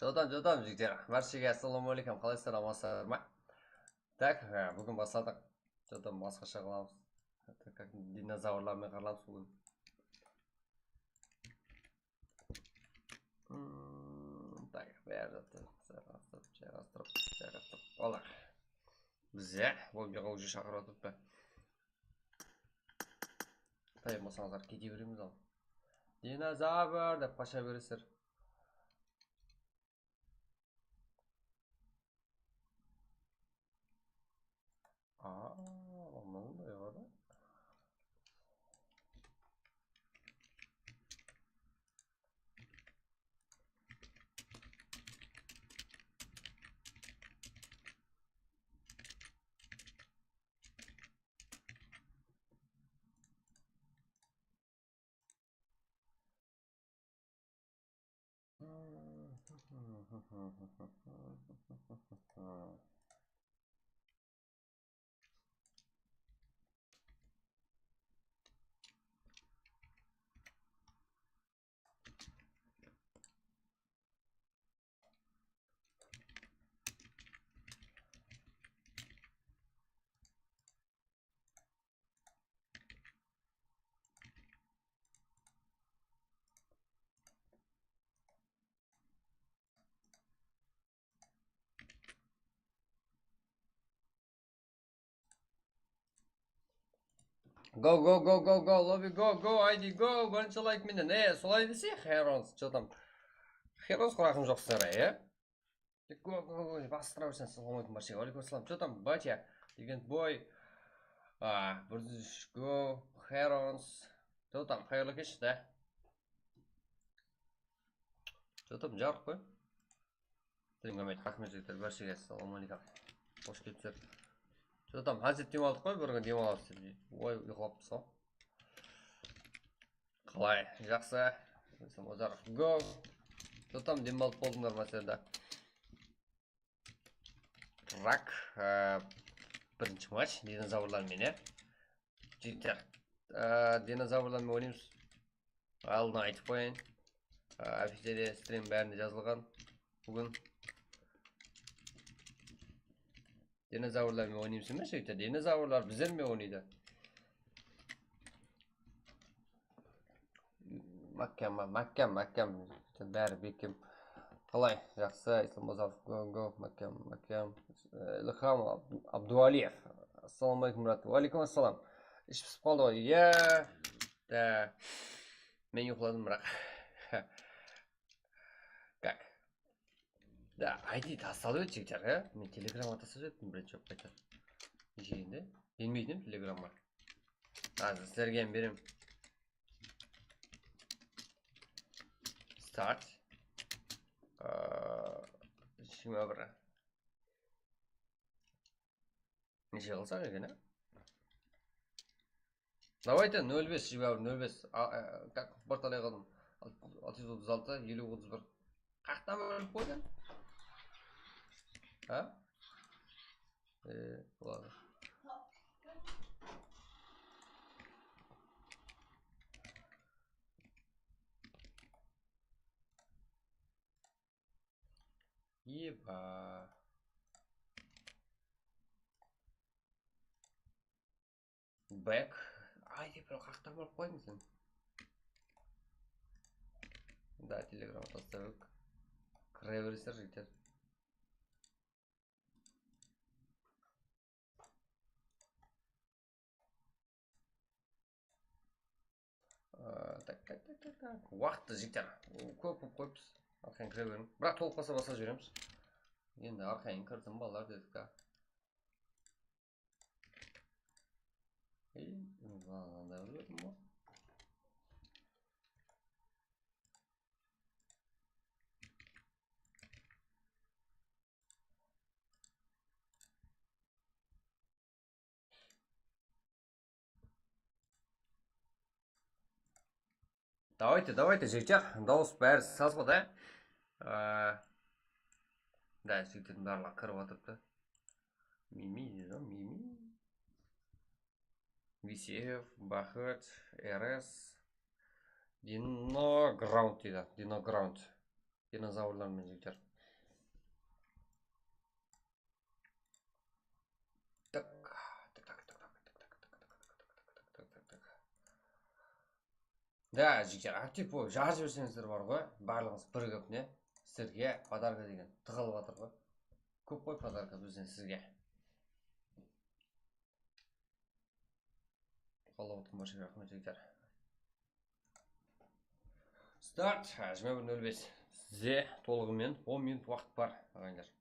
Жодан жігіттер. Баршаға ассалаумағалейкум. Қалайсыздар, амансыздар ма? Так, бүгін бастадық. Жодан басқаша қыламыз. Как динозаврлармен қараламыз бүгін. Так, бәрі жайғастырып. Олар. Бізде лоббиға уже шақырып отырып па. Тайылмасаңыздар кете береміз ал. Динозавр деп қаша бересіздер. Olmalı ya da. Go, lobby, go, ID, go, бірінші лайк менен. Солай десе, Херонс, что там? Херонс құрақым жоқ сара, Go, бастыра берсен, саламалейкум баршаға. Алейкум ассалам. Что там, батя? Деген бой. Go, Херонс. Что там, қайырлы кеш, да? Что там, жарық қой? Рахмет жігіттер, баршаға ассалаумалейкум. Қош келіпсіздер. Что там, Хазет демалдық қой, бірге демалып сіздер. Ой, ұйқылаппыз ғой. Қалай, жақсы. Озаров, go. Что там, демалып болдыңдар ма сіздерді? Рак, бірінші матч, динозаврлармен, жігіттер. Динозаврлармен ойнаймыз. Алдын айтып қояйын. Официале стрим бәрінде жазылған. Бүгін Dinozavrlarмен ойнаймыз емес, жігіттер. Динозаврлар біздермен ойнайды. Маккам. Бәрі бекем. Қалай, жақсы. Ислам Озаров, go. Маккам. Илхам Абдуалиев. Ассалаумалейкум, брат. Алейкум ассалам. Іш пісіп қалды ғой. Да. Мен ұйқыладым, бірақ. Как? Да, ID тасталып еді жігіттер, мен телеграмға тастап жеттім, бірінші жоқ қайтар. Жегенде, бермейтінім телеграмға. Сіздерге берем. Start. Шыма бір. Неше қылсақ екен, Давайте 05, шыма бір 05. Как борталай қалдым. 636, 5031. Қақтан бөліп қойдың? Ладно. Еба. Бэк. Айди, бір қақтан бөліп қойдың сен. Да, телеграмма тастап. Кіре бересіздер, жігіттер. Так. Уақытты жігіттер. Көп қойыппыз. Арқайын кіре берің. Бірақ толық баса жібереміз. Енді арқайын кірдім балалар дедік, Андай білдім ба? Давайте, жігіттер. Дауыс бәрі сазғы, да? Да, жігіттердің барлығы кіріп атырыпты. Мими, Висеев, Бахыт, РС, Динограунд дейді. Динограунд. Динозаврлармен жігіттер. Да, жігер, актив болып жарып жіберсеңіздер бар ғой, барлығыңыз бірігіп не, сіздерге подарка деген тығылып жатыр ғой. Көп қой подарка бізден сізге. Қалап отырған баршаға рахмет жігер. Старт 21:05. Сізде толығымен 10 минут уақыт бар, ағайындар.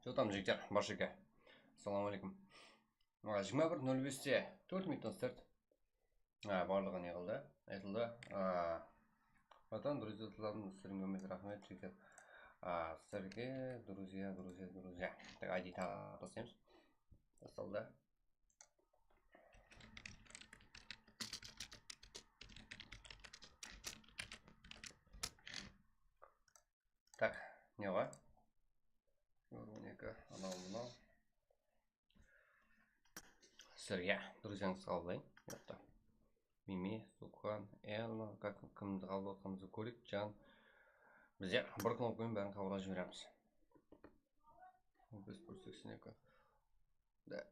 Что там, жігіттер, баршеке? Ассалаумағалейкум. 21:05-те 4 минуттан старт. Барлығы не қылды? Айтылды. Потом, друзья, сіздерге рахмет, жігіттер. Сіздерге, друзья. Так, ID тағы тастаймыз. Тасталды. Так, не ғой? 12, анау. Сіздерге, друзьяңыз қабылдайын. Мими, Сукхан, Элна, кімді қабылдатқанымызды көрейік. Жан. Бізде бір кнопкамен бәрін қабылдап жібереміз. 15/82. Да,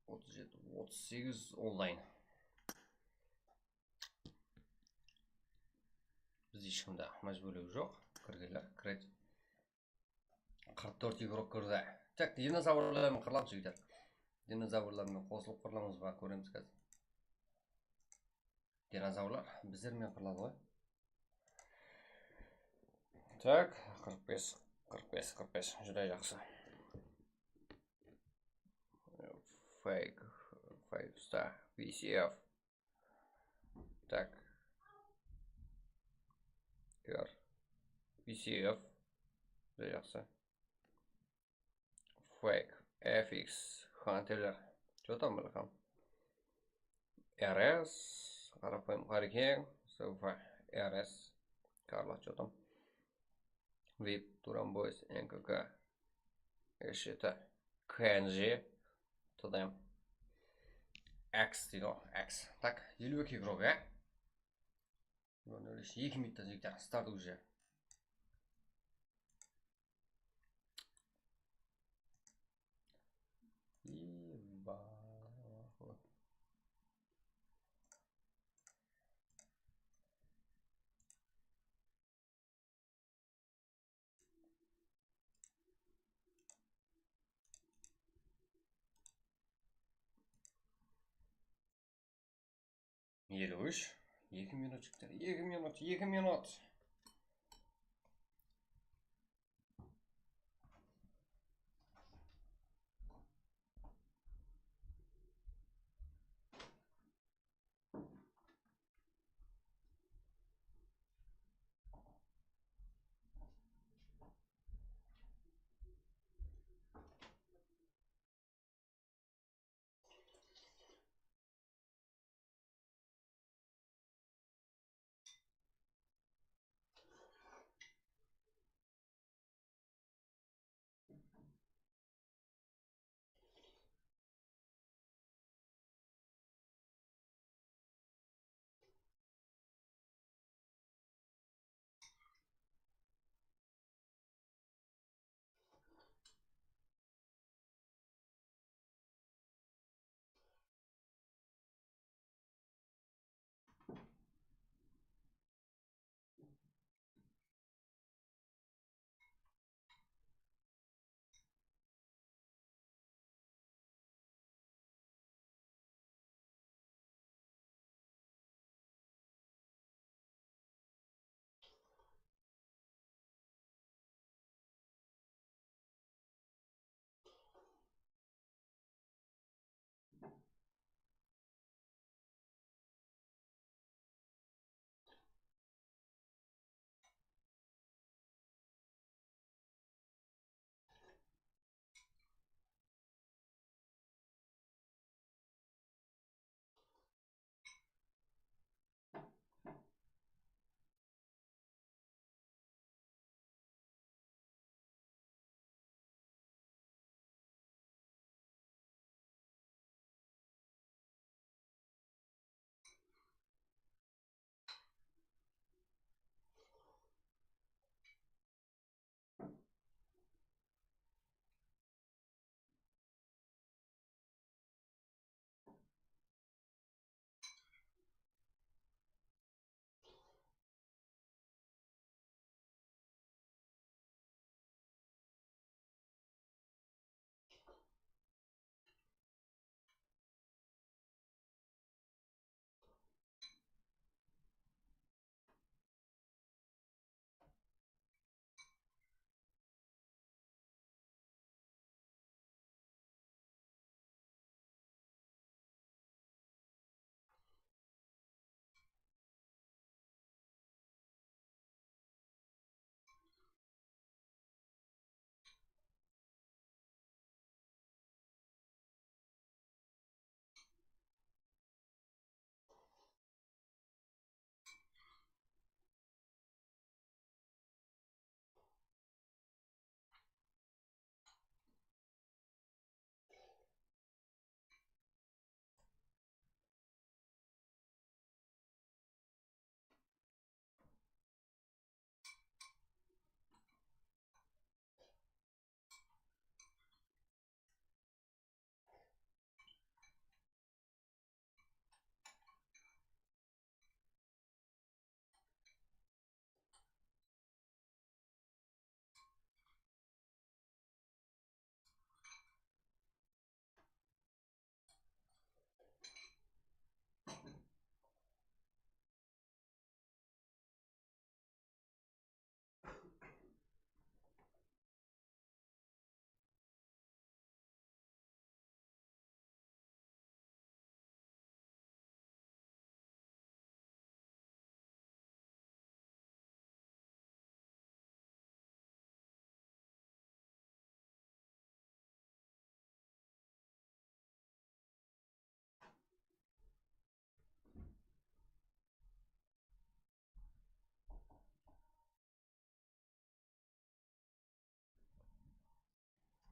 37, 38 онлайн. Бізде ешкімді мәжбүрлеу жоқ. Кіргелер, кіреді. 44 игрок кірді. Так, динозаврлармен қырыламыз, жігіттер. Динозаврлармен қосылып қырыламыз ба, көреміз қазір. Динозаврлар біздермен қырылады ғой. Так, 45. Жүдай жақсы. Fake, 5 star, VCF. Так. Көр. VCF. Жүдай жақсы. Fake, FX, Hunter. Что там было? RS, қарапайым қарекең, Софа, RS, Карла, что там? VIP, Турамбойс, НКК, Эшета, КНЖ, туда X дейді ғой, X. Так, 52 игрок, 2 минуттан жігіттер, старт уже. Елу үш, 2 минут жігіттер, 2 минут.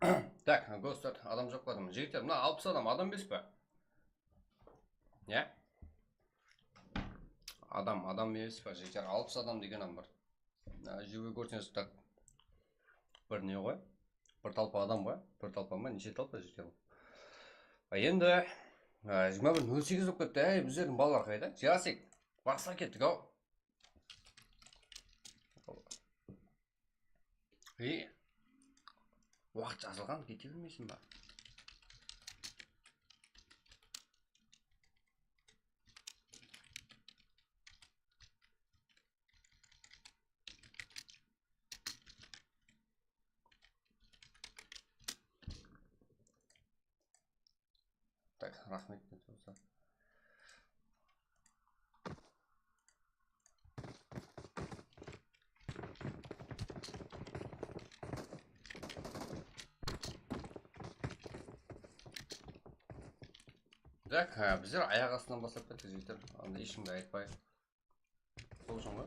Так, гостер, адам жоқ па адам? Жігіттер, мына 60 адам емес пе? Не? Адам емес пе, жігіттер? 60 адам деген бар. Живой көрсеңіз так. Бір не ғой? Бір талпа адам ғой? Бір талпа ма? Неше талпа жігіттер? Енді 21:08 болып кетті. Әй, біздердің балалар қайда? Жасик, баса кеттік ау. Уақыт жазылған, кете бермейсің ба? Так, рахмет. Так, біздер аяқ астынан бастап кеттік жігіттер. Анда ешкімге айтпай. Сол үшін ғой.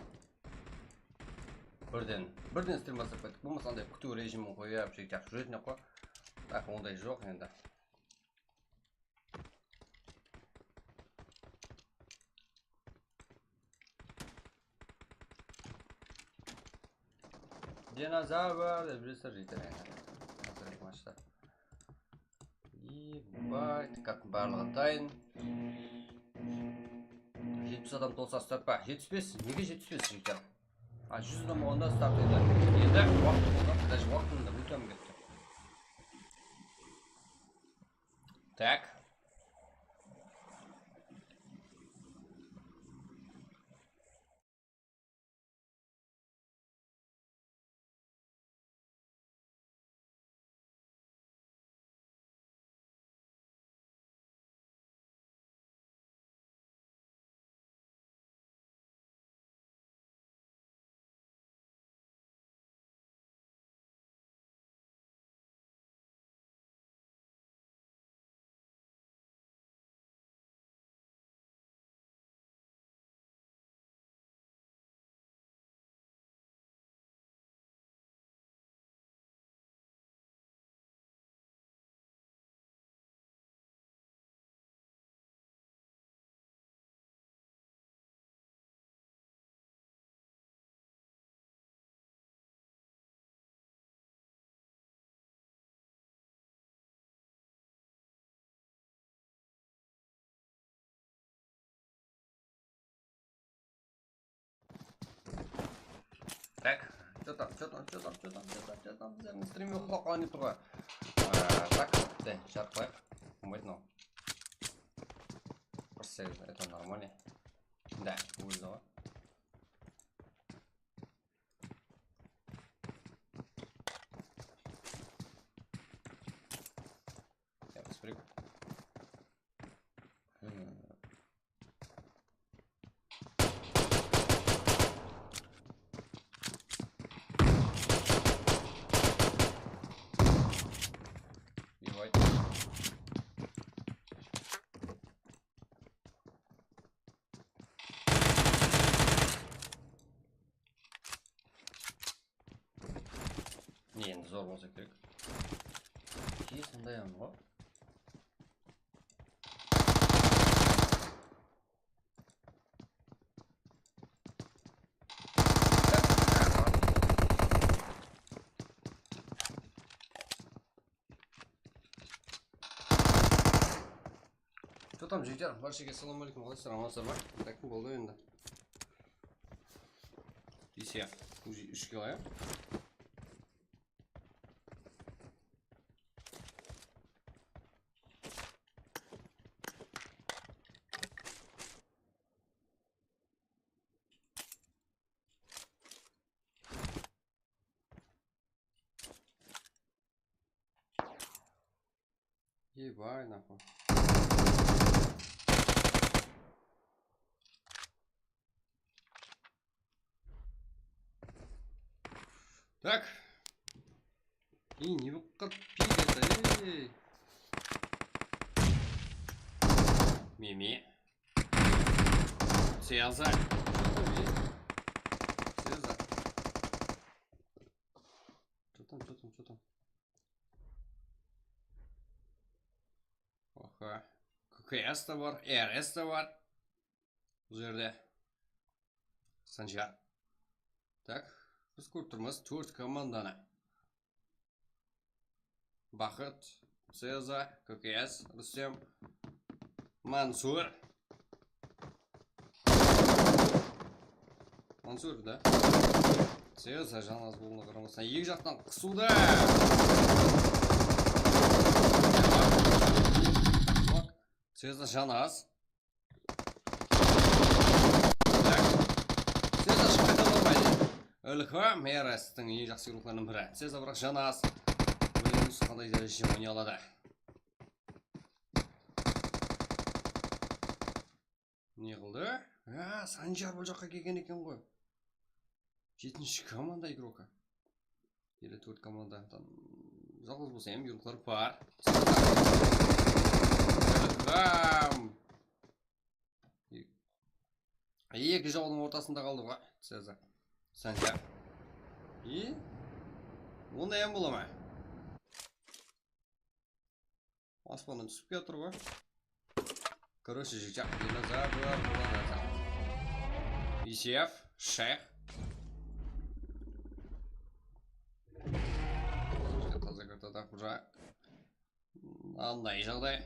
Бірден стрим бастап кеттік. Болмаса андай күту режимін қойып жігіттер жүретін ақ қой. Так, ондай жоқ енді. Динозавр деп жүресіздер жігіттер енді. Қазір матчта. Ебать, как барлығы дайын. 70 адам толса старт па? 75? Неге 75 жігіттер? 100 адам болғанда старт еді. Енді уақыт болған, даже уақытында өтем кетті. Так. Так, что там, біздердің стриме құлақ қалған еді ғой. Так, жарық қояйық. Болмайды мынау. 48, это нормально. Да, вылезло ғой. Я посмотрю. Не, енді зор болса керек. Кейі сондай аны ғой. Что там, жігіттер? Баршаға ассалаумағалейкум, қалайсыздар, амансыздар ма? Так, болды енді. Есе, 3 кило, я? Ебай, нахуй. Так. И не выкопили-то, эй. Мими. Цезарь. Цезарь. Что там? ККС та бар, РС та бар. Бұл жерде Санжар. Так, біз көріп тұрмыз 4 команданы. Бақыт, Цеза, ККС, Рүстем, Мансур. Мансур, да? Цеза жаназ болуына қарамастан екі жақтан қысуда. Цеза жаназ. Цеза шыққайда болмайды. Ілхам Эрестің ең жақсы құлықларының бірі. Цеза бірақ жаназ. Білеміз қандай дәреже ойнай алады. Не қылды? Санжар бұл жаққа келген екен ғой. 7-ші команда игрока. Елі 4 команда. Жалғыз болса ем, игроклар бар. Екі жауының ортасында қалды ғой. Цеза. Санжар. Оны ем бола ма? Аспанын түсіп кетір ғой. Короче, жекжақ. Исеф. Шех. Таза картада құжа. Андай жағдай.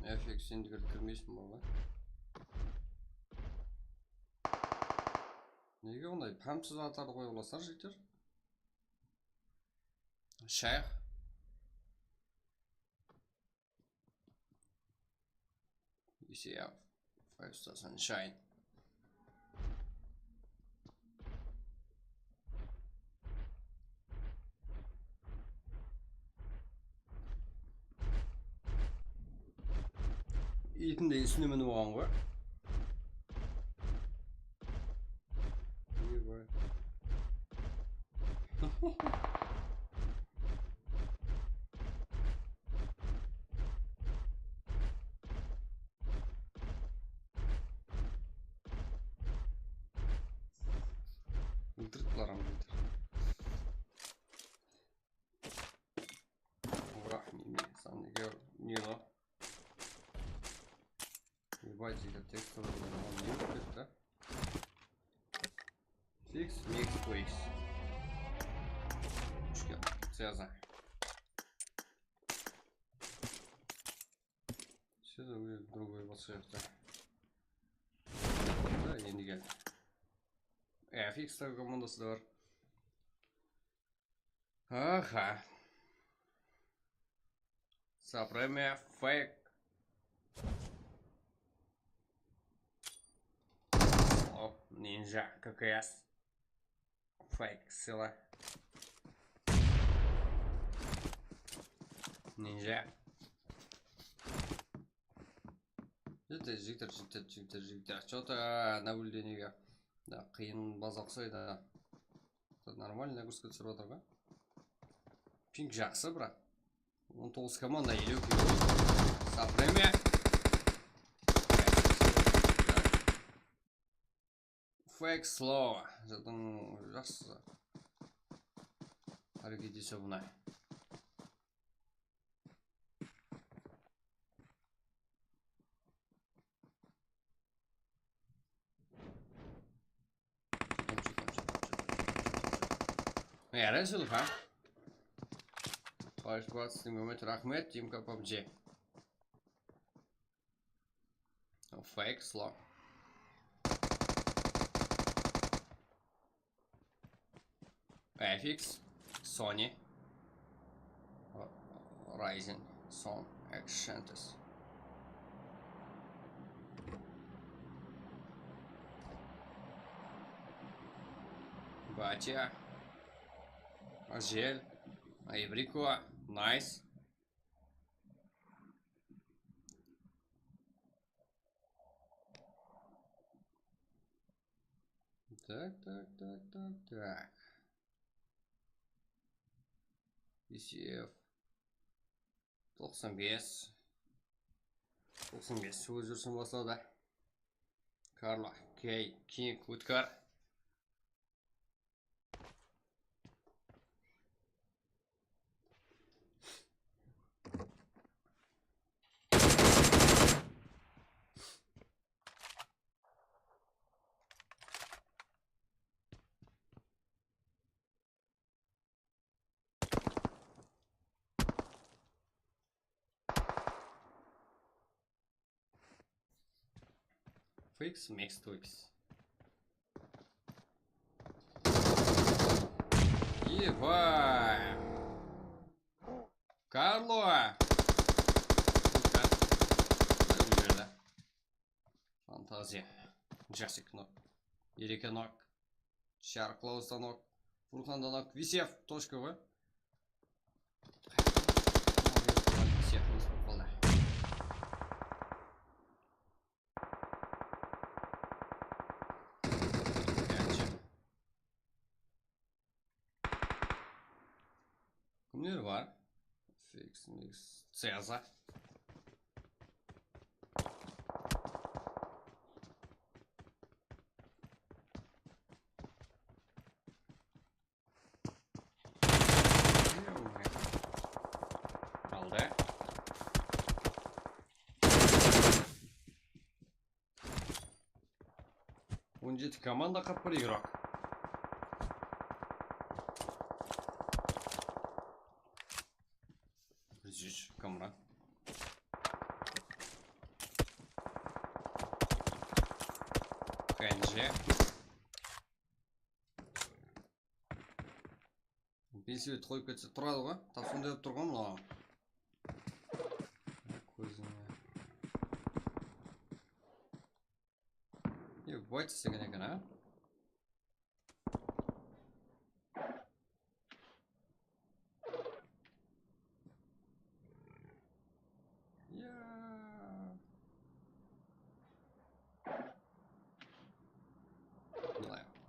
FX сендігір кірмейсің бала. Неге ондай пәмсіз атарды қой оласар жектер? Шайх. ECF 5 Sunshine. Итінде үстіне мініп оған ғой. Өлтіріп барам өлтір. Урақ неме, саннеге нені. Ебать, этот текст тоже не успеет, да? Fix, mix, fix. Шкет, Цеза. Цеза будет другой подшефта. Да, не гель. Fix так командасы да бар. Аха. Сапреме фейк. Ninja, ККС. Фейк, сила. Ninja. Это жиктер. Что-то наблюдение. Да, қиын база ұқсайды. Нормально нагрузка түсіріп отыр ғой. Пинг жақсы, бірақ. 19 команда елеу келу. Сапреме. Фейк слоу. Жадың жақсы. Әрекет есе бұна. Әрі жылға. Қайш батыстың өмет рахмет, Тимка PUBG. Фейк слоу. FX, Sony, Ryzen, Son, Accentus. Батя, Азель, Айбрико. Найс. Так. BCF. 95. 95 өз жүрсін бастады. Карла, Кей, Кинг, Уткар. Фикс, микс, твикс. Ебать. Карло. Фантазия. Джасик нок. Ерека нок. Шарклауста нок. Фурханда нок. Висев. Точка В. Висев не спокойно. Kimler var? Fix mix. Cezar. Aldı. Он где-то команда как игрок. Здесь камера. Кэнджи. Бесігі тройка тұрады ғой. Тап сондай өп тұрған мына. Көзіне. Ебать істеген екен, а?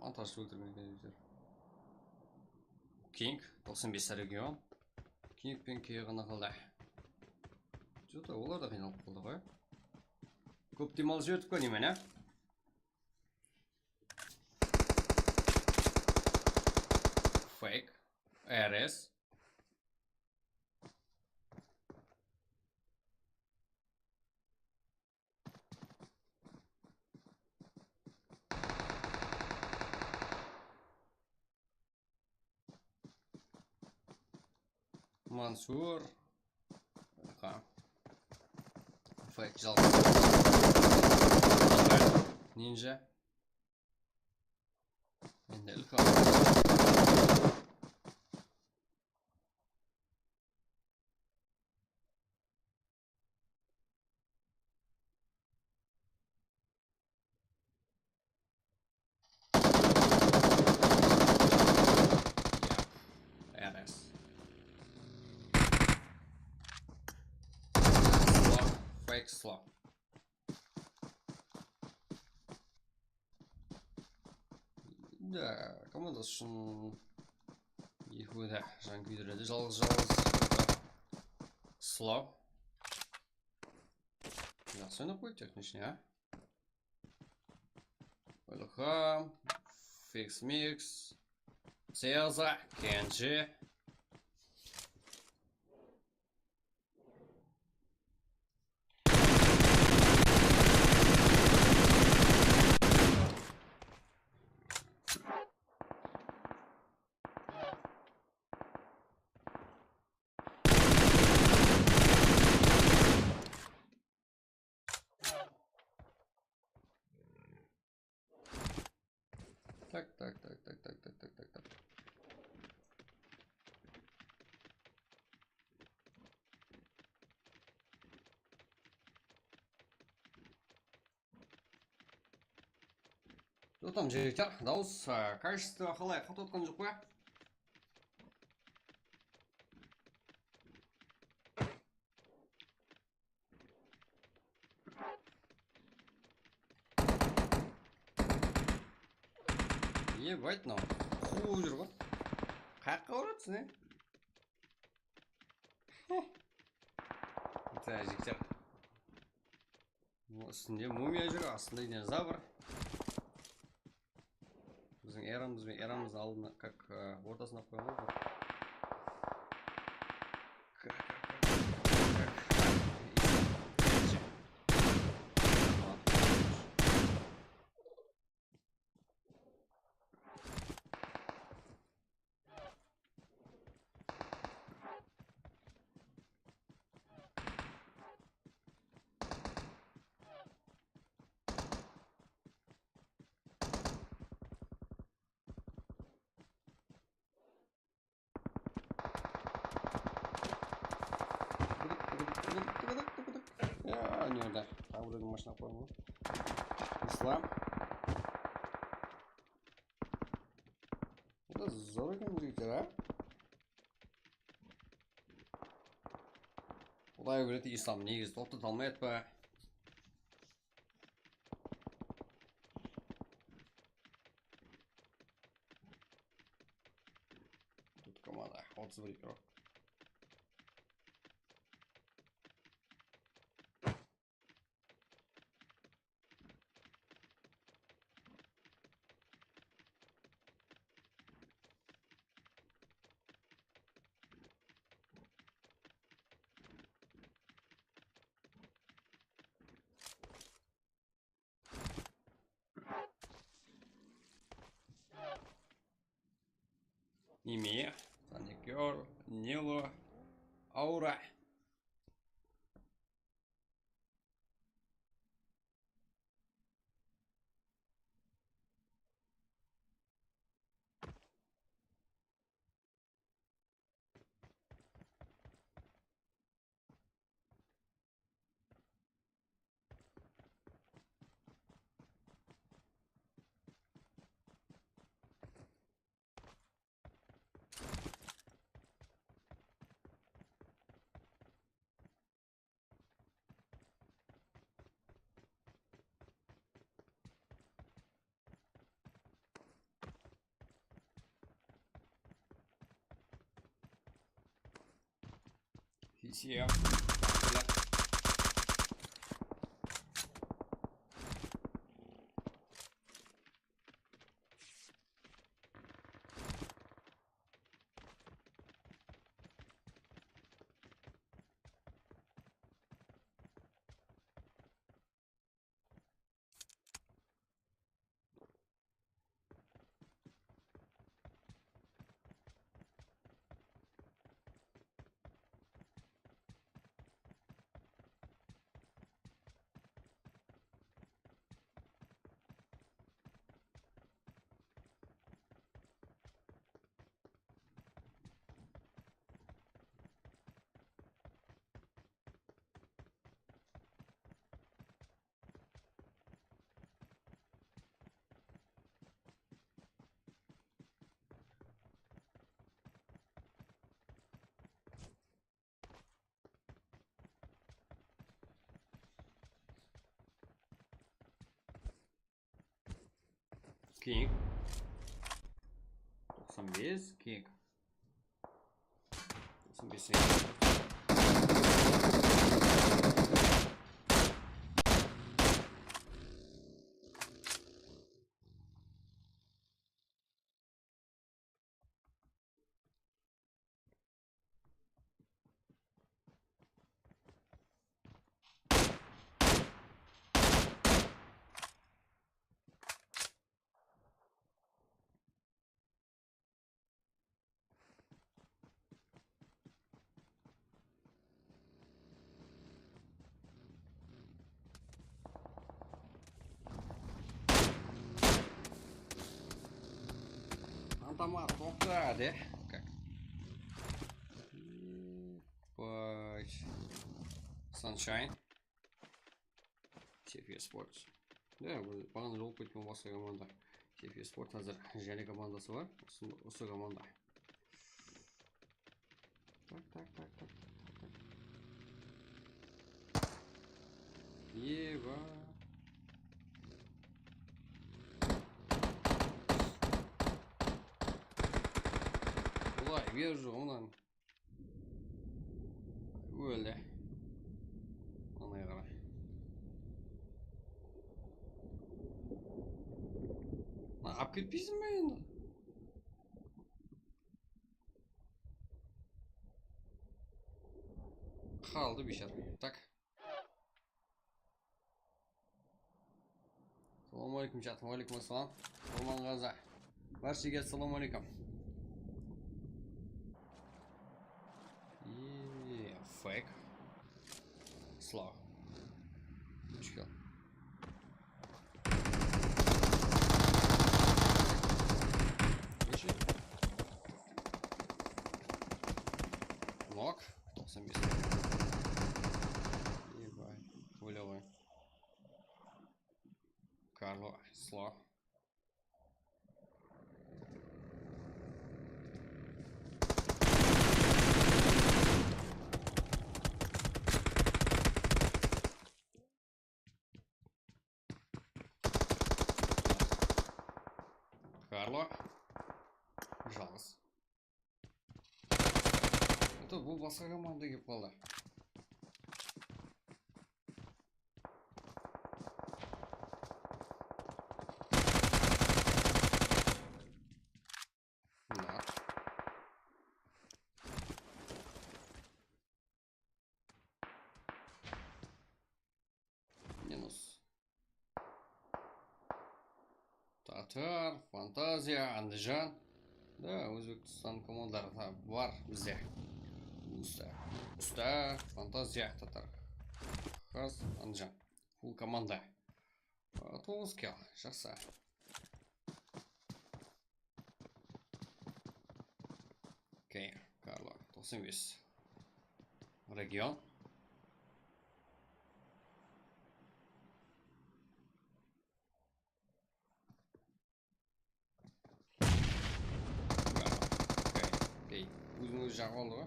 Монтаж өлтірген кездер. Кинг 95 регион. Кинг пен Кей ғана қалды. Жота, олар да қиналып қалды ғой. Көп демал жібердік қой немен, ә? Фейк. РС. Мансур. Фейк жалко. Нинджа. Енді үлка. РС. Фейк сло. Да, команда үшін екеуі жан күйдіреді. Жалғыз сло. Жақсы ойнап қойды техничный, а? Өліхам. Фикс микс. Цеза. Кенджи. Так. Что там, жігіттер? Дауыс качество қалай қатып отқан жоқ па? Ебать мынау қуып жүр ғой. Қаққа баратсың, Жіктер. Үстінде мумия жүр, астында динозавр. Біздің эрамыз бен эрамыздың алдына как ортасына қойған ғой. Не орда. Тағы біреудің машина қойған ғой. Ислам. Это зор екен жігіттер, Құдай көреді, ислам негізі тоқтата алмайды па? Тут команда 31 игрок. Ими, Саникер, Нило, Аура. Все. King. 95, King. 95. Автомат тоқтады, как? Sunshine. TFS Sports. Да, бағана жол кеткен басқа команда. TFS Sports қазір және командасы бар. Осы команда. Так. Еба. Солай бер жағынан. Өлді. Анай қара. Ап кетпейсің бе енді? Қалды бейшар. Так. Салам алейкум, чатым. Алейкум ассалам. Құрманғазы. Баршаға салам алейкум. Фейк. Слава. Чё? Вышли. Ног. Кто сам есть? Ебай. Вылевай. Карло. Слава. Карло. Жалғыз. Это бұл басқа команда кеп қалды. Минус. Татар, Фантазия, Андижан. Да, Өзбекстан командалары бар бізде. Уста, Фантазия, Татар, Хаз, Андижан. Фул команда. 9 килл, жақсы. Окей, Карло, 95. Регион. Окей, өзің өз жағы болды ғой.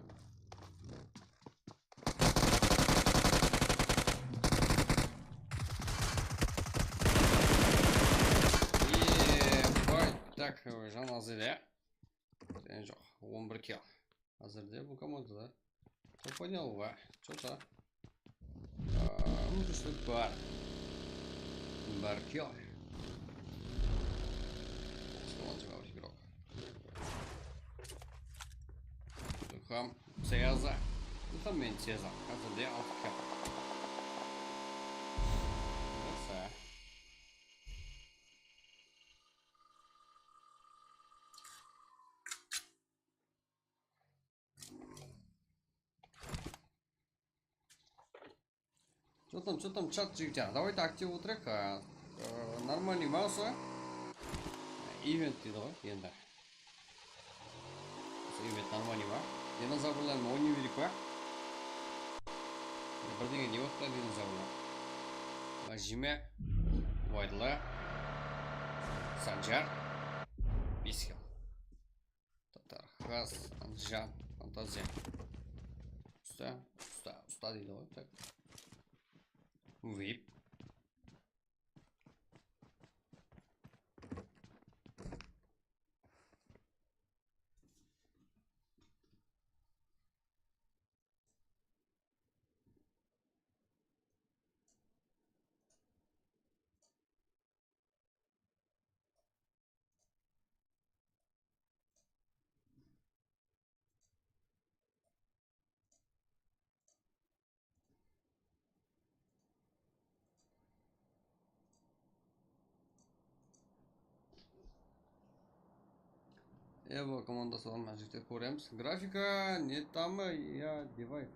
Так, жан азырде. Жоқ, 11 килл. Азырде бұл командада. Топ-1 ба? Что-то. Мүмкіншілік бар. 1 килл. Сколантивал игрок. Духам Цеза. Духам мен Цеза. Азырде 6 килл. Жақсы. Что там чат жігіттер? Давайте актив отырайық. Нормальный маусы. Ивент дейді ғой енді. Ивент нормальный ма? Динозаврларын ойнай берейік па? Бірдеңе не отта динозаврлар? Мажиме, Вайдла, Санжар, 5 килл. Татар, Хаз, Анжан, Фантазия. Уста дейді ғой. Так. Вип. Evo komandası olan Magic'te koyarız. Grafika net tamı ya device.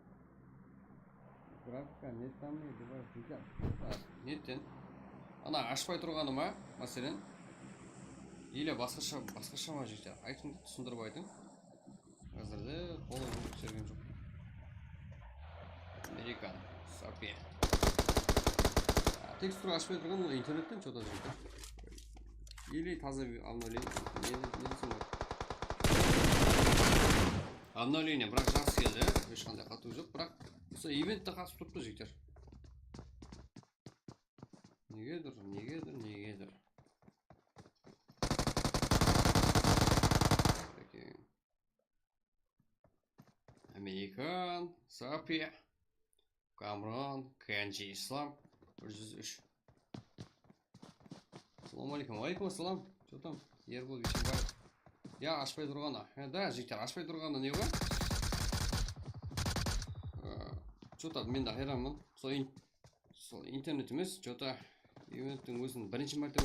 Grafika net tamı ya device güzel. Netten. Ана ашпай тұрғаны ма, мәселен? Или басқаша Magic'te. Айтын түсіндіріп айтың. Қазірде қолы түсірген жоқ. Американ, Сапи. Текстура ашпай тұрған ол интернеттен что-то жүрді. Или таза обновление. Обновление, бірақ жақсы келді, ешқандай қату жоқ, бірақ осы ивентті қатысып тұрыпты жігіттер. Негедір. Amerikan, Sapi, Kamran, Kenji İslam, 103. Ассалаумағалейкум. Алейкум ассалам. Что там? Ербол Бейсенбаев. Я ашпай тұрғаны. Да, жігіттер, ашпай тұрғаны не ғой? Что-то мен де хайранмын. Сол интернет емес, что-то ивенттің өзін бірінші мәрте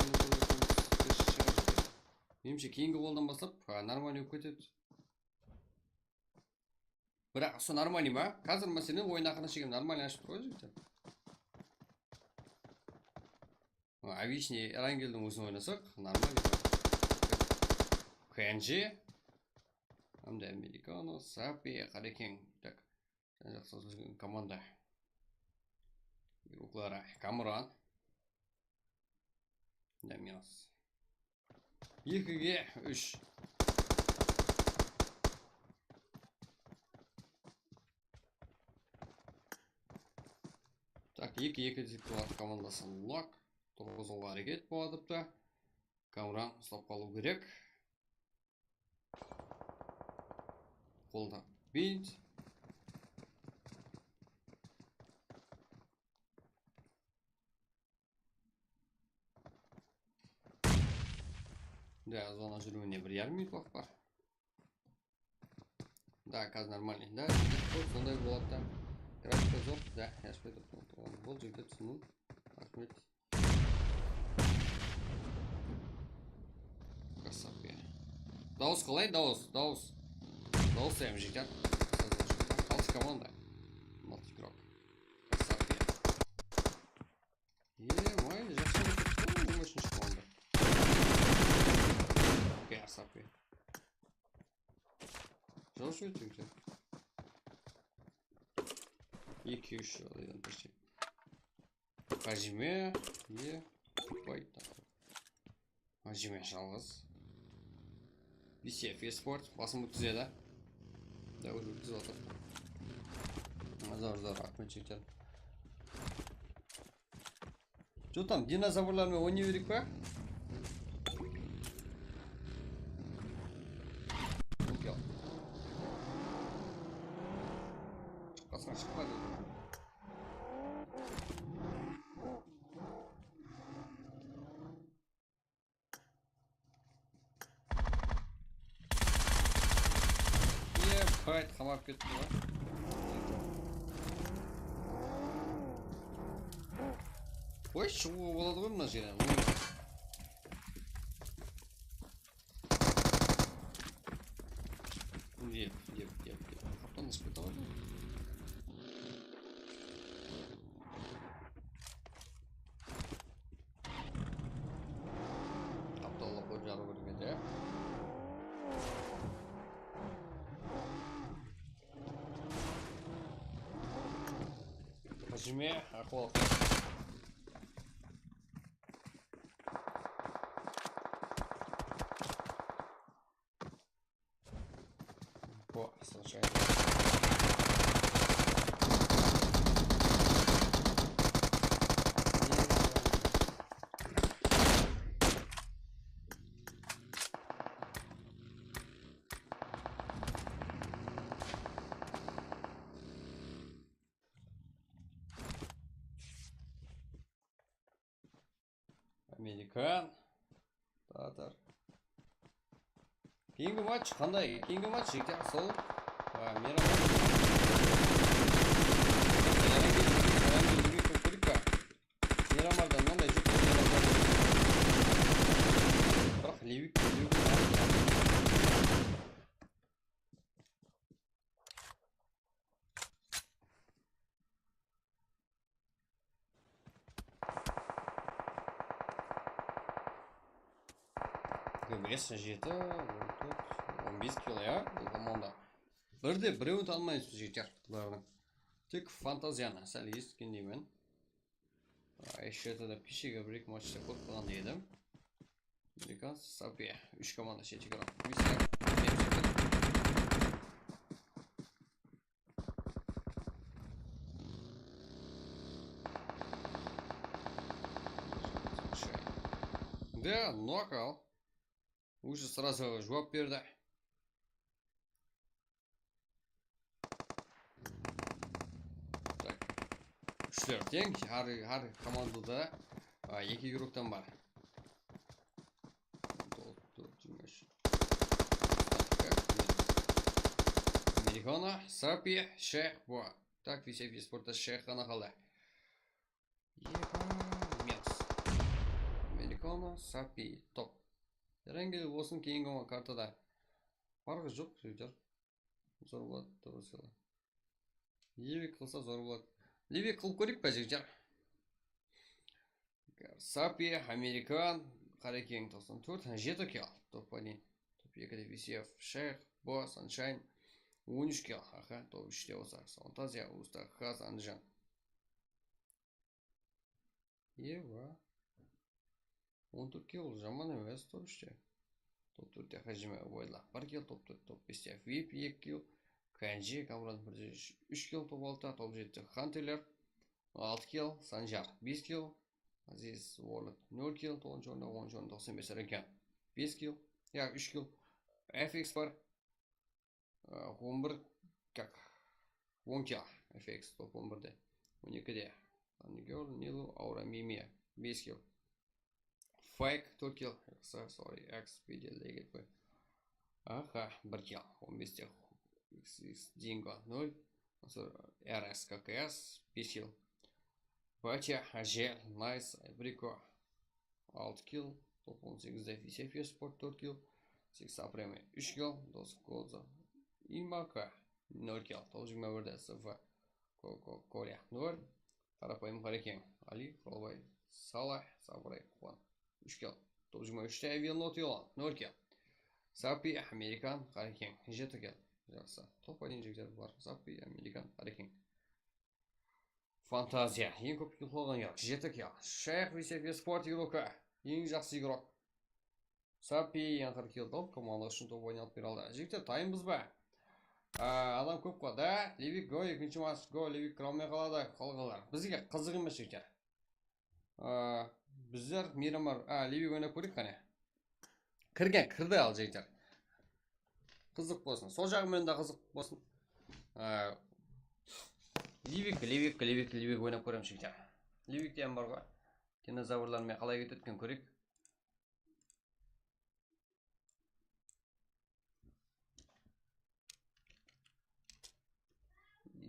меніңше кейінгі қолдан бастап нормальный болып кетеді. Бірақ сол нормальный ма? Қазір мәселен ойын ақырына шегем нормальный ашып тұр ғой жігіттер. Обычный Эрангелдің өзін ойнасақ, нормальный. Кенджи. Hamda Americano, Sapi, Қарекең. Так, жақсы команда. Игроклары Камран. Да, минус. 2-ге 3. Так, 2-2 дипломат командасы Лак. Тұрғызуға әрекет болады. Камран ұстап қалу керек. Қолда бейт. Да, зона жүруіне 1,5 минут уақыт бар. Да, қазір нормальный. Да, сондай болады да. Графика жоқ. Да, яшпай тұрған. Бұл жігіті түсіну. Рахмет. Красавка. Дауыс қалай? Дауыс. Дауыс сәйім жігіттер. Қалыс команда. Мультигрок. Красавка. Мой, жақсы өтіп үшінші команда. Красавка. Жақсы өтіп жігіттер. 2-3 одан почти. Хажиме. Байта. Хажиме жалғыз. Бисеф еспорт. Басым өткізеді. Да, уже өткізіп отыр. Зор, рахмет жігіттер. Что там, динозаврлармен ойнай берейік па? Қасқа шықпады. Haydi қамап кетті ба? Ой, шығуға болады ғой мына жерден. Деп. Қаптан ысып кете алады. Қапталап қойып жару керек еді. Хажиме, ахуал. О, случайно. Американ. Татар. Кейінгі матч қандай? Кейінгі матч жігіттер сол Мирамардан мынандай жүк бірақ Левик ГБС 7, 15 кило, я? Команда. Бірде біреуін алмайсыз жігіттер. Тек фантазияны сәл естіген деймін. Ещетада пишеге 1-2 матчта көріп қалған едім. Американцы, Сапи, 3 команда шетігі раунд. Да, нокаут. Уже сразу жауап берді. күштер тең, har командада 2 игроктан бар. Американо, Сапи, Шех, Бо. Так, висек спорта Шех қана қалды. Мец. Американо, Сапи, топ. Ренге осын кейінгі картада. Барғы жоқ, жүйдер. Зор болады, тұрысылы. Ливик қылса зор болады. Ливик қылып көрік пә жүйдер. Сапи, Американ, Қарекең 94, 7 кел. Топ 1. Топ 2-де Висев, Шех, Бо, Саншайн. 13 кел. Аха, топ 3-те олса. Фантазия, Уста, Хаз, Анжан. Ева. 14 кел, жаман емес топ 3-те. Топ 4-те Хажиме Уайла. 1 кел, топ 4, топ 5-те Вип, 2 кел. Канжи, Камран 3 кел, топ 6-та. Топ 7-те Хантелер. 6 кел, Санжар 5 кел. Азиз Уорлет 0 кел, 9 орында 10 орында 95 екен. 5 кел, 3 кел. FX бар. 11 как 10 кел. FX топ 11-де. 12-де. Анигер, Нилу, Аура, Мимия 5 кел. Файк 4 кел. Sorry, X, BD, Legit бай. Аха, 1 кел. 15-те XX, Динго 0. RS, ККС 5 кел. Батя, Ажел, Найс, Брико 6 кел. Топ 18-де Фисефия Спорт 4 кел. 6 Апреме 3 кел. Дос Коза Имака 0 кел. Топ 21-де СФ Коря 0. Қарапайым Қарекең Али, Құралбай Салах, Сабрай Хуан 3 кел. Топ 23-де Авианот Илон 0 кел. Сапи, Американ, Қарекең 7 кел. Жақсы. Топ 1 жігдер бар. Сапи, Американ, Қарекең. Фантазия. Ең көп кел қойған ел. 7 кел. Шех, Висефия Спорт игрока. Ең жақсы игрок. Сапи, ең 40 кел топ. Команда үшін топ ойналып бералды. Жігдер, тайымбыз ба? Адам көп қой. Да, Ливик го, 2-ші матч го, Ливик кірамай қалады. Қалғалар. Бізге қызық емес жігдер. Біздер Мирамар, Ливик ойнап көрейік қане. Кірді ал жігдер. Қызық болсын. Сол жағымен де қызық болсын. Ливик ойнап көрем жігдер. Ливик дейін бар ғой. Динозаврлармен қалай кететкен көрейік.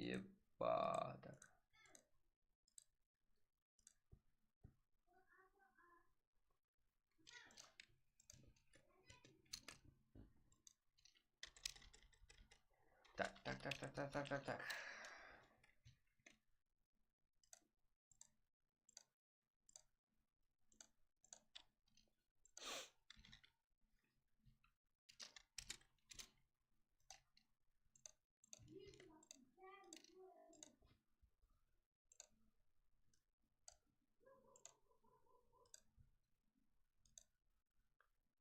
Епа, так. Так.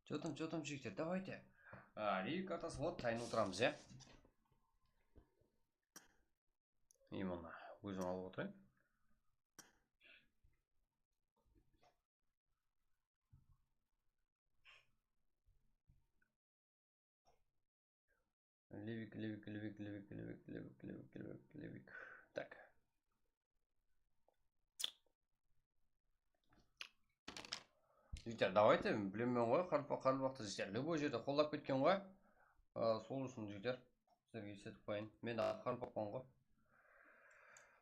Что там, жігіттер, давайте. Ливик картасы вот, тайын отырамыз, е? Именно, өзім алып отырайын. Ливик. Так. Жігіттер, давайте, білеммен ғой, қарбақты жігіттер. Любой жерде қолдап кеткен ғой. Сол үшін жігіттер, сіздерге есетіп қойын. Мен қарбақ қойын ғой.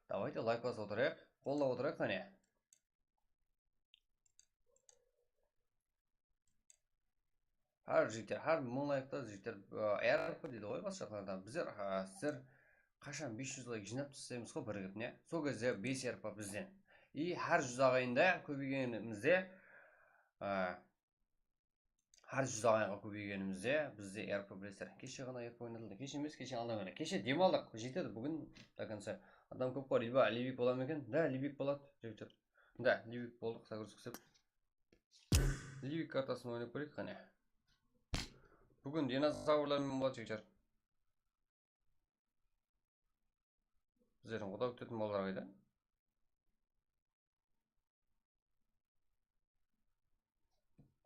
Давайте лайк басып отырайық. Қолдап отырайық, қане. Har жігіттер, har мың лайкта жігіттер, әрпі дейді ғой бас жақларда. Біздер, сіздер қашан 500 лайк жинап тастаймыз ғой бірігіп, не? Сол кезде 5 әрпі бізден. И har 100 ағайында көбейгенімізде, har 100 ағайынға көбейгенімізде бізде әрпі білесіздер. Кеше ғана әрпі ойнатылды. Кеше емес, кеше алдан ғана. Кеше демалдық, жетеді бүгін до конца. Адам көп қой, Ливик бола ма екен? Да, Ливик болады, жігіттер. Да, Ливик болдық, загрузкісіп. Ливик картасын ойнап көрейік, қане. Бүгін динозаврлармен болады, жігіттер. Біздердің құда өтетін балдар қайда?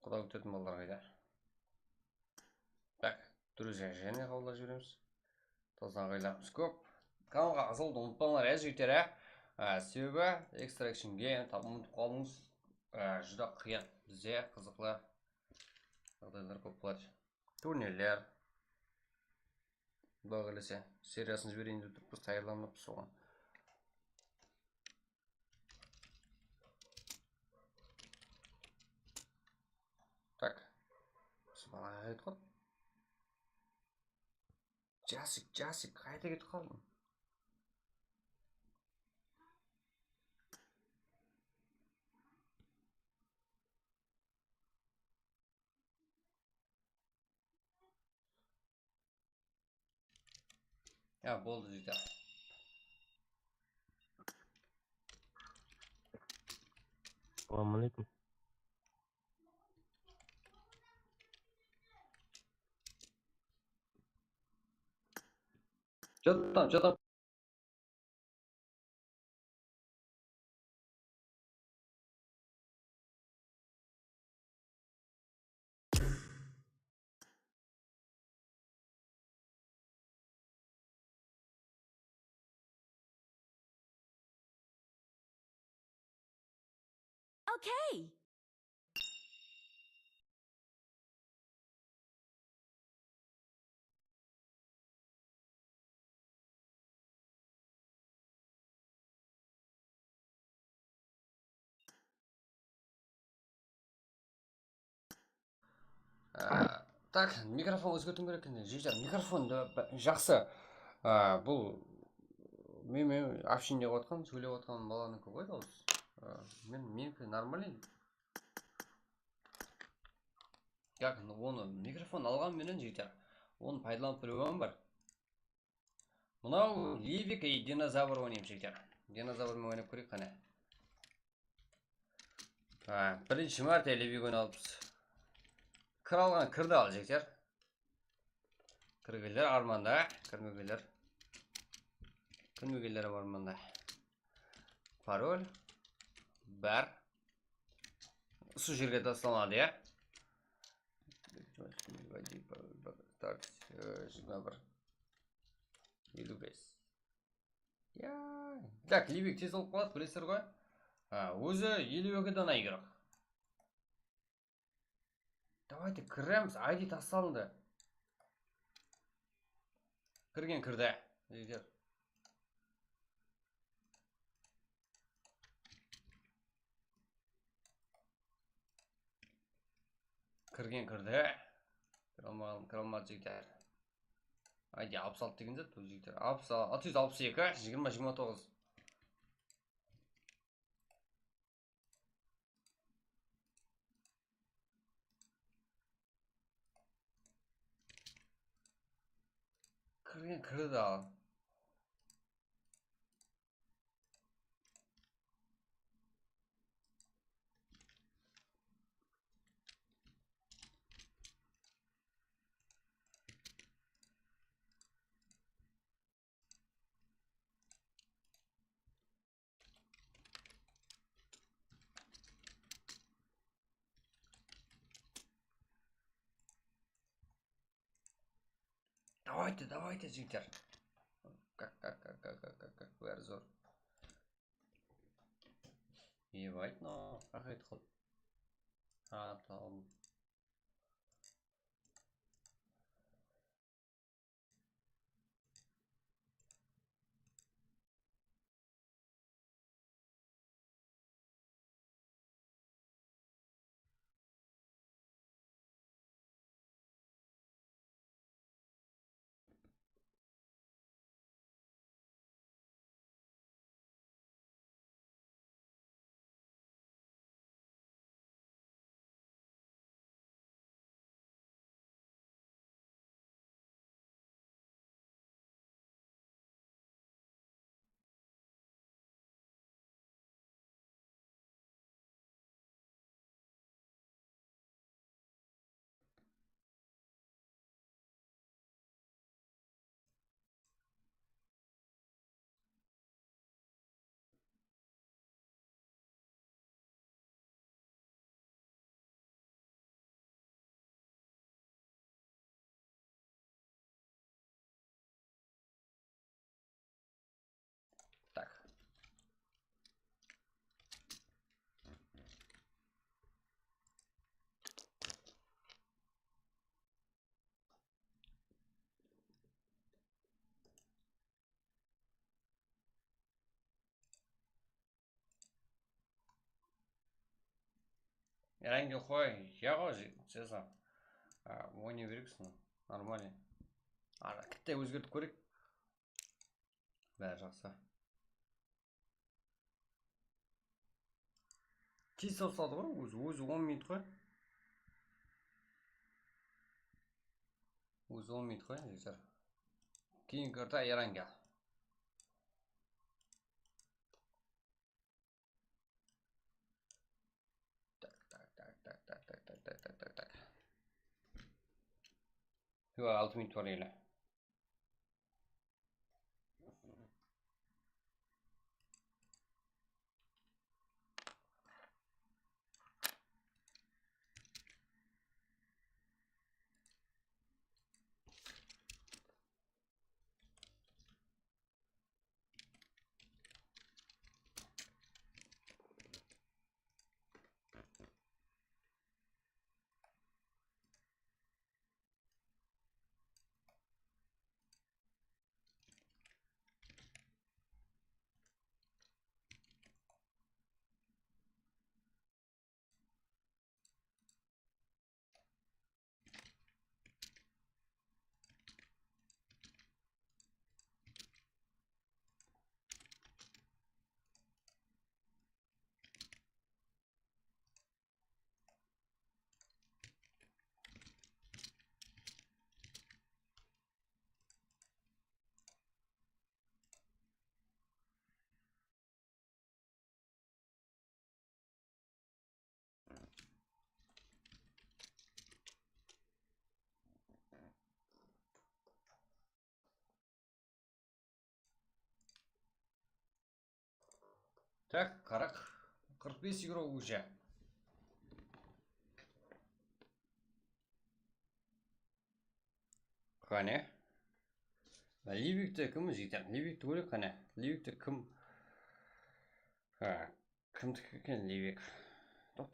Құда өтетін балдар қайда? Так, друзья, және қабылдап жібереміз. Таздан қайлағымыз көп. Каналға асылды ұмытпаңдар, жігіттер, Себебі экстракшнге ұмытып қалуыңыз жүр қиын. Бізде қызықлы жағдайлар көп болады. Турнирлер. Құдай қаласа сериясын жіберейін деп тұрмыз, даярланып соған. Так. Бала қайда қалды? Жасик, қайда кетіп қалдың? Болды дейді. Ассалаумалейкум. Что там? Okay. Так, микрофон өзгертуім керек екен. Жижар, микрофон жақсы. Бұл мен общение отқан, сөйлеп отқан баланыкі ғой дауыс. Менікі нормален. Как, оны микрофон алған менен жижар. Оны пайдаланып білуім бар. Мынау Ливик и динозавр ойнайым жижар. Динозаврмен ойнап көрейік қане. Бірінші мәрте Ливик ойналыппыз. Кір алған кірді ал жижар. Кіргелер арманда, кірмегелер арманда. Пароль бар. Су жерге тасталмады, я? 25. Так, Ливик тез олып қалады, білесіздер ғой? Өзі 52 дана игрок. Давайте кіреміз, ID тасталынды. Кірген кірді. Кірген кірді. Кіралмады жігіттер. ID 66 деген зат бұл жігіттер. 662, 20-29. Кірген кірді ал. Давайте, жігіттер. Как, бәрі зор. Ебать, но қақайт қыл. Аталым. Ерангел қой, я ғой, честно. Ойнай берексің, нормально. Кітте өзгертіп көрек. Бәрі жақсы. Тез салады ғой, өзі 10 минут қой. Өзі 10 минут қой, жігіттер. Кейін карта Ерангел. Так. Yok 6 minut var yine. Так, 45 игрок уже. Қане? Ливикті кім жейтін? Ливикті көрек қане? Ливикті кім? Кімдікі екен Ливик? Тоқ.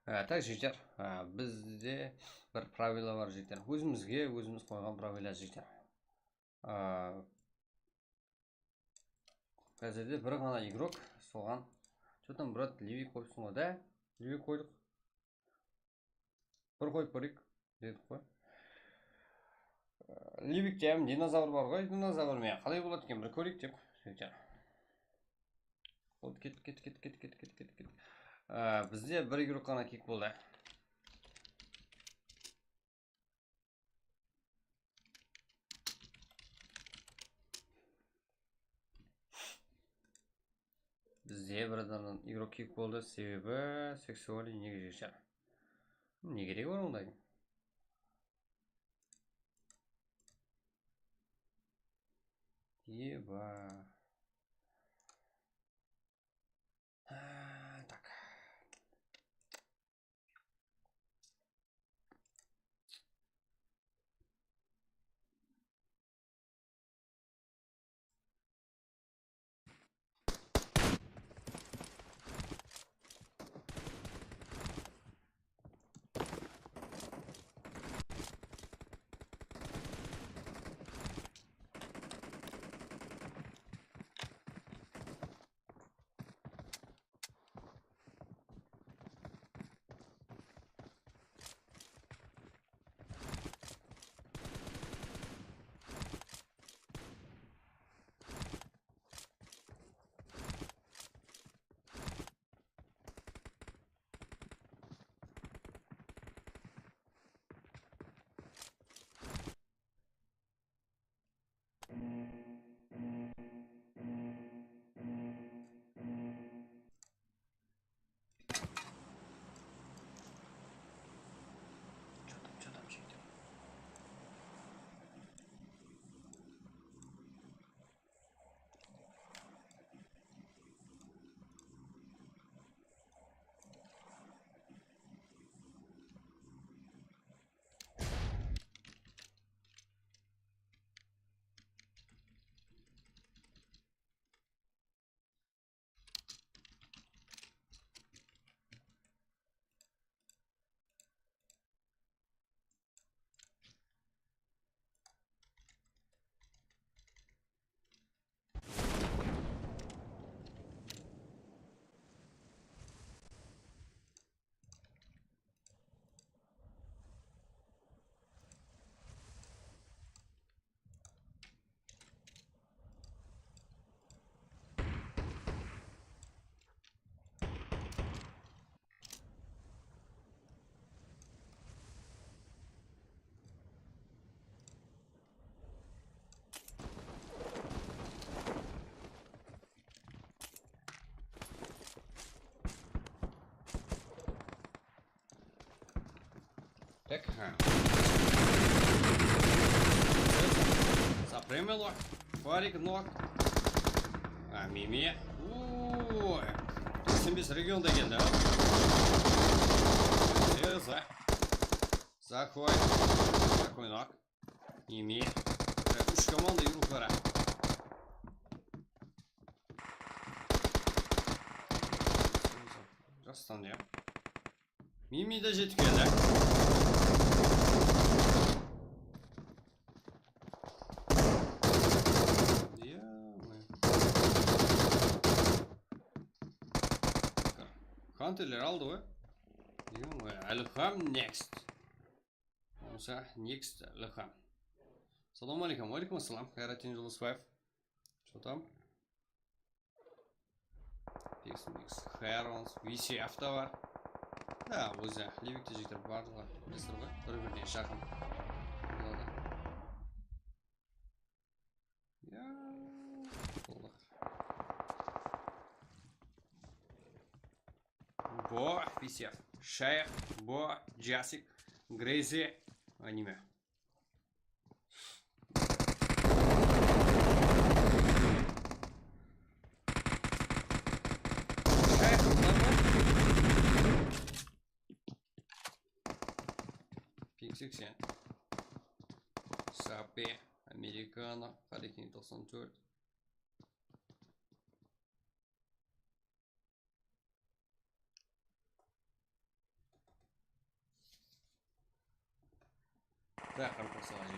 Так жігіттер, бізде бір правила бар жігіттер. Өзіміз қойған правила жігіттер. Қазірде бір ғана игрок, соған что-то брат Ливик қойыпсың ғой, да? Ливик қойдық. Бір қойып көрейік, дедік қой. Ливикте динозавр бар ғой, динозаврмен қалай болады екен, бір көрейік деп жігіттер. Кет. Бізде бір игрок қана кик болды. Бізде бір адамнан игрок кик болды, себебі сексуали неге жегішер. Не керек бар ондай? Еба. Так. Так. Запрямило. Фарик ног. Мими. Ой. Sen biz regionda geldi ha. Za. Zakoy. Zakoy nok. Mimi. 3 komanda yürü yukarı. Rastan ya. Mimi de jet geldi. Hunter'ler aldı o. Alham next. Olsa next Alham. Assalomu alaykum. Alaykum assalom. Xayratin Julusbayev. Что там? Pixmix, Herons, VCF da var. Ha, o'zi Livik tejiklar bardlar. Bilasizlar, bir-biriga yaqin. Ya, Allah. Bo, VCF, Shaykh, Bo, Jasik, Grazy, anime. Pixix, Sapi, Americano, Harlequin 94. Так, персонажі.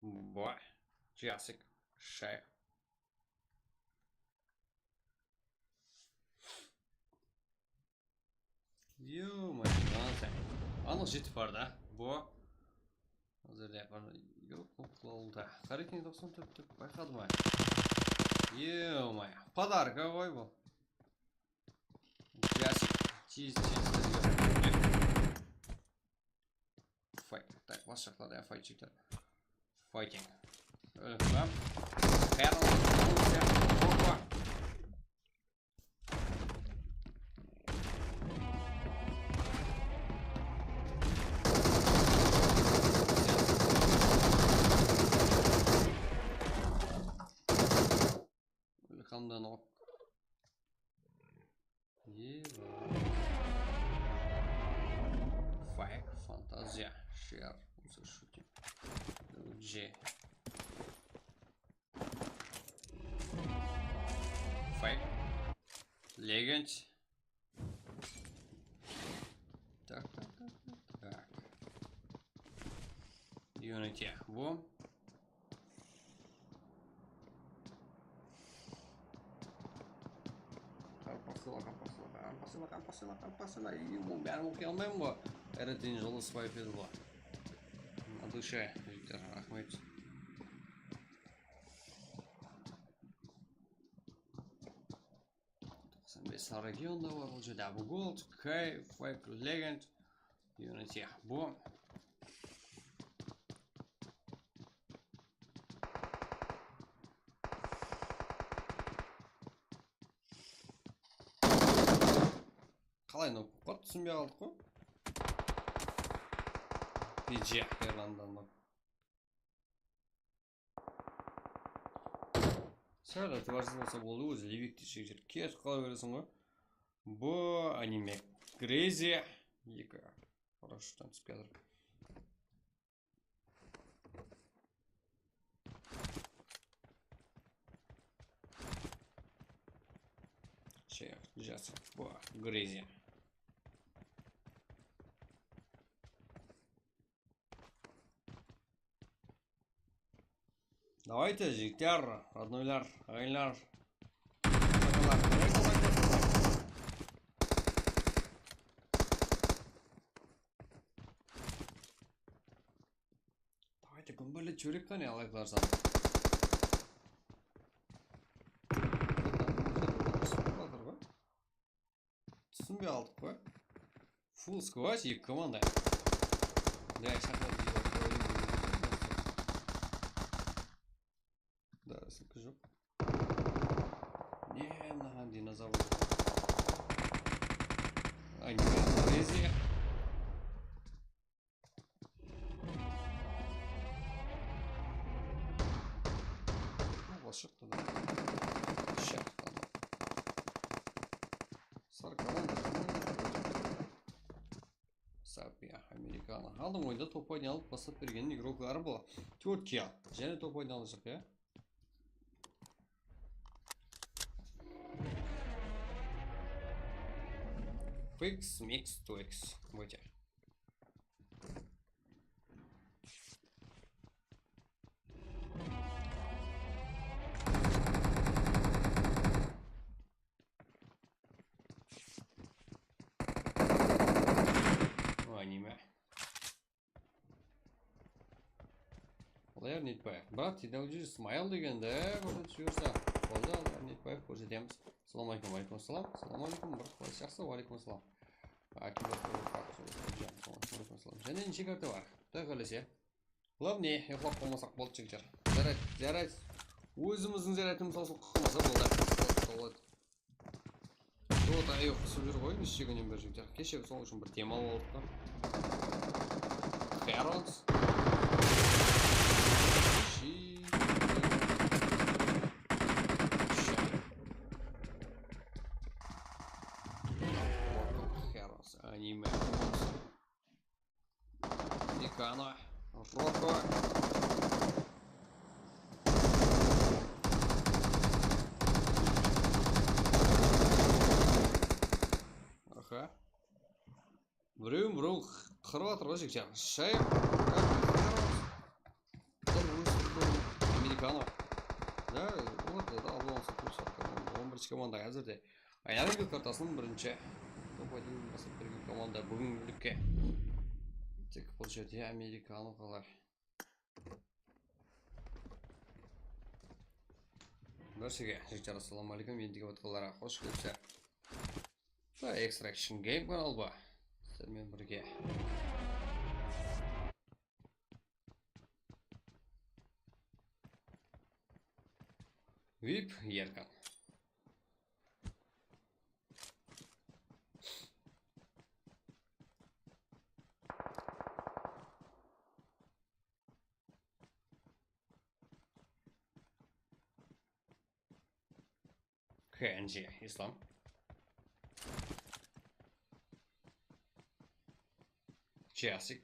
Бой, Jasik, Shaykh. Ё-моё, анық жетіп бар да. Бо. Hazırda yapar. Yok oldu. Hareket 94 деп байқадым ай. Ё-моё, подарка ғой бұл. Jasik, чиз. Fight. Так, бас жақтарда файтчиктер. Fighting. Öyle tamam. Kandan ok. Fake, fantazya, share, shooting. G. Fake. Legend. Так. Unity. Во. Посыла. Ему бәрін оқи алмаймын ғой. Xayratin Julusbayev еді ғой. На душе, жігіттер, рахмет. Регионда бар, бұл жерде Abu Gold, K, Fake, Legend, Unity. Бұл. Қалай нұқ қот түсінбей қалдық қой? PG Ирландан нұқ. Сәлі тыварсыз болса болды өзі Livik тешек кет қала бересің ғой. Бұл аниме Grazy 2. Парашюттан түсіп кетір. Shaykh, Jasik, Бұл Grazy. Давайте, жігіттер, роднойлар, ағайлар. Давайте, күнбірлі чөрек қане алайқылар саны. Түсінбей алдық қой. Full squad, 2 команда. Да, шақлады. скажу. Не, на динозавр. Они лези. Ну, лошадь туда. Ща там. 40 Сапия, американо. Алдым ойда топ ойналып басып берген игроклары бұл. 4 kill. Және топ ойналышық, я? Fix, mix, 2x. Будьте. Аниме. Олар нетпай. Бірақ тедәуджі смайл дегенде көрсетіп жіберсе. Болды, олар нетпай көрсетеміз. Салам алейкум, алейкум салам. Салам алейкум, бір қалай жақсы, алейкум салам. Және неше карта бар. Құдай қалесе. Главне, ұйықтап қалмасақ болды жігіттер. Зарад. Өзіміздің заратымыз таусылып қалмаса болды. Вот, ай қысып жүр ғой, кешегінен бір жігіттер. Кешегі сол үшін бір демал болдық та. Herons. Аниме. Никано. Роко. Аха. Біреу қырып атыр ғой жігіттер. Шай. Американо. Да, вот это албанцы курсор. 11 команда әзірде. Айналым картасының бірінші. Топ-1 басып берген команда бүгінгі тек бұл жерде американы қалар. Біршіге, жігіттер, ассаламу алейкум, ендігі батқаларға қош келіпсі. Extraction Game канал ба. Сіздермен бірге. VIP Еркан. Хэнджи, Ислам. Часик.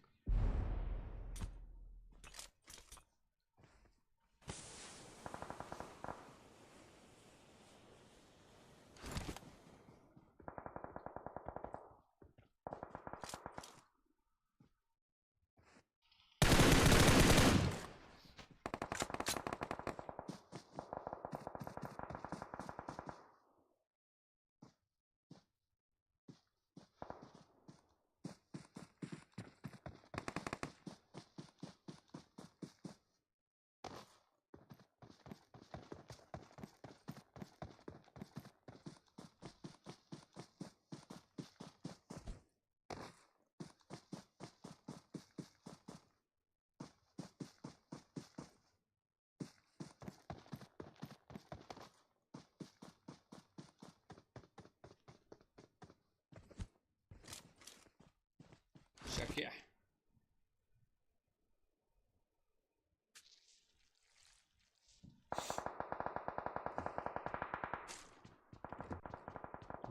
Шаке.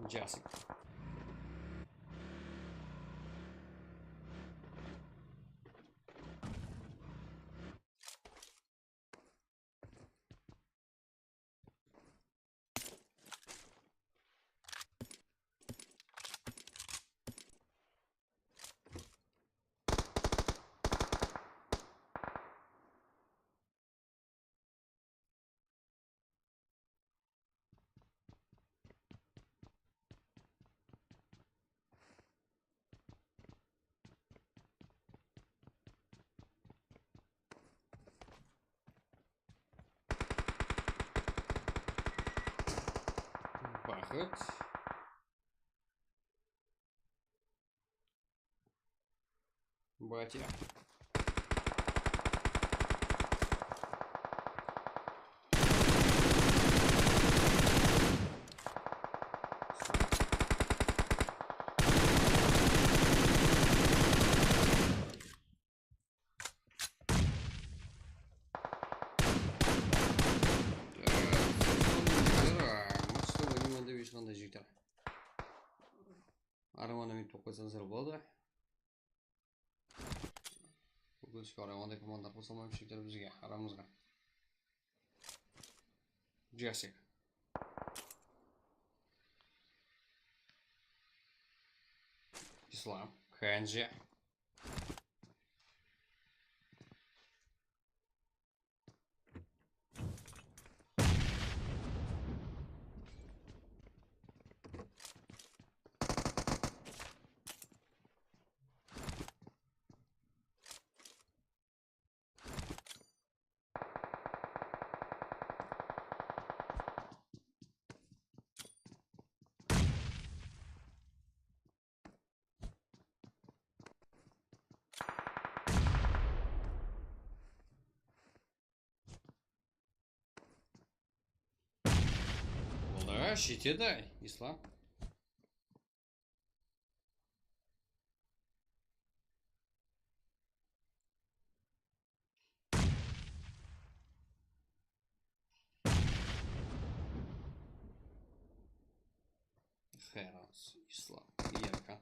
Джасик. Бахыт. Батя. араманы мені тоқ қойсаңыздар болады. Өкінішке орай ондай командар қоса алмаймыз жігіттер бізге арамызға. Джасик. Ислам. Хэнджи. Жетеді, Ислам. Херас, Ислам, Ерка.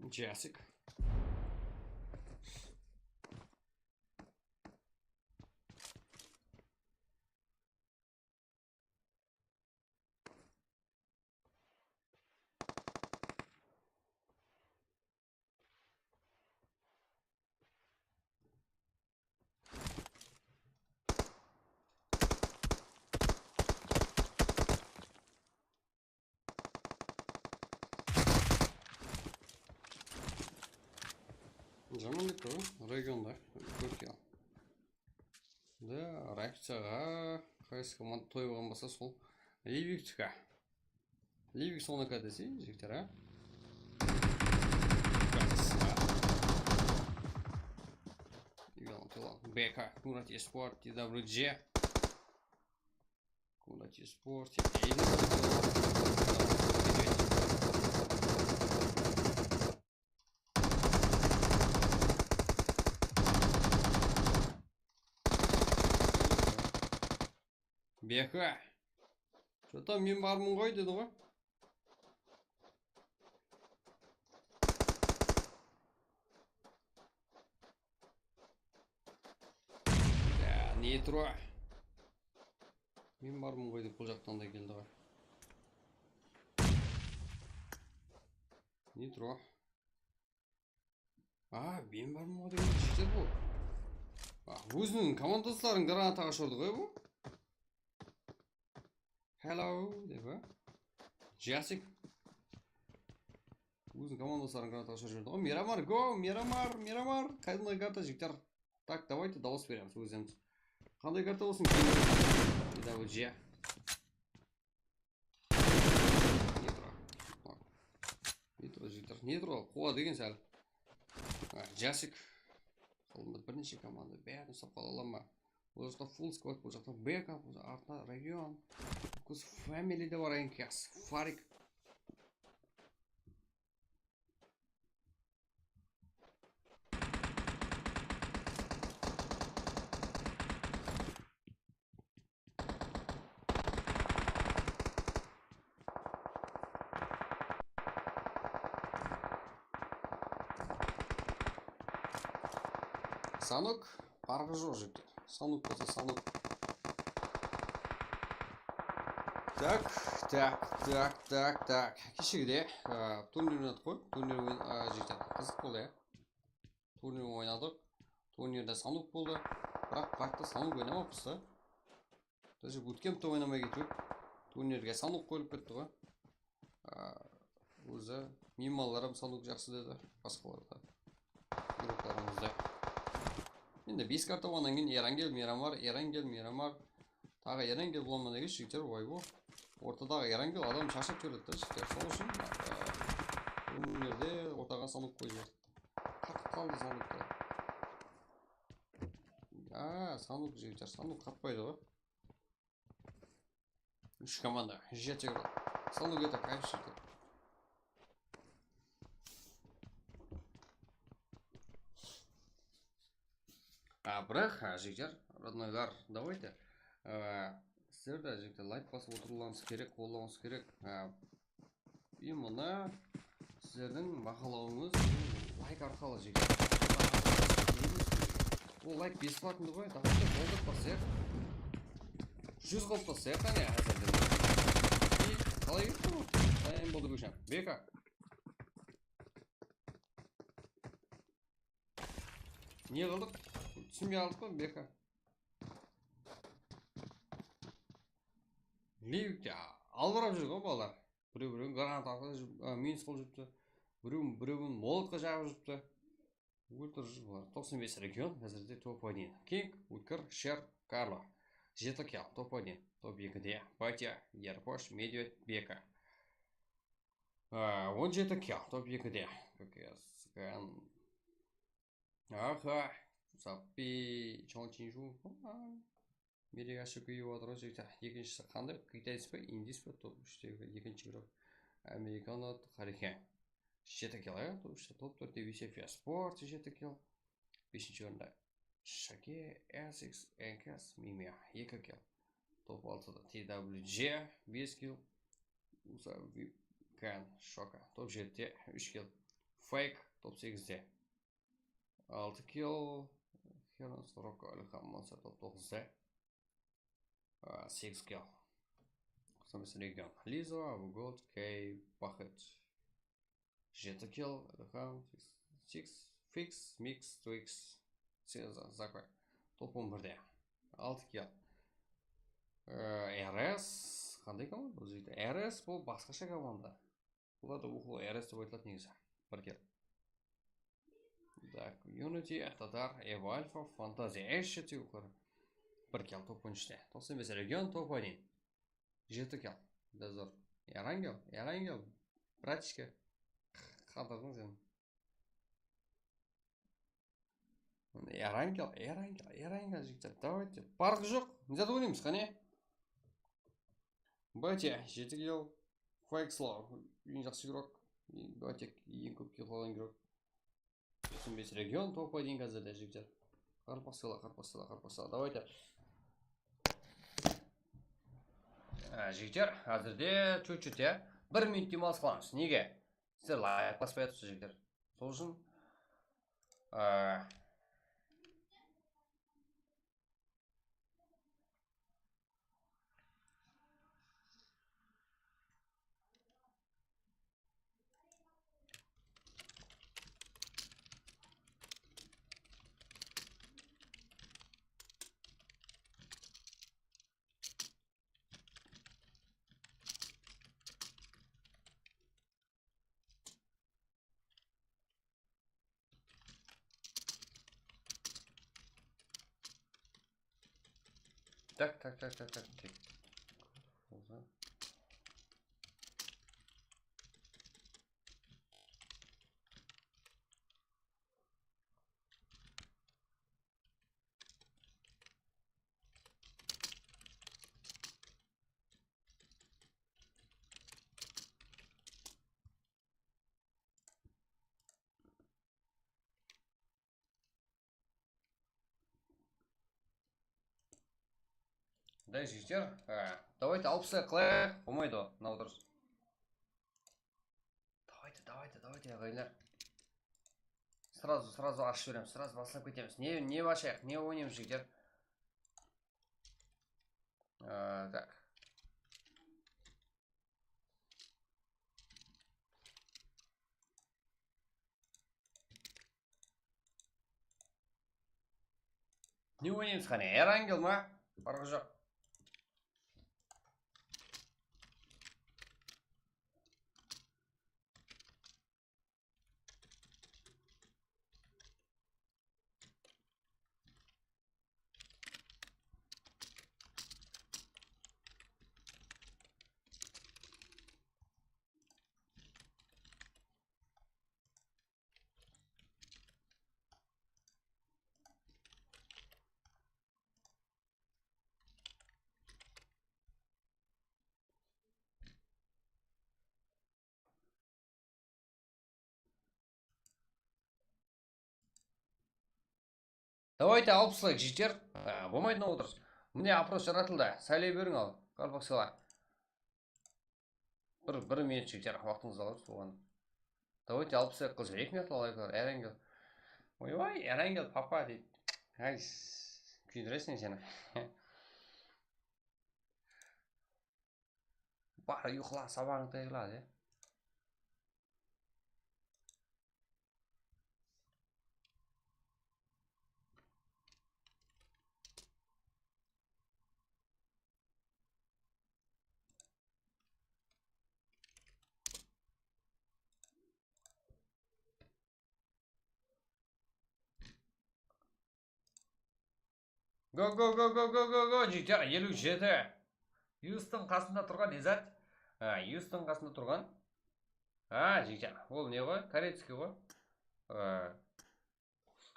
Джасик. Жаман кетті ғой, регионда көп ел. Да, реакцияға қайсы команда той болған болса сол Ливиктікі. Ливик соныкі десе, жігіттер, а? Бека, Кунат Еспорт, TWG. Кунат Еспорт, Бека. Что-то мен бармын ғой деді ғой. Нитро. Мен бармын ғой деп бұл жақтан да келді ғой. Нитро. Мен бармын ғой деген жігіттер бұл. Өзінің командастарын гранатаға шорды ғой бұл. Hello, деп ба? Жасик. Өзінің командастарын гранатаға шорды жүрді ғой. Мирамар, го, Мирамар. Қайдыңдай карта жігіттер. Так, давайте дауыс береміз өзіміз. Қандай карта болсын? TWG. Нитро жігіттер. Нитро қуа деген сәл. Жасик. Қолымда бірнеше команда. Бәрін ұстап қала алам ба? Бұл жақта full squad, бұл жақта бека, бұл артына регион. Көз family де бар айынкияс. Фарик. Санук, парғы жоқ жігіттер. Санук болса санук. Так. Кешегіде турнир ойнадық қой. Турнир жігіттер қызық болды, турнир ойнадық. Турнирде санук болды. Бірақ паркта санук ойнамаппыз да. Даже буткемпте ойнамай кетіп, турнирге санук қойылып кетті ғой. Өзі мималарым санук жақсы деді, басқаларда. Группаларымызда. Енді 5 карта болғаннан кейін Ерангел, Мирамар. Тағы Ерангел болман деген жігіттер ойбу. Ортадағы Ерангел адам шашып көреді жігіттер. Сол үшін өнерде ортаға санук қойып жатыр. Қатып қалды санукта. Санук жігіттер, санук қаппайды ғой. 3 команда, жеті гол. Санук это кайфшылды. Бірақ, жігіттер, роднойлар, давайте. Сіздер де жігіттер лайк басып отыруларыңыз керек, қолдауыңыз керек. И мұны сіздердің бақылауыңыз лайк арқылы жігіттер. Ол лайк бесплатный ғой, давайте қолдап басайық. 100 қолдап басайық, қане әзірден. Қалай кетті ғой? Дайын болды көшем. Бека. Не қылдық? Түсінбей алдық қой, Бека. Ливте алдырап жүр ғой балалар. Біреу-біреуін гранат арқылы минус қылып жүріпті. Біреуін молотқа жағып жүріпті. Өлтір жүр бұлар. 95 регион, әзірде топ-1. Кинг, Уткер, Шер, Карло. Жетікел, топ-1. Топ-2-де Батя, Ерпош, Медведь, Бека. 17 кел, топ-2-де. Аха, Саппи, Чончинжу. Мереге ашы күйіп отыр жігіттер. Екіншісі қандай? Китайс па, индис па? Топ-3-тегі екінші игрок. Американат, Харихен. 7 кел, топ-4-де Висефия Спорт, 7 кел. 5-ші орында Шаке, Essex, Энкас, Мимия, 2 кел. Топ-6-да TWG, 5 кел. Уса Випкан, Шока, топ-7-де 3 кел. Фейк, топ-8-де 6 кел. Херонс, Рока, Алхамманса, топ-9-де 6 кел. Құсамыз регион. Лизо, Авугот, Кей, Пахет. 7 кел, Алхам, 6, Фикс, Микс, Твикс. Закой. Топ-11-де 6 кел. РС, қандай команда? РС бұл басқаша команда. Бұларды оқылы РС деп айтылады негізі. 1 кел. Так, Unity, Татар, Эва Альфа, Фантазия, Эшети оқылары. 1 кел топ-13-де. 95 регион, топ-1. 7 кел. Дозор. Ярангел. Братишка. Қадырдың сен. Ярангел, жігіттер. Давайте. Парк жоқ. Незады ойнаймыз, қане? Батя, 7 кел. Файкслау. Ең жақсы игрок. Батя, ең көп кел қалған игрок. 95 регион, топ-1 қазірде жігіттер. Қарпастыла. Давайте. Жігіттер, қазірде чуть-чуть, 1 минут демалыс қыламыз. Неге? Сіздер лайк баспай жатырсыз жігіттер. Сол үшін Так. Да, жігіттер, давайте 60-ға қылайық, болмайды ғой, мынау дұрыс. Давайте, ағайлар. Сразу ашып жібереміз, сразу басылып кетеміз. Не башайық, не ойнаймыз, жігіттер. Так. Не ойнаймыз, қане? Эрангел ма? Парғы жоқ. Давайте алпыс лайк жігіттер. Болмайды мынау отырыс. Міне опрос жаратылды. Сайлай берің ал. Қалпақсала. Бір минут жігіттер. Уақытыңызды алып соған. Давайте алпыс лайк қылып жіберейік ме лайклар. Эрангел. Ойбай, Эрангел папа дейді. Ай, күйдіресің сені. Бар ұйқыла, сабағыңды ұйқыла, де. Го, жігіттер, 57. Юстың қасында тұрған Изат. Юстың қасында тұрған. Жігіттер, ол не ғой? Корейский ғой.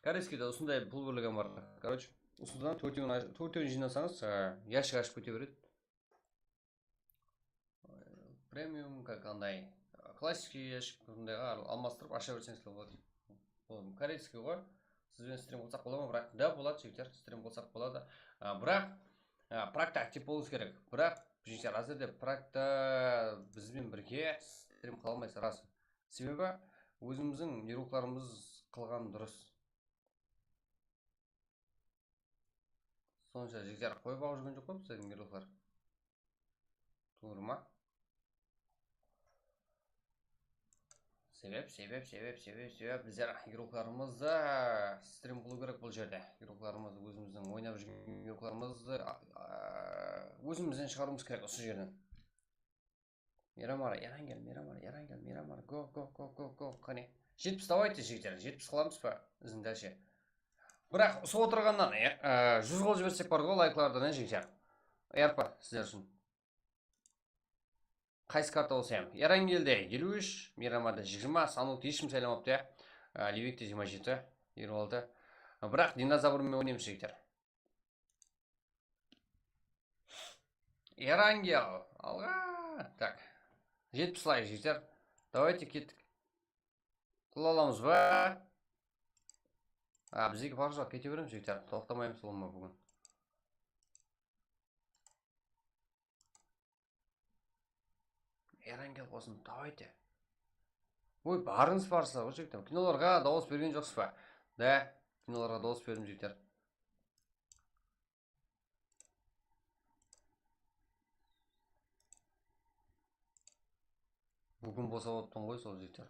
Корейскийде ұсындай пұл бөліген бар. Короче, ұсындан төртеуін жинасаңыз, яшық ашып көте береді. Премиум, қандай. Классический яшық алмастырып аша берсеңіз болады. Корейский ғой. Сізбен стрим болсақ бола ма? Бірақ да болады жігіттер, стрим болсақ болады. Бірақ практа актив болуыңыз керек. Бірақ жігіттер, әзірде практа бізбен бірге стрим қыла алмайсыз, рас. Себебі өзіміздің неруқларымыз қылған дұрыс. Сонша жігіттер қой бағып жүрген жоқ қой біздің неруқлар. Туыр ма? Себеп біздер игрокlarımызды стрим қылу керек бұл жерде. Игрокlarымыз өзіміздің ойнап жүрген игрокlarымызды өзімізден шығаруымыз керек осы жерден. Мирамар, Эрангел, го, қане. 70 давайте жігіттер, 70 қыламыз ба біздің дәлше. Бірақ сол отырғаннан 100 қол жіберсек бар ғой лайклардан жігіттер. Ярпа сіздер үшін. Қайсы карта болса ем? Эрангелде 53, Мирамарда 20, Санукты ешкім сайламапты. Ливекте 27, Ерболда. Бірақ динозаврмен ойнаймыз жігіттер. Эрангел, алға. Так, 70 лайк жігіттер. Давайте кеттік. Қыл аламыз ба? Біздегі бар жоқ, кете береміз жігіттер. Тоқтамаймыз олма бүгін. Эрангел болсын, давайте. Ой, барыңыз барса, ғой жігіттер. Киноларға дауыс берген жоқсыз ба? Да, киноларға дауыс бердім жігіттер. Бүгін босап отырмын ғой сол жігіттер.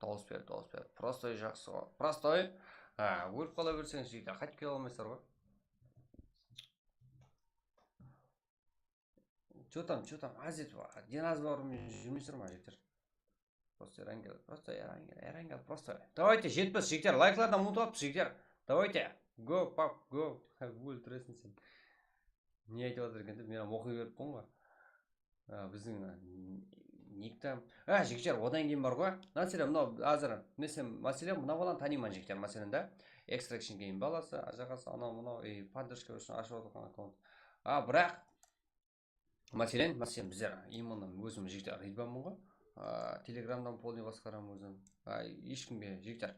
Дауыс бер. Простой жақсы ғой. Простой. Өліп қала берсеңіз жігіттер, қайтып келе алмайсыздар ғой. Что там, азит ба? Динозаврмен жүрмейсіздер ма жігіттер? Просто Эрангел, просто. Давайте, 70 жігіттер, лайклардан ұмытып жігіттер. Давайте, го, пап, го. Өлтіресің сен. Не айтып жатыр екен деп, мен оқи беріп қоймын ғой. Біздің никті. Жігіттер, одан кейін бар ғой. Мәселен, мынау азыр, мәселен, мынау баланы танимын жігіттер, мәселен да. Экстракшн кейін баласы, ажағасы, анау, поддержка үшін ашып отырған аккаунт. Бірақ мәселен біздер именно өзім жігіттер ридбамын ғой. Телеграмдан полный басқарамын өзім. Ешкімге жігіттер.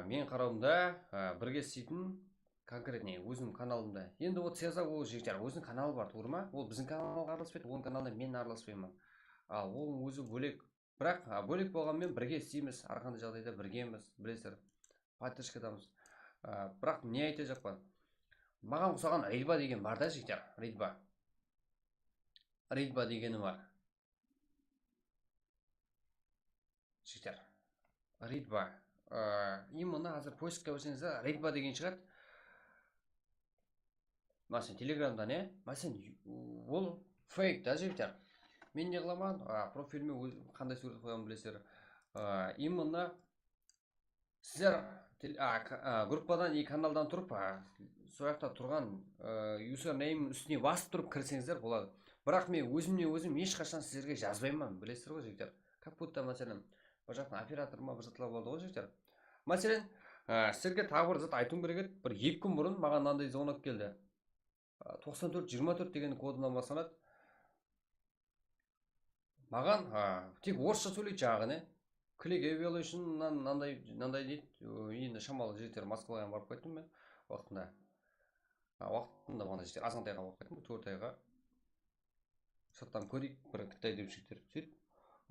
Мен қарауымда бірге істейтін конкретный өзім каналымда. Енді вот сеза ол жігіттер өзінің каналы бар, туыр ма? Ол біздің каналға араласпайды, оның каналына мен араласпаймын. Ол өзі бөлек. Бірақ бөлек болғанмен бірге істейміз, әрқандай жағдайда біргеміз, білесіздер. Поддержкадамыз. Бірақ не айта жақпан. Маған ұқсаған ридба деген бар да жігіттер, ридба дегені бар. Жігіттер, ридба. Именно азыр поискқа берсеңіздер, ридба деген шығады. Мәселен, телеграмда не? Мәселен, ол фейк да жігіттер. Мен не қыламан, профиліме қандай сурет қоямын білесіздер. Именно сіздер группадан и каналдан тұрып, сояқта тұрған юзернейм үстіне басып тұрып кірсеңіздер болады. Бірақ мен өзім ешқашан сіздерге жазбаймын, білесіздер ғой жігіттер. Как будто мәселен, бір жақтан оператор ма бір жақтан болады ғой жігіттер. Мәселен, сіздерге тағы бір зат айтуым керек еді. Бір 2 күн бұрын маған мынандай звонок келді. 94-24 деген кодынан басталады. Маған тек орысша сөйлейді жағы не? Click Evaluation'нан мынандай дейді. Енді шамалы жігіттер Москваға барып қайттым мен уақытында. Уақытында мына жігіттер азғантайға барып қайттым, 4 айға. Шаттан көрейік, бір Қытай деп жігіттер. Сөйтіп,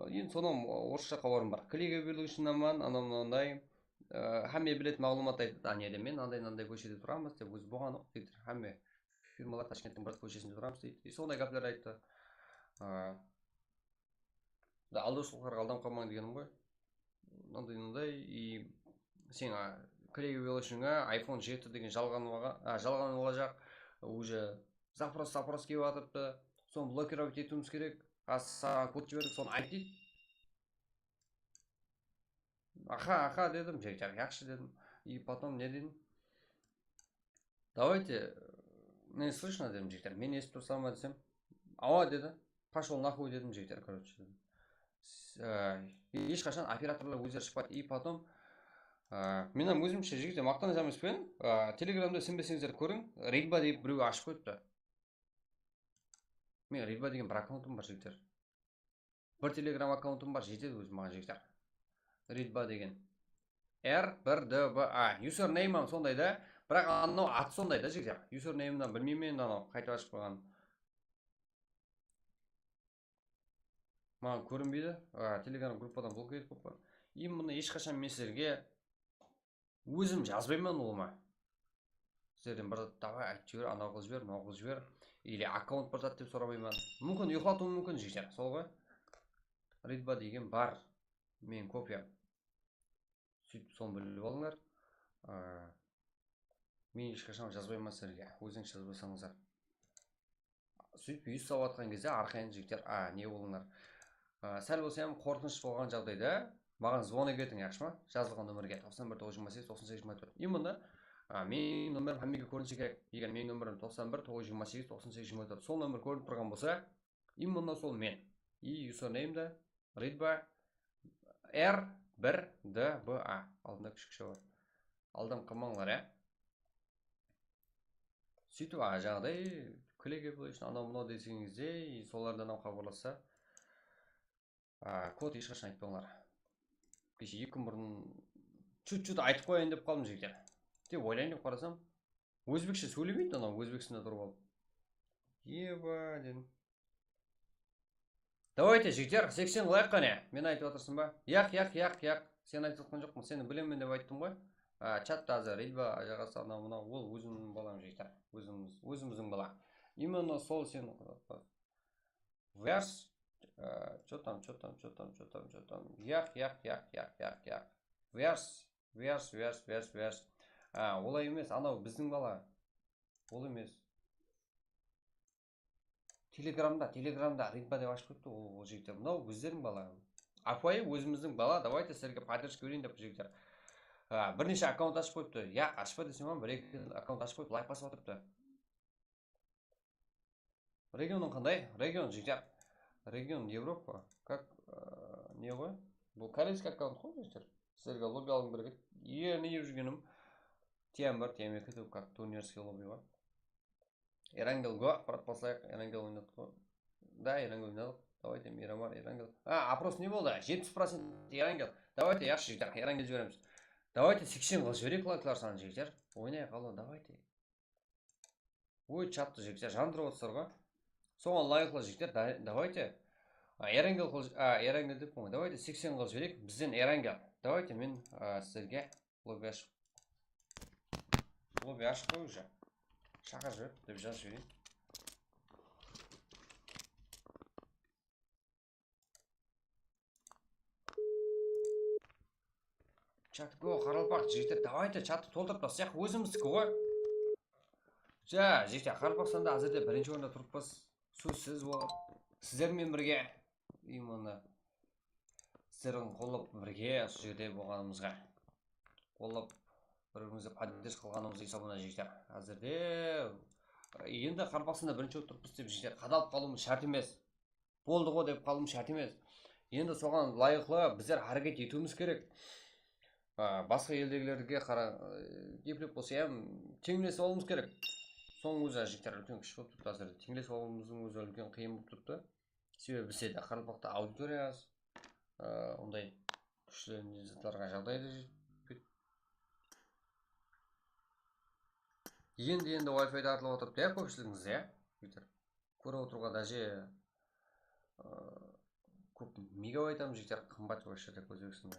енді сонан орысша хабарым бар. Click Evaluation'нан мынандай hamma білетін мағлұмат айтты. Неде мен андай көшеде тұрамыз деп өзі болған жоқ дейді. Hamma фирмалар Ташкенттің бір көшесінде тұрамыз дейді. И сондай гәплер айтты. Да алдаушыларға алданып қалмаң дегенім ғой. Мынандай и сен Click Evaluation'ға iPhone 7 деген жалған olacak. Уже запрос келіп жатыпты. Соны блокировать етуіміз керек. Саған код жібердік, соны айт дейді. Аха дедім, жақсы дедім. И потом не дедім? Давайте, не слышно дедім жігіттер. Мен естіп тұрсам ба десем. Ава деді. Пошел нахуй дедім жігіттер, короче. Ешқашан операторлар өздері шықпады. И потом мен өзімше жігіттер мақтан емеспен. Телеграмда сенбесеңіздер көрің. Ридба деп біреу ашып қойыпты. Мен Ридба деген бір аккаунтым бар жігіттер. Бір телеграм аккаунтым бар, жетеді өзім маған жігіттер. Ридба деген. R1DBA. Username-ам сондай да, бірақ анау аты сондай да жігіттер. Username-дан білмеймін мен анау қайтып ашып қойған. Маған көрінбейді. Телеграм группадан блок етіп қойып. И мұны ешқашан мен сіздерге өзім жазбаймын олыма. Сіздерден бір давай айтып жібер, анау қыз жібер, мынау қыз жібер. Или аккаунт бір зат деп сұрамаймын. Мүмкін ұйықтатуым мүмкін жігіттер. Сол ғой. Ридба деген бар. Мен копиям. Сөйтіп соны біліп алыңдар. Мен ешқашан жазбаймын сіздерге. Өзіңіз жазбасаңыздар. Сөйтіп үй ұстап жатқан кезде арқайын жігіттер, не болыңдар. Сәл болса hem қорқыныш болған жағдайда маған звонок етің, yaxшы ма? Жазылған нөмірге 91 928 98 24. И мұнда менің нөмірім hammaga көрінсе керек. Егер менің нөмірім 91 928 98 24. Сол нөмір көрініп тұрған болса, и мұнда сол мен. И username-да Ридба R1DBA. Алдында кішкіше бар. Алдан қалмаңдар, Сөйтіп, жаңағыдай Click Evaluation анау-мынау десеңізде, солардан хабарласса, код ешқашан айтпаңдар. Кеше 2 күн бұрын чуть-чуть айтып қояйын деп қалдым жігіттер. Деп ойлайын деп қарасам, өзбекше сөйлемейді анау, өзбексінде тұрып алып. Еба дедім. Давайте жігіттер, 80 қылайық қане. Мен айтып отырсың ба? Яқ. Сен айтып отқан жоқпын, сені білемін деп айттым ғой. Чатта азыр Ридба жағасы анау-мынау, ол өзімнің балам жігіттер. Өзіміздің бала. Именно сол сен верс что там. Яқ. Верс. Олай емес, анау біздің бала. Ол емес. Телеграмда Ридба деп ашып қойыпты ол жігіттер. Мынау өздерің бала. Апайы өзіміздің бала, давайте сіздерге поддержка берейін деп жігіттер. Бірнеше аккаунт ашып қойыпты. Я ашпа десем ба, бір аккаунт ашып қойып лайк басып отырыпты. Регионың қандай? Регион жігіттер. Регион Европа. Как не ғой? Бұл корейский аккаунт қой жігіттер. Сіздерге лобби алғым керек. Не жүргенім TM1, TM2 деп как турнирский лобби ғой. Эрангелға ақпарат басайық. Эрангел ойнадық қой. Да, Эрангел ойнадық. Давайте Мирамар, Эрангел. Опрос не болды? 70% Эрангел. Давайте yaxshi жігіттер, Эрангел жібереміз. Давайте 80 қыл жіберейік лайклар саны жігіттер. Ойнайық алу, давайте. Ой, чатты жігіттер, жандырып отырсыздар ғой. Соған лайклар жігіттер, давайте. Эрангел деп қоймай. Давайте 80 қыл жіберейік. Бізден Эрангел. Давайте мен сіздерге лобби ашып қой уже. Шақа жібер деп жазып жіберейін. Чатко қаралпақ жігіттер, давайте чатты толтырып тастайық, өзіміздікі ғой. Жігіттер, Қаралпақстанда әзірде бірінші орында тұрыппыз. Сөзсіз болып, сіздермен бірге, именно сіздердің қолып бірге осы жерде болғанымызға, қолып бірімізді поддержка қылғанымыз есабына жігіттер. Әзірде енді Қаралпақстанда бірінші орында тұрыппыз деп жігіттер, қадалып қалуымыз шарт емес. Болды ғой деп қалуымыз шарт емес. Енді соған лайықлы біздер әрекет етуіміз керек. Басқа елдегілерге кеплеп болса теңдесіп алуымыз керек. Соның өзі жігіттер үлкен кіші болып тұрды әзірде. Теңдесіп алуымыздың өзі үлкен қиын болып тұрды. Себебі бізде Қаралпақта аудитория аз. Ондай күштерінде жастарға жағдайды жетпейді. Енді Wi-Fi тартылып отырыпты, иә, көпшілігіңіз, иә? Көріп отыруға даже көп мегабайтам жігіттер қымбат вообще так өзбекстанда.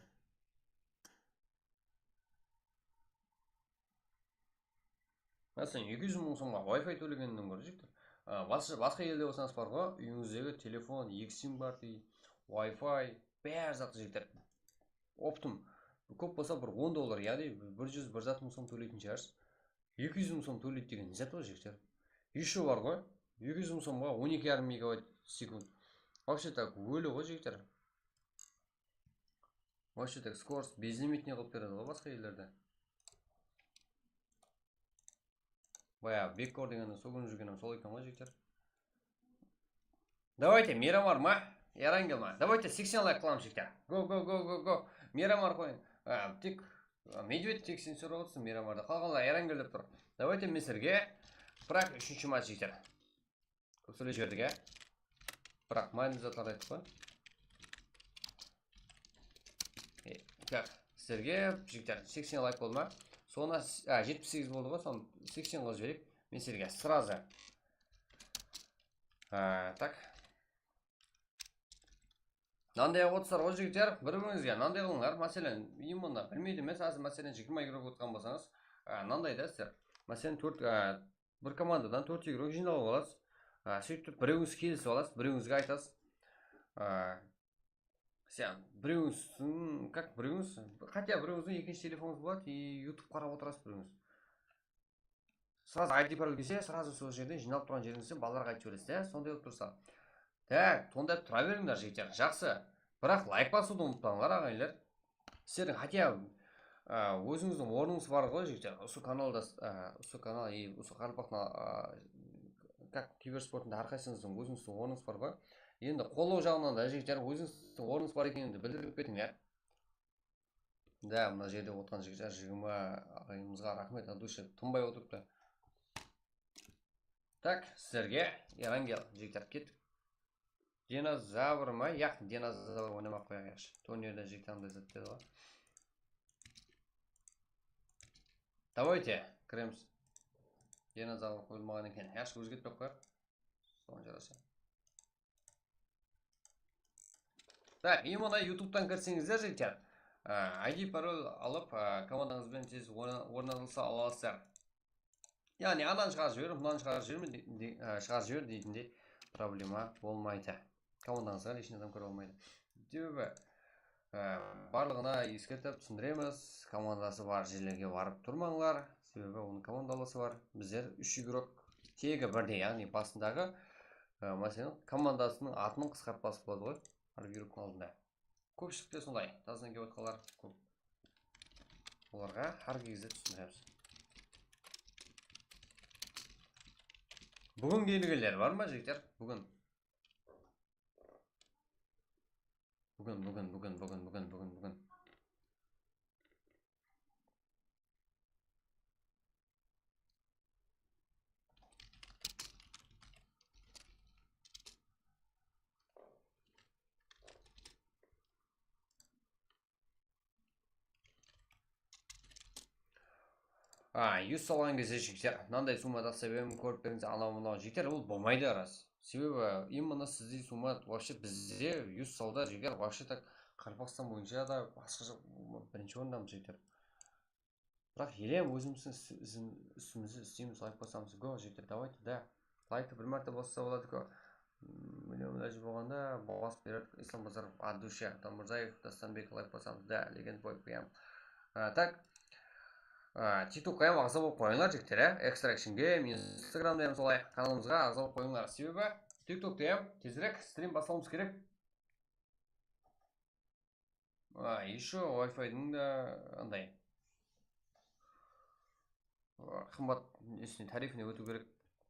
Мәселен, 200 мың сомға Wi-Fi төлегеннен гөрі жігіттер. Басқа елде болсаңыз бар ғой, үйіңіздегі телефон, 2 сим бар дейді, Wi-Fi, бәрі заты жігіттер. Оптым, көп болса бір $10, яғни 100-160 мың сом төлейтін шығарсыз. 200 мың сом төлейді деген не зат ғой жігіттер. Еще бар ғой, 200 мың сомға 12,5 мегабайт секунд. Вообще так өлі ғой жігіттер. Вообще так скорость безлимитный қылып береді ғой басқа елдерде. Бая, беккор дегенді сол күні жүргенім сол екен ғой жігіттер. Давайте, Мирамар ма? Ярангел ма? Давайте 80 лайк қыламыз жігіттер. Го. Мирамар қойын. Тек медведь тек сен сұрап отырсың Мирамарда. Қалғанlar Ярангел деп тұр. Давайте мен сіздерге бірақ үшінші матч жігіттер. Көп сөйлей жібердік, ә? Бірақ майнды заттар айттық қой. Так, сіздерге жігіттер 80 лайк болды ма? Соны 78 болды ғой, соны 80 қылып жіберейік. Мен сіздерге сразу. Так. Нандай отсар ғой жігіттер, бір-біріңізге нандай қылыңдар. Мәселен, именно білмейді емес, азы мәселен 20 игрок отқан болсаңыз, нандай да сіздер. Мәселен, бір командадан 4 игрок жиналып аласыз. Сөйтіп біреуіңіз келісіп аласыз, біреуіңізге айтасыз. Сен біреуіңіздің, как біреуіңіз, хотя біреуіңіздің екінші телефоныңыз болады и YouTube қарап отырасыз біреуіңіз. Сразу ID пароль келсе, сразу сол жерден жиналып тұрған жеріңізде балаларға айтып жібересіз, сондай болып тұрса. Так, тондап тұра беріңдер жігіттер, жақсы. Бірақ лайк басуды ұмытпаңдар ағайлар. Сіздердің хотя өзіңіздің орныңыз бар ғой жігіттер. Осы каналда, осы канал и осы Қарпақтың как киберспортында әрқайсыңыздың өзіңіздің орныңыз бар ғой. Енді қолдау жағынан да жігіттер өзіңіздің орныңыз бар екенін білдіріп кетіңдер. Да, мына жерде отырған жігіттер 20 ағайымызға рахмет от души тынбай отырыпты. Так, сіздерге Ярангел жігіттер кеттік. Динозавр ма? Яқ, динозавр ойнамақ қояқ яқшы. Турнирде жігіттер зат деді ғой. Давайте, кіреміз. Динозавр қойылмаған екен. Яқшы өзгертпек қояқ. Соған жараса. Так, именно YouTube-тан кірсеңіздер жігіттер. ID пароль алып, командаңызбен тез орналаса аласыздар. Яғни анан шығарып жібер, мынан шығарып жібер дейтіндей проблема болмайды. Командаңызға лишний адам көре алмайды. Себебі барлығына ескертіп түсіндіреміз, командасы бар жерлерге барып тұрмаңдар. Себебі оның командаласы бар. Біздер 3 игрок тегі бірдей, яғни басындағы мәселен командасының атының қысқартпасы болады ғой. Әр игроктың алдында. Көпшілікте сондай, тазынан келіп отқалар көп. Оларға әр кезде түсіндіреміз. Бүгін белгілер бар ма жігіттер? Бүгін. Юз салған кезде жігіттер, мынандай сумма тақса беремін, көріп беріңіз, анау-мынау жігіттер, ол болмайды рас. Себебі именно сіздей сумма вообще бізде юз сауда жігіттер, вообще так Қарпақстан бойынша да басқа бірінші орындамыз жігіттер. Бірақ елем өзіміздің үстімізді істейміз, лайк басамыз. Го жігіттер, давайте, да. Лайкты бір мәрте басса болады ко. Миллион ләжі болғанда басып береді. Ислам Базаров, Адуша, Тамырзаев, Дастанбек лайк басамыз. Да, легенд бой қоям. Так. TikTok-қа ағза болып қойыңдар жігіттер, Extraction Game, Instagram-да солай каналымызға ағза болып қойыңдар. Себебі TikTok-та тезірек стрим бастауымыз керек. Еще Wi-Fi-дің да андай қымбат тарифіне өту керек.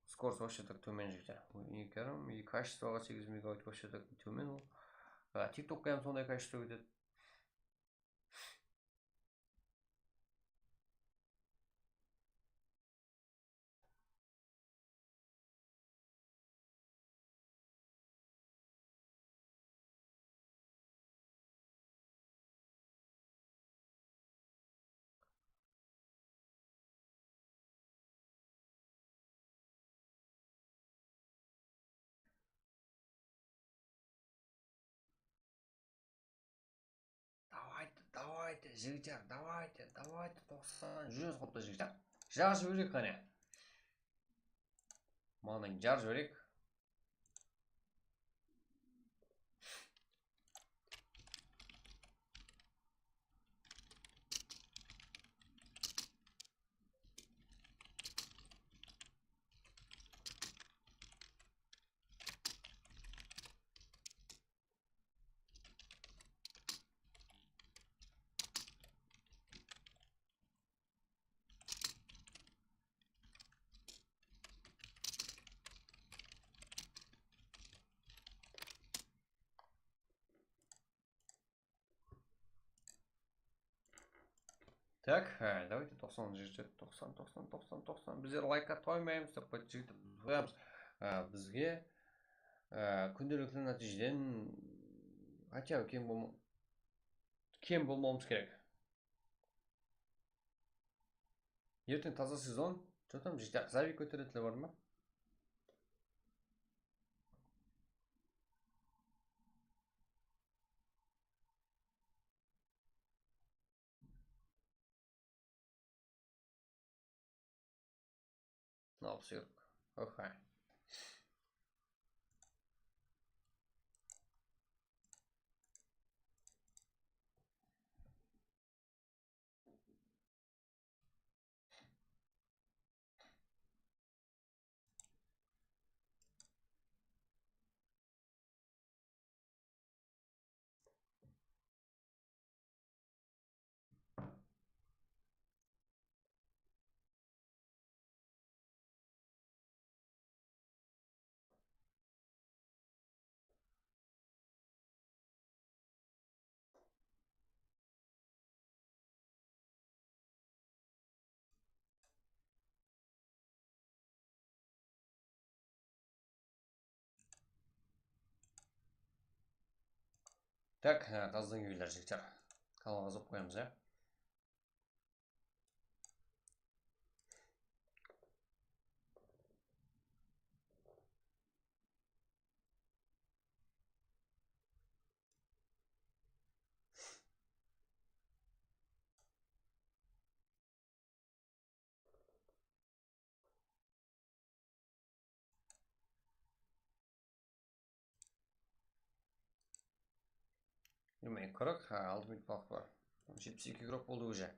Скорость вообще так төмен жігіттер. И качествоға 8 мегабайт вообще так төмен ол. TikTok-қа сондай качество өтеді. давайте жігіттер, давайте 90 100 қылыпты жігіттер. Жарып жіберейік қане. Маңнан жарып жіберейік. Так, давайте 90 жігіттер, 90. Біздер лайкқа тоймаймыз деп қойды жігіттер. Қоямыз. Бізге күнделікті нәтижеден хотя кем болмауымыз керек. Ертең таза сезон. Что там жігіттер? Зави көтеретілі бар ма? Алпыс үйрік. Оха. Так, таздан келер жігіттер. Каналға жазып қоямыз, ja. Жүрмей 40, 6 минут балық бар. 72 крок болды уже.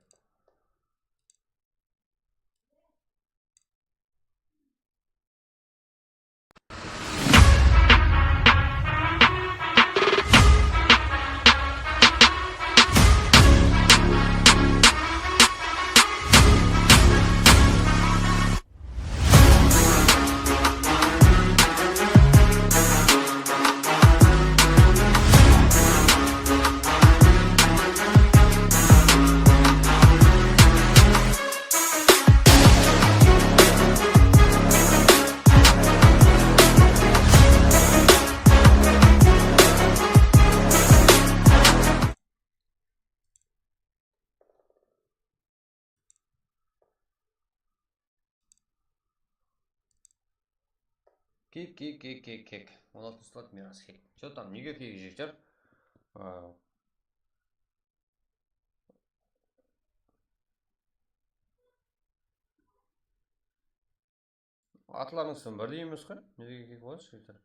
Кек. 16 стат мирас кек. Что там, неге кек жігіттер? Атларыңыздың бірдей емес қой? Неге кек болады жігіттер?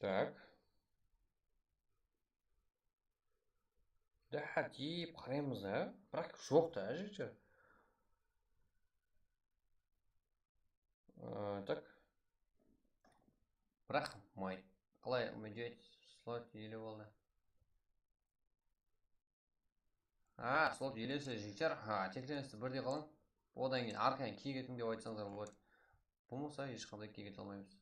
Так. Да, дейіп қараймыз, бірақ жоқ та жігіттер. Так. Бірақ май. Қалай медведь слот елі болды. Слот елесі жігіттер. Текленісті бірде қалың. Одан кейін арқайын кегетін деп айтсаңыздар болады. Болмаса ешқандай кегет алмаймыз.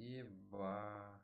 Еба.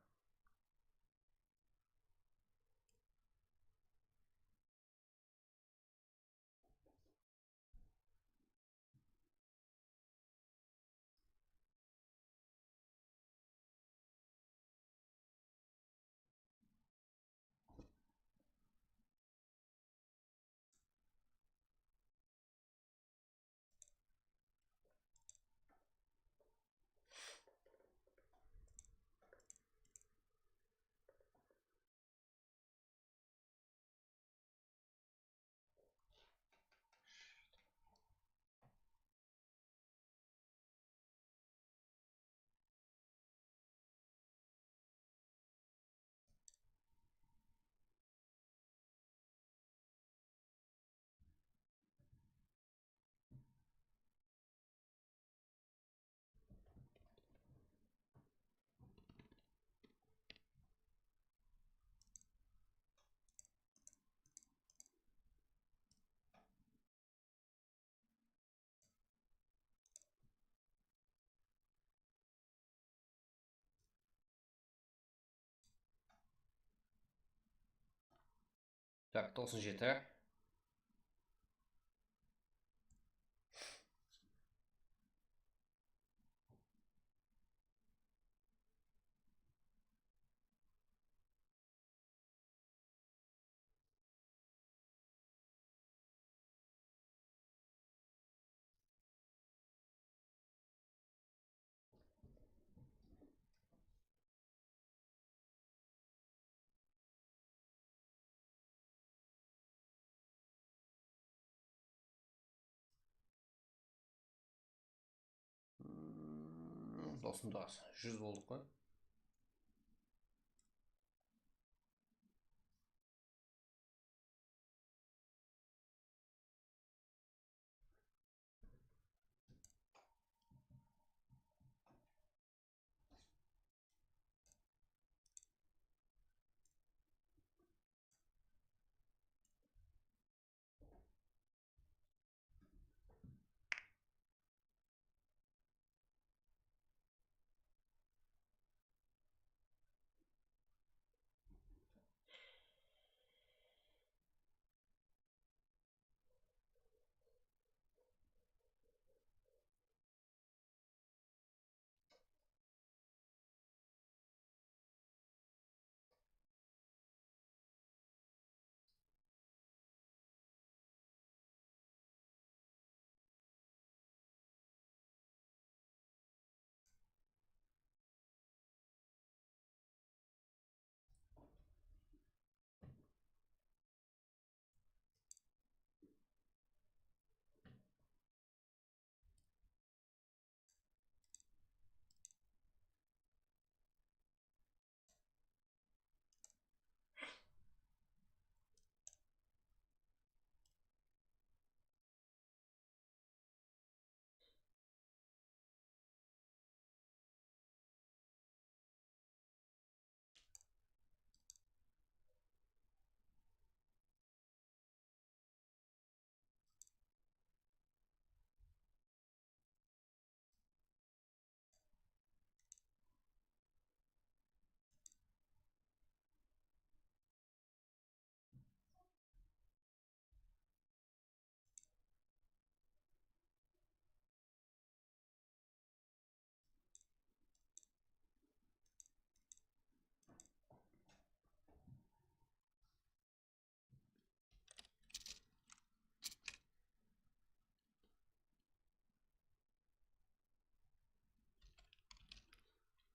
Так, 97. Dosum da var. 100 olduk mu?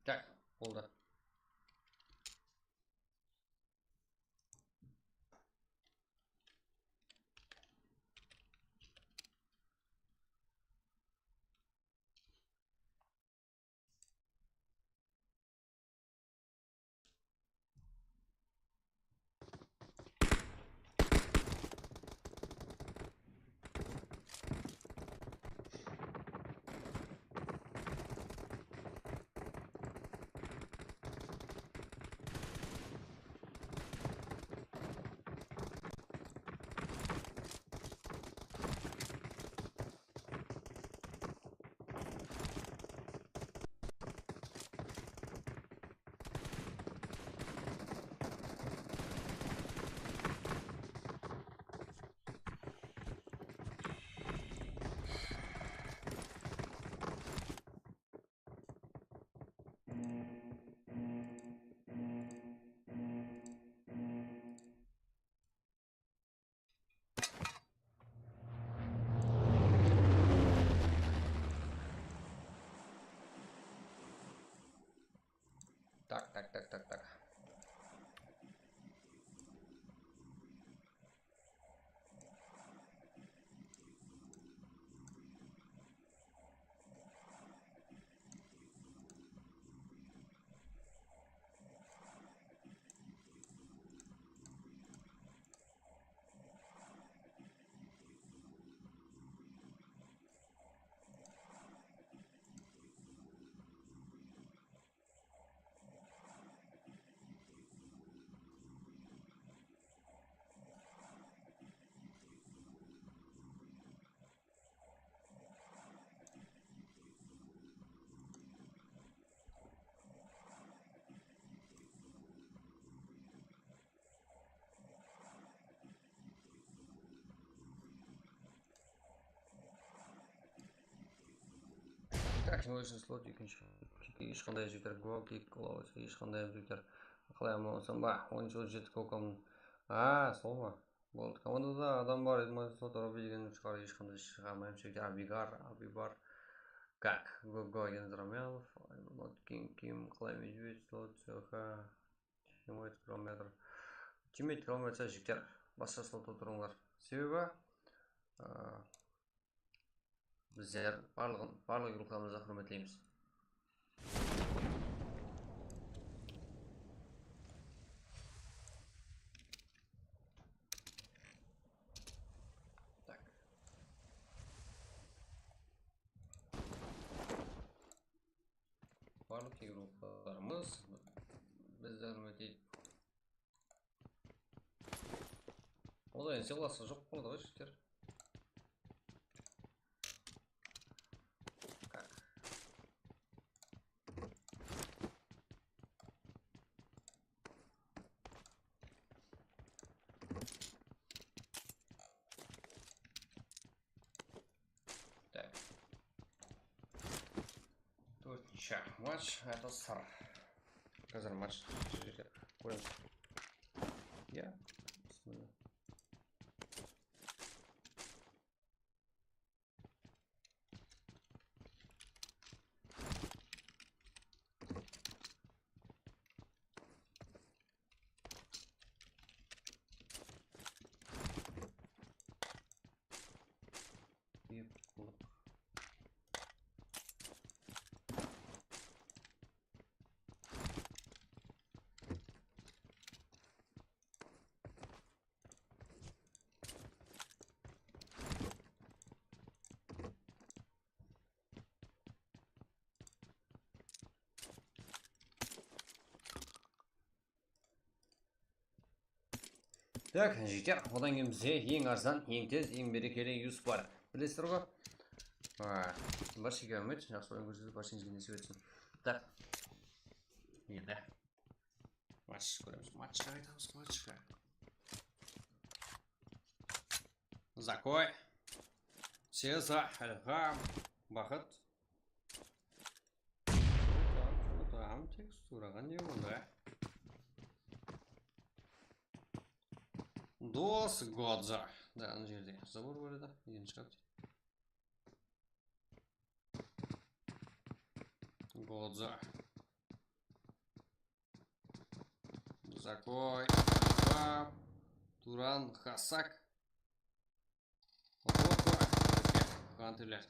Так, oldu. Так. Так, mooiste slot, ешқандай жігіттер гол кик клаус, ешқандай жігіттер қылаймын болсам ба, 17 kokam. Сол ма? Болды. Командада адам бар, еді слот Роби деген шығар, ешқандай шығармаймын. Жігіттер Абибар. Как? Го Гензрамянов, Ким, Клай Медведь, слот, СХ, Тимейт километр жігіттер, басқа слотта тұрыңдар. Себебі біздер барлық ұлтымызды құрметтейміз. Так. Барлық игрушаларымыз бізді құрметтейді. Ол енді сыйласы жоқ болды ғой жігіттер. Матч, это сар. Қазір матч көреміз. Я. Так, жігіттер, одан кейін бізде ең арзан, ең тез, ең берекелі юз бар. Білесіздер ғой? Баршаға рахмет, жақсы ойын көрсетіп, баршаңызға несіп өтсін. Так. Енді матч көреміз. Матчқа айтамыз, матчқа. Закой. Сеза, Әлғам, Бақыт. Там текстураға не онда? Дос Годза. Да, ана жерде забор бар еді. Енді шығады. Годза. Закой. Альфа. Туран. Хасак. Роко. Хантелер.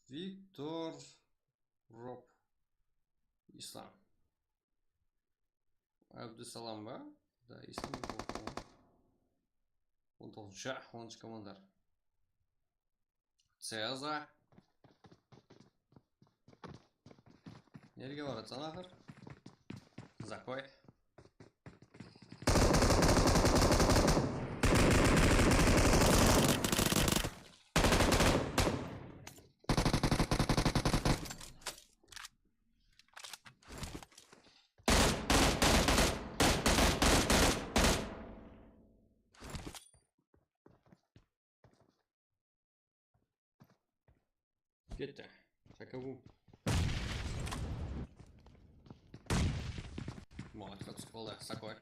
Виктор. Роб. Ислам. Абдусалам ба? Да, Ислам. 19 командар. Цеза. Неге баратсан ақыр? Закой. Кетті. Шакабу. Молодқа түсіп қалды. Сакой.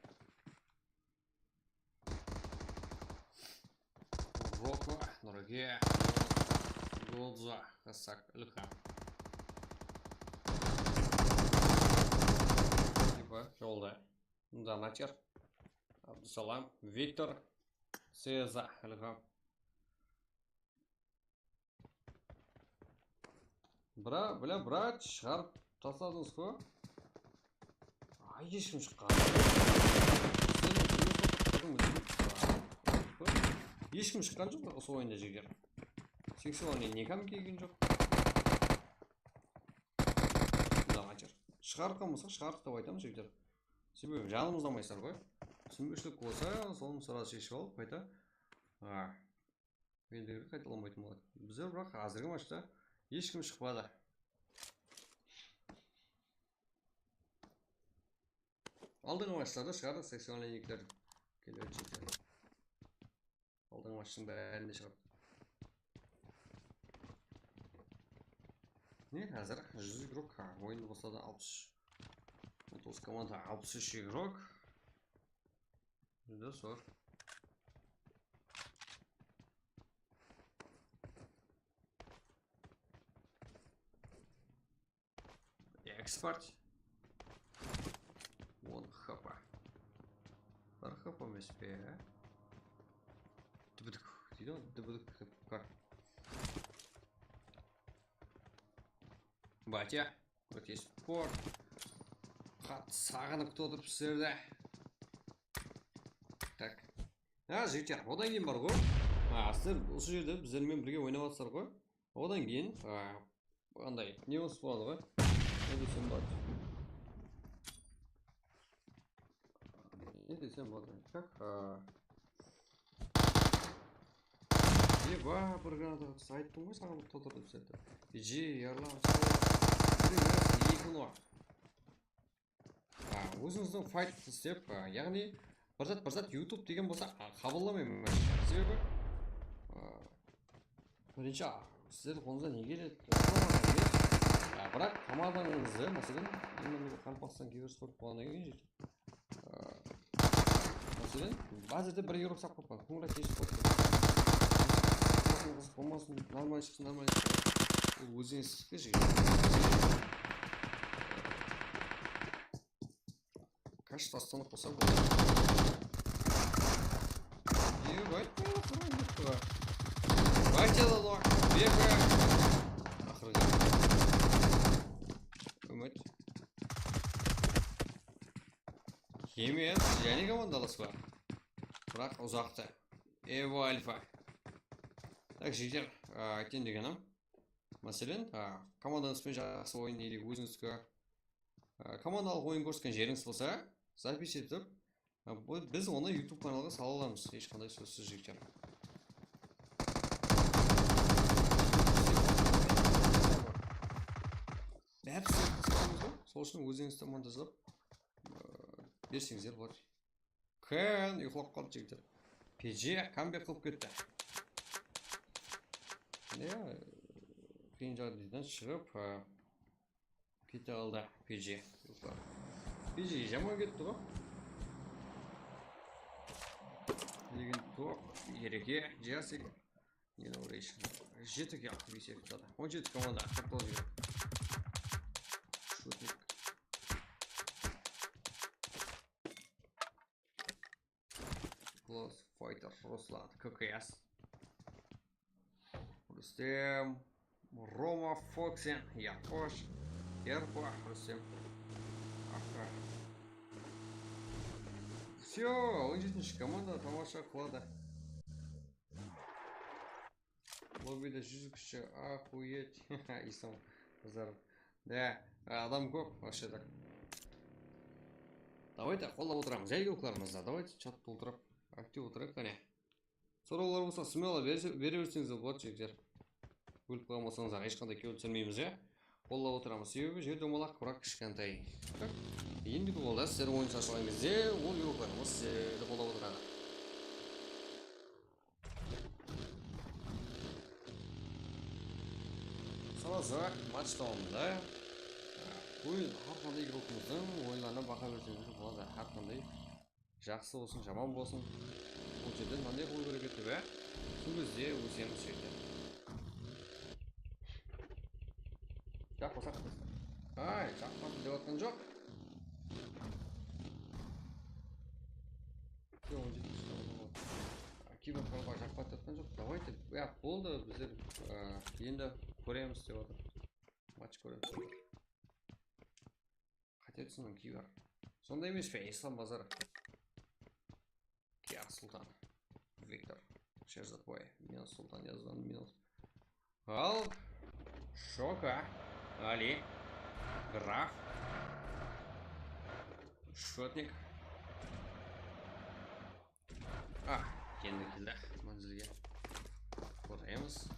Роко. Нұрге. Голдза. Хасак. Ілхан. жолда. Занатер. Абдусалам. Виктор. Сеза. Ілғам. Брат, шығарып тастадыңыз қой. Ай, ешкім шыққан. Ешкім шыққан жоқ осы ойында жігер. Сексуальный никам келген жоқ. Шығарқан болса шығарық деп айтамын жігер. Себебі жанымыздамайсыздар ғой. Түсінбеушілік болса, соны сұрас шешіп алып қайта. Ендігері қайталамайтын болады. Біздер бірақ азырғы матчта ешкім шықпады. Алдыңғы матчтарда шығарды сексуальный никтер келіп жетеді. Алдыңғы матчтың бәрінде шығарды. Не, қазір 100 игрок, ойынды болса да 60. 30 команда 63 игрок. Жүзді сор. Экспорт. 10 хп. 1 хп емес пе? Дүбідік. Дейді ғой, дүбідік хп. Батя, өте спорт. Қатты сағынып тұтып сірді. Так. Жігіттер, одан кейін бар ғой. Сіздер осы жерде біздермен бірге ойнап жатсыздар ғой. Одан кейін қандай не осы болады ғой. Не десем болады. Не десем болады. Как? Еба, бір гранатаға айттым ғой саған толтырып сәтті. Ерлан, өзіңіздің файт істеп, яғни бір зат YouTube деген болса қабылдамаймын. Себебі бірінші сіздерді қолыңызда не келеді? Бірақ командаңызды, мәселен, мен қанпақстан киберспорт болғаннан кейін жетеді. Мәселен, базада бір игрок сап қойған. Көңіл кешіп қойды. Болмасын, нормально шықсын, нормально шықсын. Ол өзіңіздікі жігіт. Каш тастанып болса болды. Ебать, қырын кетті ғой. Байтеді лок, бегі. Ақырға. Үміт. Емес, және командалас бар. Бірақ ұзақты. Эво Альфа. Так, жігіттер, айтайын дегенім. Мәселен, командаңызбен жақсы ойын или өзіңізге командалық ойын көрсеткен жеріңіз болса, запись етіп, біз оны YouTube каналға сала аламыз. Ешқандай сөзсіз жігіттер. Бәрі қысқарамыз ғой. Сол үшін өзіңізді монтаждап берсеңіздер болады. Кән, ұйқылап қалды жігіттер. PG камбек қылып кетті. Қиын жағдайдан шығып кете алды PG. PG жаман кетті ғой. Деген тоқ, ереке, жасеге. Нені орайшын. 7-ге ақы бесектады. 17 команда қыртал жүріп. Шутник. Класс файтер Руслан. ККС. Рустем. Рома Фоксин. Япош. Ерпа. Рустем. Аха. Все, 17-ші команда тамаша қылады. Лоббиде 100 кіші, охуеть. Исам қызарып. Да, адам көп, вообще так. Давайте қолдап отырамыз. Жай көкларымызда. Давайте чат толтырып, актив отырайық қане. Сұраулар болса смело бере берсеңіздер болады жігіттер. Өліп қалмасаңыздар ешқандай кеуіп түсірмейміз, ja? Қолдап отырамыз. Себебі жер домалақ құрақ кішкентай. Ендігі қолда сіздер ойын шашылған кезде ол көкларымыз сіздерді қолдап отырады. Сразу матч тамамында ойын әрқандай игрокымыздың ойындарына бақа берсеңіздер болады. Әрқандай жақсы болсын, жаман болсын. Бұл жерде мынандай қою керек еді, бе? Сол кезде өсеміз жерде. Жақпасақ. Ай, жақпасын деп атқан жоқ. ақылға жақпай жатқан жоқ. Давайте, болды, біздер енді көреміз деп отыр. Матч көреміз. Қате түсіндің кейбір. Сонда емес пе, Ислам Базаров. Кия Сұлтан. Виктор. Шерзатбай. Минус Сұлтан yazған минус. Ал. Шока. Али. Граф. Шотник. Енді келді манзилге. Қораймыз.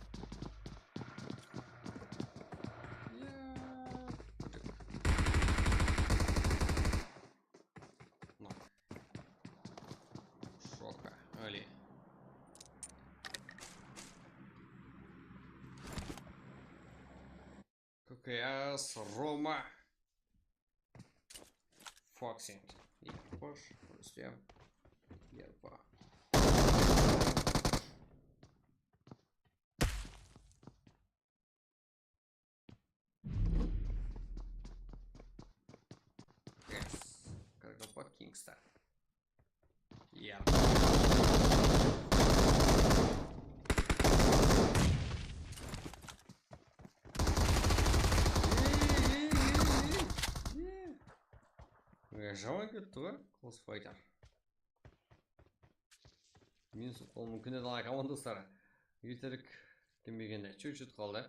Шока. Али. ККС Рома. Фоксинг. Ерпош. Рустем. Ерпа. Каргопа Кингстон. Ерпа. Жаман кетті ғой, Close Fighter. Мен сол мүмкін еді командастары. Ертерек кембегенде чуть-чуть қалды.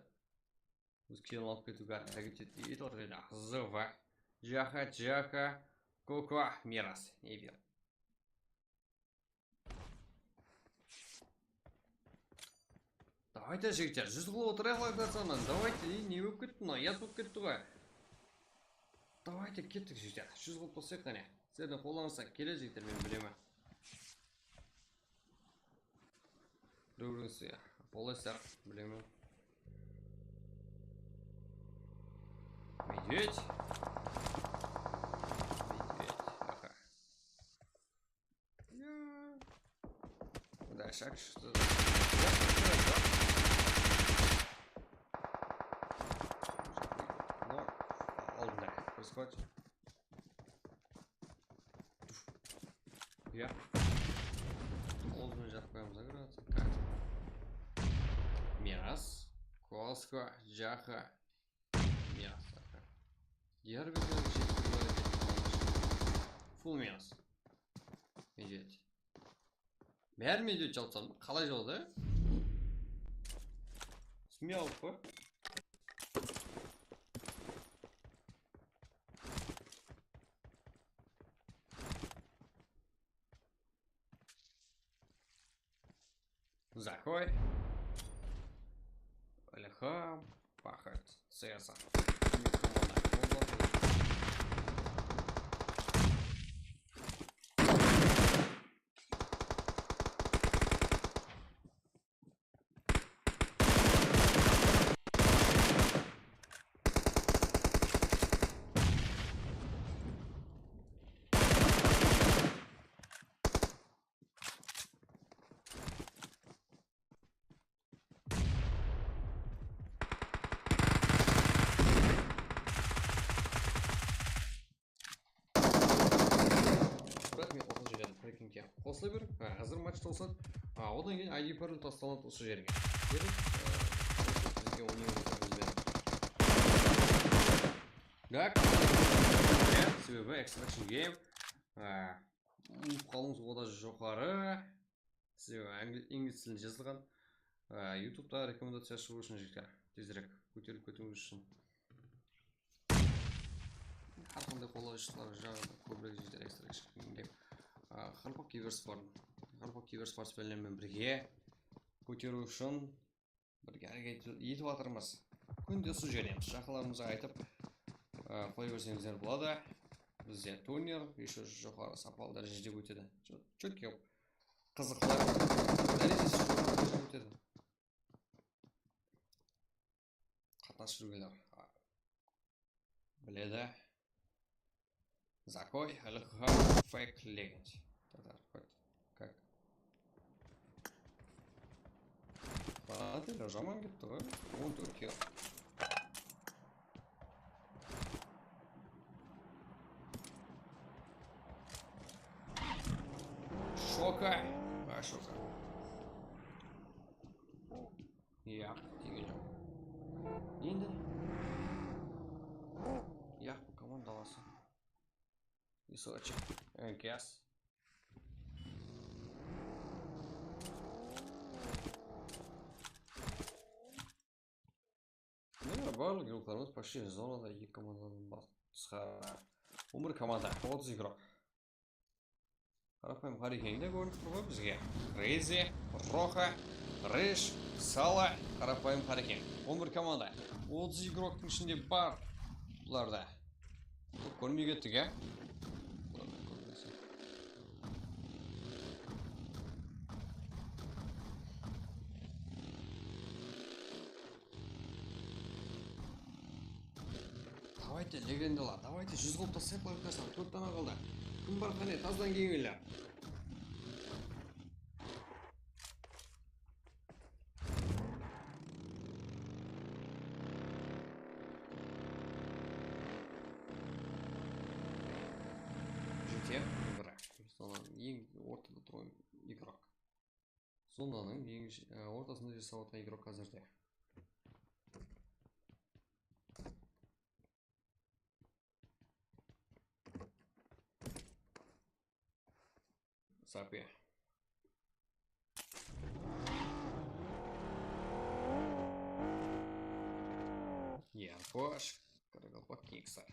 Өз кейін алып кетуге әрекет етті. Ордайда Зыва, Джаха, Коко, Мирас. Не бер. Давайте жігіттер, 100 қылы отырайық лайктарсаннан. Давайте, не болып кетті мына, ят болып кетті ғой. Давайте кеттік жігіттер, 100 қылып болсақ қане. Сіздердің қолаңыздан келе жігіттер, мен білемін. Біреуіңізге болайсыздар, білемін. Медведь. Аха. Да, шаг что-то. Алдында, происходит. Я. Олдың жақ қоямыз аграция. Мирас. Коско. Джаха. Мирас. Яр берген фул минус. Медведь. Бәрі медведь жалпсан. Қалай жолды? Смело қой. Захой. Альхам. Пахать. Цеса. Қосыла бер, қазір матчта осады. Одан кейін ID пароль тасталады осы жерге. Керек, бізге университетімізбен. Так, себебі Extraction Game. Қалыңыз ода жоғары. Себебі инглиз тілінде жазылған. Ютубта рекомендация шығу үшін жігіттер. Тезірек көтеріліп кетуіңіз үшін. Әрқандай қолайшылар жағында көбірек жігіттер Extraction Game. Халпақ киберспорт спортсмендермен бірге көтеру үшін бірге әрекет етіп жатырмыз. Күнде су жөнеміз. Шақыларымызға айтып қой көрсеңіздер болады. Бізде турнир еще жоғары сапалы дәрежеде өтеді. Четкий қызықлар дәрежесі жоғары өтеді. Қатынас жүргендер біледі. Закой, Альхам, Фейк, Легенд. Как? Ладно, жаман кетті ғой. 14 килл. Шока. Шока. Енді яқ бұл командаласы. Исочек. Газ. Барлық игрокlarımız почти зонада 2 командадан басқа. 11 команда, 30 игрок. Қарапайым қарекеңде көрініп тұр ғой бізге. Рейзи, Роха, Реш, Сала, қарапайым қарекен. 11 команда, 30 игроктың ішінде бар бұларда. Көрмей кеттік, ә? Давайте легендалар, давайте 100 қылып тастайық лайктасам, 4 дана қалды. Кім бар қане, таздан келіңіздер. Жете, бірақ. Соның ең ортада тұрған игрок. Зонаның ең ортасында жасап отырған игрок қазірде. Сапе. Ярпош. Карагалпак Киксар.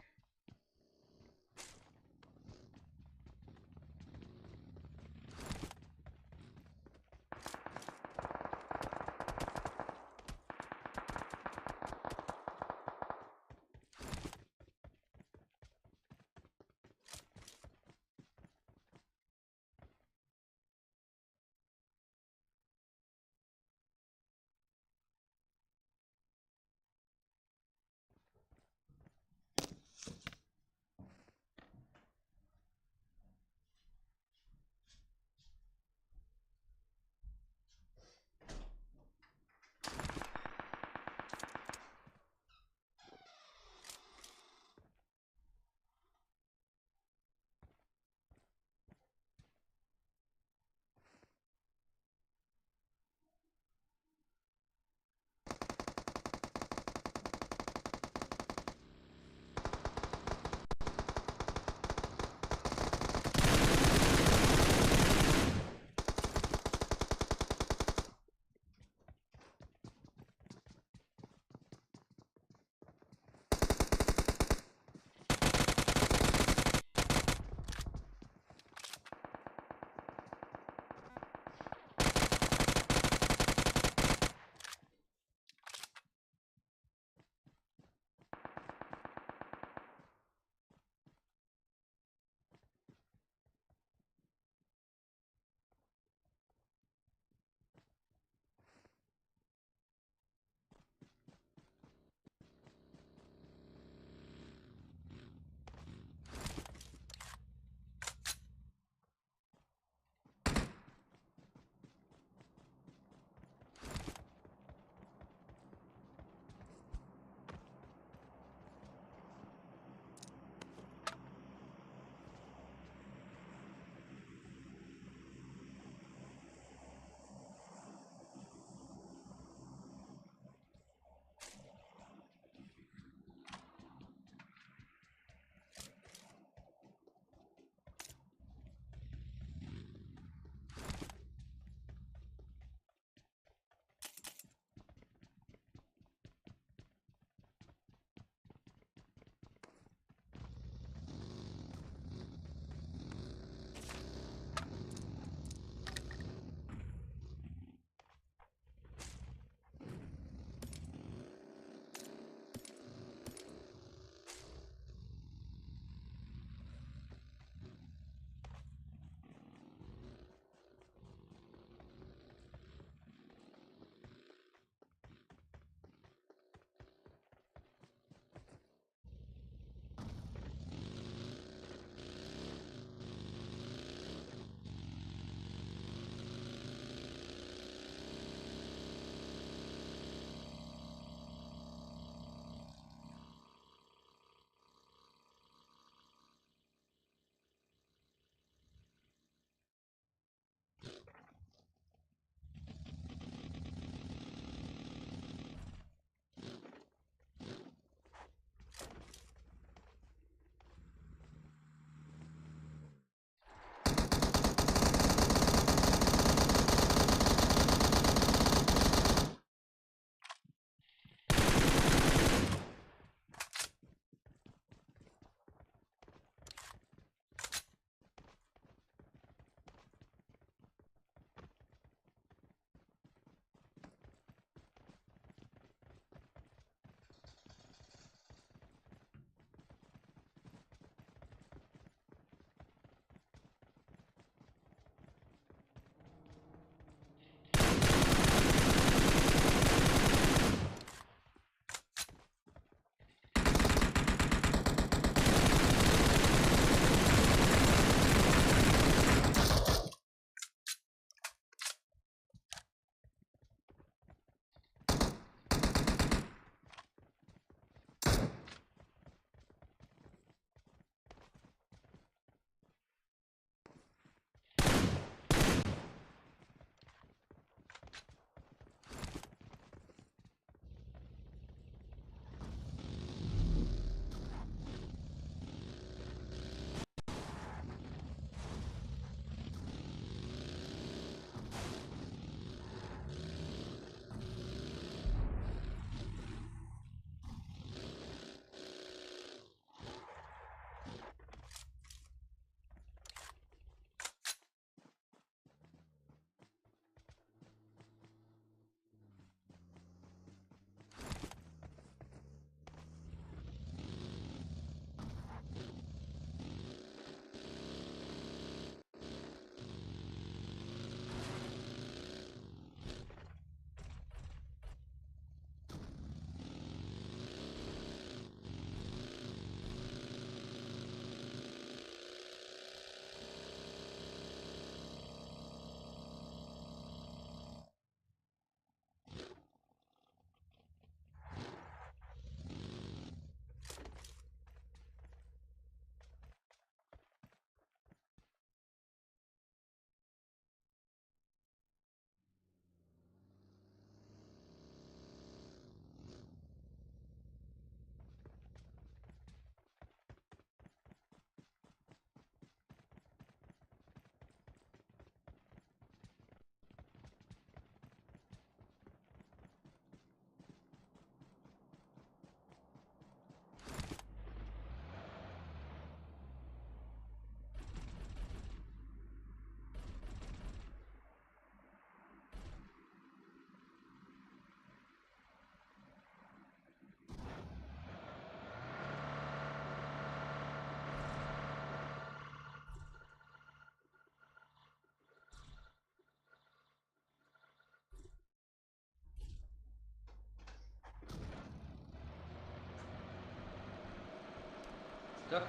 Так,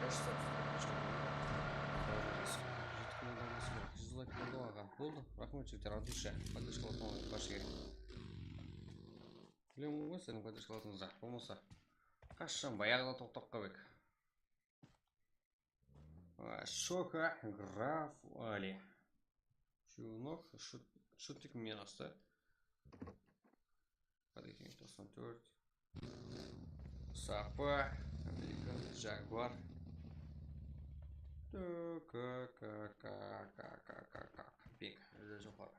кажется, болды рахмет жігіттер от души поддержка болсаңыз баршы керек білемін ғой сенің поддержка болатыныңызды болмаса қашан баяғыда тоқтап қалып едік шока граф али чунок шутик минус да подъехали 94 сапа американский жагуар бег жоқлар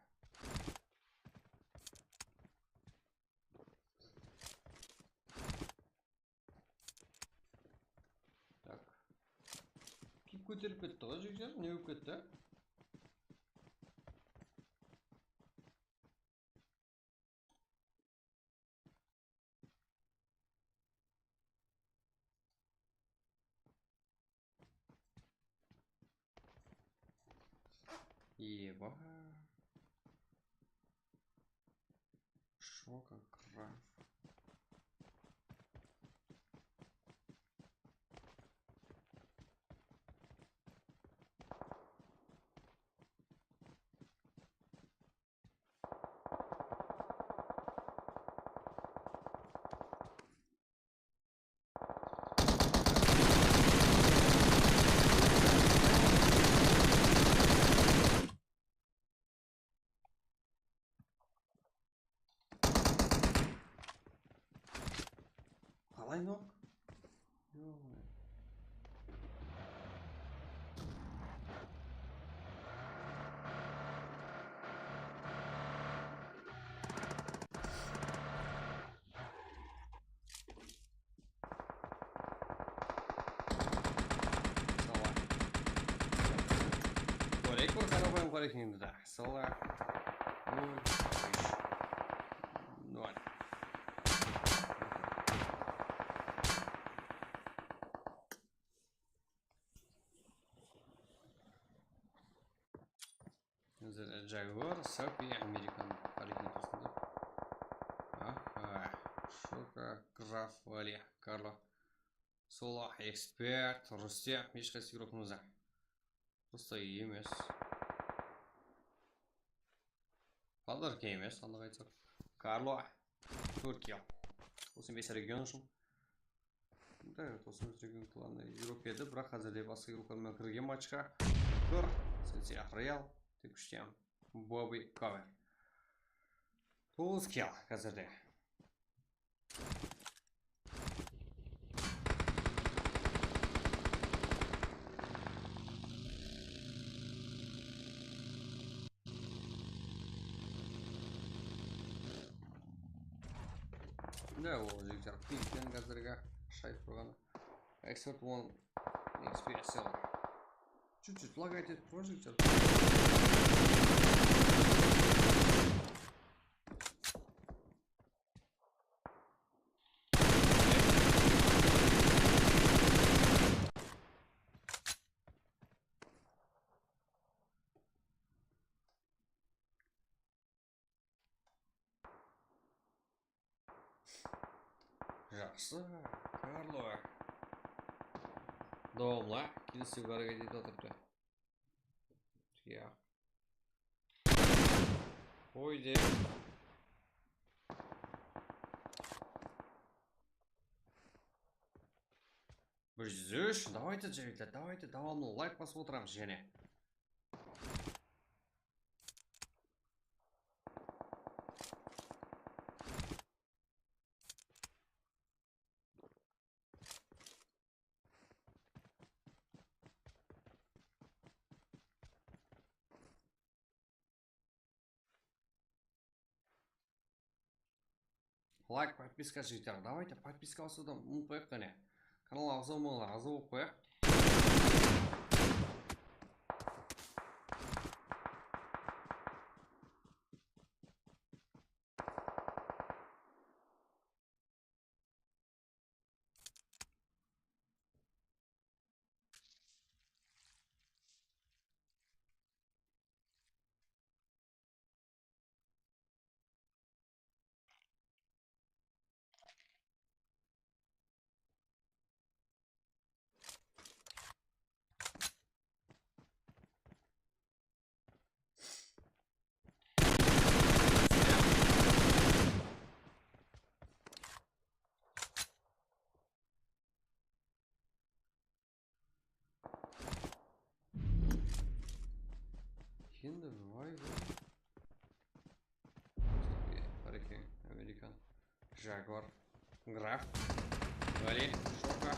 так киіп көтеріліп кетті ғой жігіттер не болып кетті еба шока граф қалай нок Корейкор қарабайым қарайын енді да сала 0 Jaguar Sapi American қарайын тұрсында шока граф вали Карло Сола эксперт Рустем ешқайсы игрокымызда просто емес подарки емес андық айтсақ Карло Түркия 35 регион үшін да 35 регион кланы игрок еді бірақ қазірде басқа игрокlarмен кірген матчқа тұр Сенсия Реал тек үштен Бобби Кавер 9 килл қазірде да ол жігіттер пинктен қазіргі шайып тұрғаны эксперт 1 XP SL чуть-чуть лагать етіп тұр жігіттер жақсы Карло Домла келесі бәрге дейді отырды қойды 103 давайте жігіттер давайте давамlı лайк басып отырамыз және лайк подписка жігіттер давайте подписка басуды ұмытпайық қане каналға ағза болмағандар ағза болып қояйық енді ой Қарекен Американ Жагуар Граф Вали Шока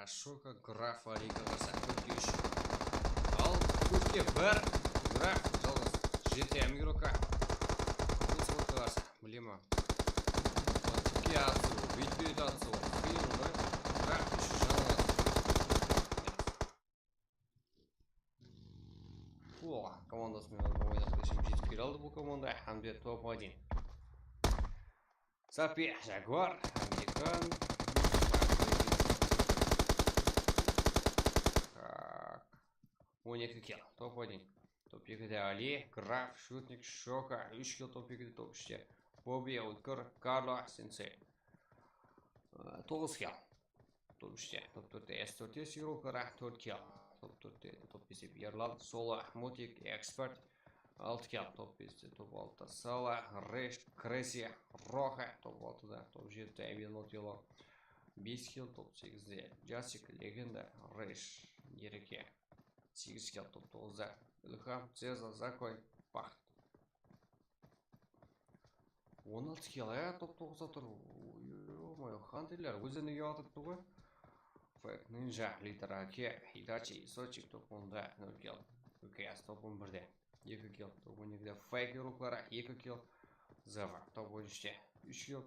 Шока Граф Аликаға сәттілікке үш. Ал көпке бір Граф жалғыз жеті әмгіроқа. Бұл сылыққа қарсы, білема. Тіке атсу, бет-бет атсу. Қиын ғой. Граф үш жалғыз. Фуа, командасымен ойнақ кешім жетіп кел алды бұл команда. Хамде топ-1. Сапи, Жагуар, Американ. 12 килл, топ-1. Топ-2'de Ali, Graf, Шутник, Шока, 3 килл топ-2'de топ-3'te. Bobby, Utkar, Carlo, Sensei. 9 kилл. Топ-3'te. Топ-4'te S4'te Сирокара, 4 kилл. Топ-4'te топ-5'te Ерлан, Соло, Мутик, Expert. 6 kилл. Топ-5'te топ-6'da Сала, Реш, Креси, Роха. Топ-6'da топ-7'te Эвен Отило. 5 kилл. Топ-8'de Джасик, Легенда, Реш, Ереке. 8 kилл топ-9'da Ilham, Cezar, Закой, Бахт. 16 kилл топ-9'da тұр. Ой, Хантерлер өзіне ұятып тұғы. Фэк, Нинжа, Литараке, Хитачи, Сочик топ-10'da 0 kилл. КС топ-11'de 2 kилл. Топ-12'de Фэк Еруклара 2 kилл. Зава топ-13'de 3 kилл.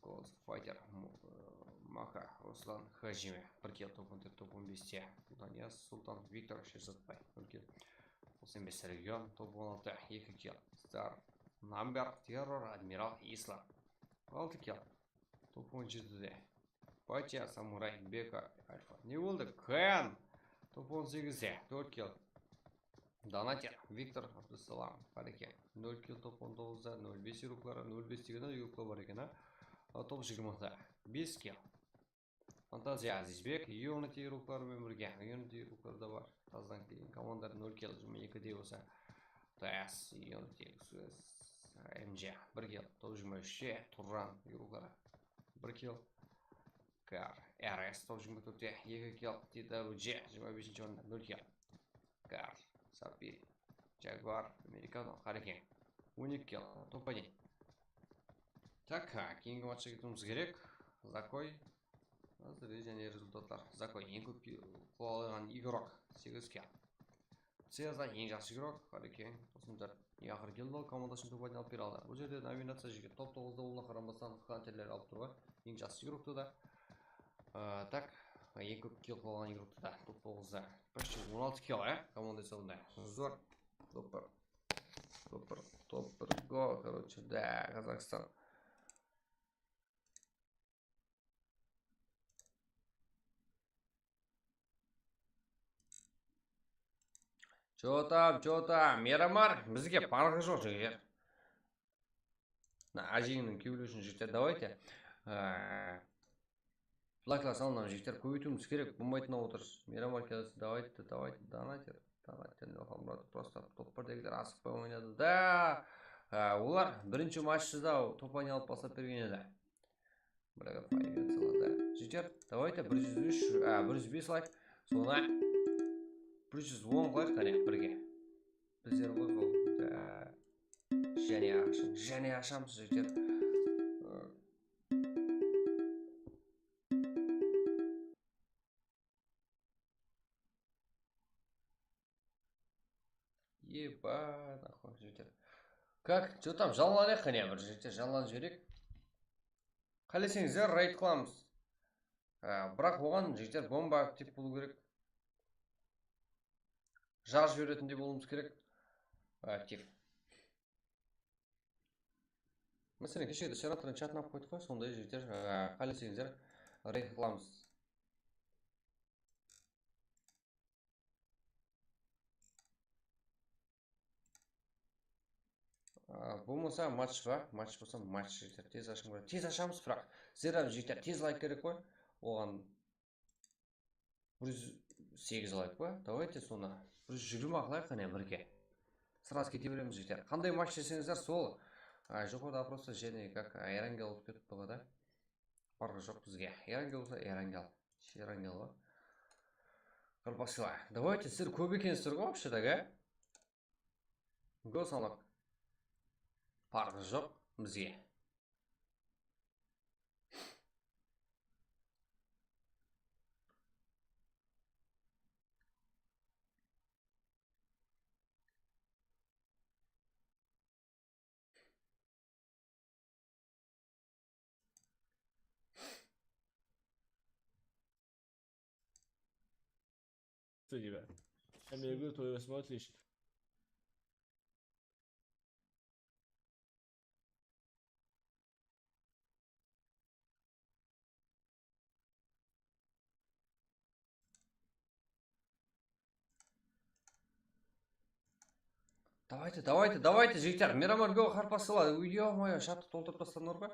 Ghost Fighter, Маха, Руслан, Хажиме, 1 kилл. Топ-14'de топ-15'de Данияс, Султан, Виктор, Шерзатбай, 0 kилл. 85 регион, топ-16'da 2 kилл. Стар, Намбер, Террор, Адмирал, Ислам, 6 kилл. Топ-17'de Патия, Самурай, Бека, Альфа. Не болды? Хэн! Топ-18'de 4 kилл. Донатер, Виктор, Абдусалам, Қареке, 0 kилл. Топ-19'da 0-5 Еруклара, 0-5 дегені Еруклар бар екен, топ-20'da 5 kилл. Фантазия Азизбек, Юнити Ерукларымен бірге, Юнити Ерукларда бар. Таздан кейін командар 0 kилл, 22'de болса. ТС, Юнити, МЖ, 1 kилл. Топ-23'de Туран Еруклара, 1 kилл. Кар, РС, топ-24'de 2 kилл. ТТРУДЖ, 25 орында 0 kилл. Кар, Сапи, Жагуар, Американо, Қареке, 12 kилл. Топ-1. Так, кейінгі матчқа кетуіміз керек. Закой. Әзірге және результаттар. Закой ең көп қолалған игрок 8 kилл. Цеза ең жақсы игрок. Қареке, 94. Яғыр келді командасын топ-1 алып бере алды. Бұл жерде номинация жеге топ-9'да олына қарамастан Хантерлер алып тұруға. Ең жақсы игрокты да. Так, ең көп килл қолалған игрокты да топ-9'да. Почти 16 kилл, команда есебінде. Зор. Топ-1. Топ-1 гол, короче, да, Казахстан. Чё там, Мирамар, бізге парғы жоқ жігер. Ажиңнің кеулешін жігер, давайте. Лайклар салынған жігер, көбейтуіміз керек, бұмайтын отырыз. Мирамар келесі, давайте, донатер, просто топ-1'дегілер асықпай ойнады. Да, олар бірінші матчсызда топ-1 алып басап берген еді. Бірігіп айвет салады. Жігер, давайте 105 лайк, соңа 110 қылайық қане бірге. Біздер ғой бұл. Және ашамыз жігер. Еба, нахуй, жігіттер. Как? Что там? Жалланайық қане бір жігіттер, жалланып жіберейік. Қалесеңіздер, рейд қыламыз. Бірақ оған жігіттер бомба актив болу керек. Жар жіберетіндей болуымыз керек. Актив. Мәселен, кешегі сенатордың чатын алып қойдық қой, сондай жігіттер, қалесеңіздер, рейд қыламыз. Болмаса матч ба, матч болса матч жігіттер, тез ашқым керек. Тез ашамыз, бірақ сіздер жігіттер тез лайк керек қой. Оған 108 лайк па? Давайте соны 120 қылайық қане бірге. Сразу кете береміз жігіттер. Қандай матч десеңіздер сол. Жоғарыда просто және как Эрангел болып кетіп тұр да. Барғы жоқ бізге. Эрангел болса Эрангел. Эрангел ба? Колбасила. Давайте сіздер көп екенсіздер ғой вообще-то, Гол салмақ. Барғы жоқ бізге. Тебя. Я имею в виду, твоего смотришь. Давайте, жігіттер. Мирамарго қарпасыла. Ё-моё, шатты толтырып тастадыңдар ғой.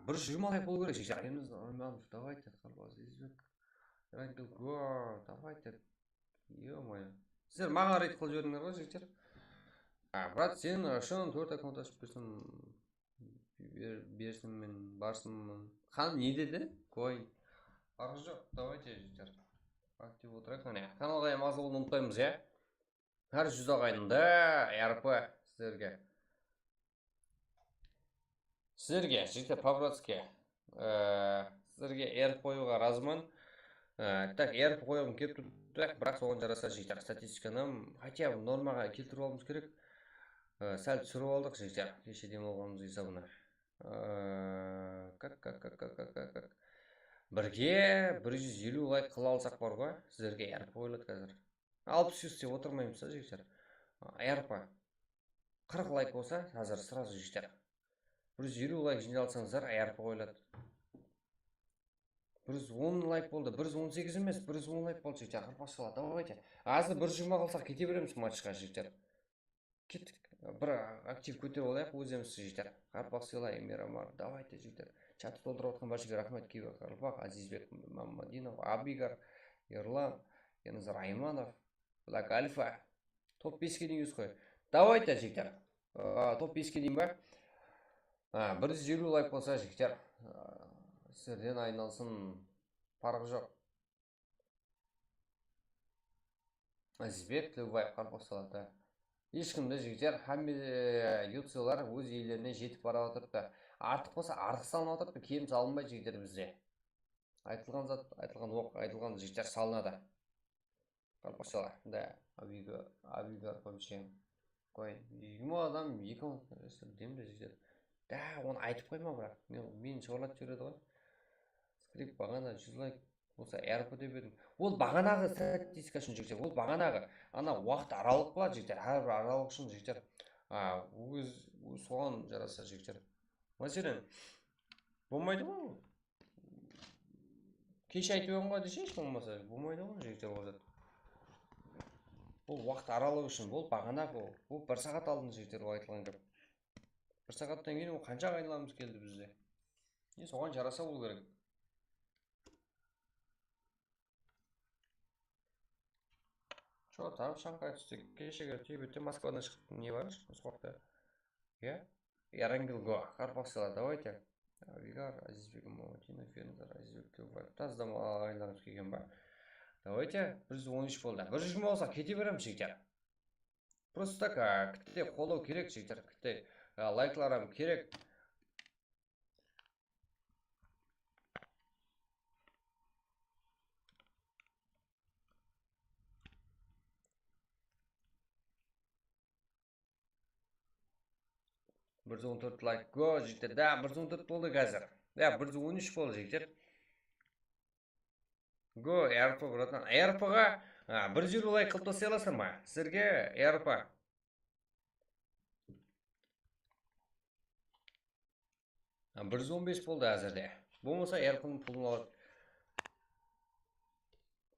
120 лайк болу керек жігіттер. Давайте, қарпас, Избек. Эрангел го, давайте. Ё-моё. Сіздер маған рейд қылып жіберіңдер ғой жігіттер. Брат, сен үшін 4 аккаунт ашып берсін мен барсынмын. Хан не деді? Қой. Арғы жоқ, давайте жігіттер. Актив отырайық қане. Каналға маза болуды ұмытпаймыз, Әр 100 ағайынды РП сіздерге. Сіздерге, жігіттер, по-братски. Сіздерге РП қоюға разымын. Так, РП қойғым келіп тұрдық, бірақ соған жараса жігіттер. Статистиканы хотя нормаға келтіріп алуымыз керек. Сәл түсіріп алдық жігіттер. Кеше демалғанымыз есабына. Бірге 150 лайк қыла алсақ бар ғой. Сіздерге РП қойылады қазір. 60 деп отырмаймыз жігіттер. РП 40 лайк болса, қазір сразу жігіттер. 150 лайк жинай алсаңыздар, РП қойылады. 110 лайк болды, 118 емес, 110 лайк болды жігіттер. Қарпасыла, давайте. Азы 120 қалсақ кете береміз матчқа жігіттер. Кеттік. Бір актив көтеріп алайық өзіміз жігіттер. Қарпасыла, Мирамар, давайте жігіттер. Чатты толтырып отқан баршаға рахмет. Кейбір Қарпақ, Азизбек Маммадинов, Абигар, Ерлан, Яназар Айманов, Black Alpha. Топ 5-ке дейміз қой. Давайте жігіттер. Топ 5-ке дейм ба? 150 лайк болса жігіттер. Сіздерден айналсын. Парғы жоқ. Азизбек Тілеубаев Қарпасылады. Ешкімді жігіттер, юцилар өз елеріне жетіп бара отырыпты. Артық болса артық салынып отырыпты, кем салынбай жігіттер бізде. Айтылған зат, айтылған оқ, айтылған жігіттер салынады. Қарпасыла, да, Абигар қоймшем. Қой, 20 адам, 2 демді жігіттер. Да, оны айтып қойма бірақ. Мен шығырлат жүреді ғой. Скрип бағана 100 лайк болса РП деп едім. Ол бағанағы статистика үшін жігіттер. Ол бағанағы ана уақыт аралық болады жігіттер. Әрбір аралық үшін жігіттер. Соған жараса жігіттер. Мәселен, болмайды ғой. Кеш айтып ең ғой десе, болмаса болмайды ғой жігіттер ол зат. Бұл уақыт аралық үшін, бұл бағанағы, бұл 1 сағат алдын жігіттер ол айтылған көп. 1 сағаттан кейін ол қанша айналамыз келді бізде. Соған жараса болу керек. Что там Шанхай түстік? Кешегі түйбетте Москвадан шықты не бар? Соқта. Эрангел го. Қарпасыла, давайте. Абигар, Азизбек Мамадинов, Яназар, Азизбек Тілеубаев. Таздам ағайындарымыз келген ба? Давайте. 113 болды. 120 болса кете береміз жігіттер. Просто так, кітте қолау керек жігіттер. Кітте лайкларым керек. 114 лайк. Go жігіттер. Да, 114 болды қазір. Да, 113 болды жігіттер. Go, РП, братан. РП-ға 150 лайк қылып тастай аласың ма? Сізге РП. А, 115 болды әзірде. Болмаса РП-ның пұлын алады.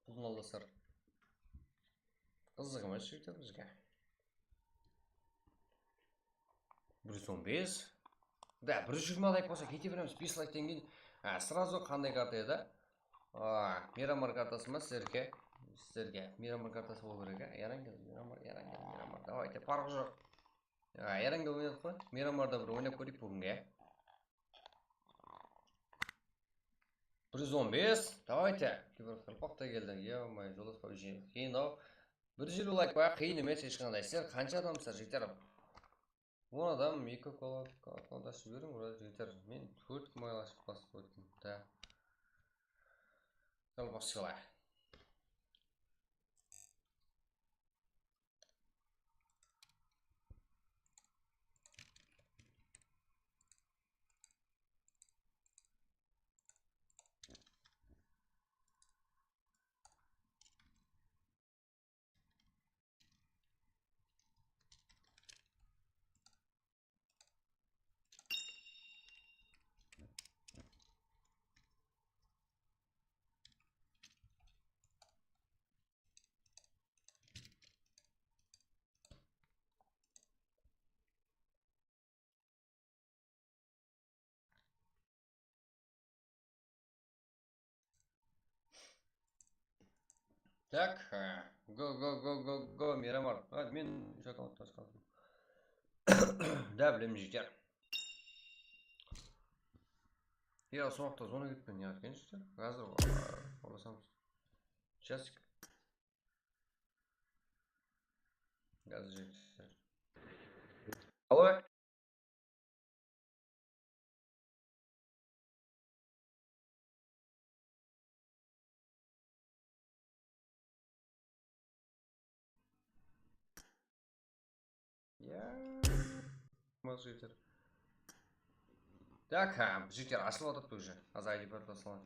Пұлын алдасыр. Қызық емес жігіттер бізге. 115. Да, 120 лайк болса кете береміз. 5 лайктен кейін сразу қандай карта еді? Мирамар картасы ма сіздерге? Мирамар картасы болу керек, Ярангел, Мирамар. Давайте, парық жоқ. Ярангел ойнадық қой? Мирамарда бір ойнап көрейік бүгінге. 115. Давайте. Киберқалпақ та келді. Е-май, жолдас пәуше. Кейін ау. 150 лайк ба, қиын емес ешқандай. Сіздер қанша адамсыздар жігіттер? 10 адам, 2 колдашып жіберің, ұрады жігіттер. Мен 4 майлашып басып өттім. Да. Пошла. Так, го, Мирамар. Мен шоколад тасқалдым. Да, білем жігіттер. Соңақта зона кетпен не аткен жігіттер? Қазір орасамыз. Часик. Қазір жігіттер. Алло? Жігіттер. Так, жігіттер, ашылып атыпты уже. Аз айди бір тасалан.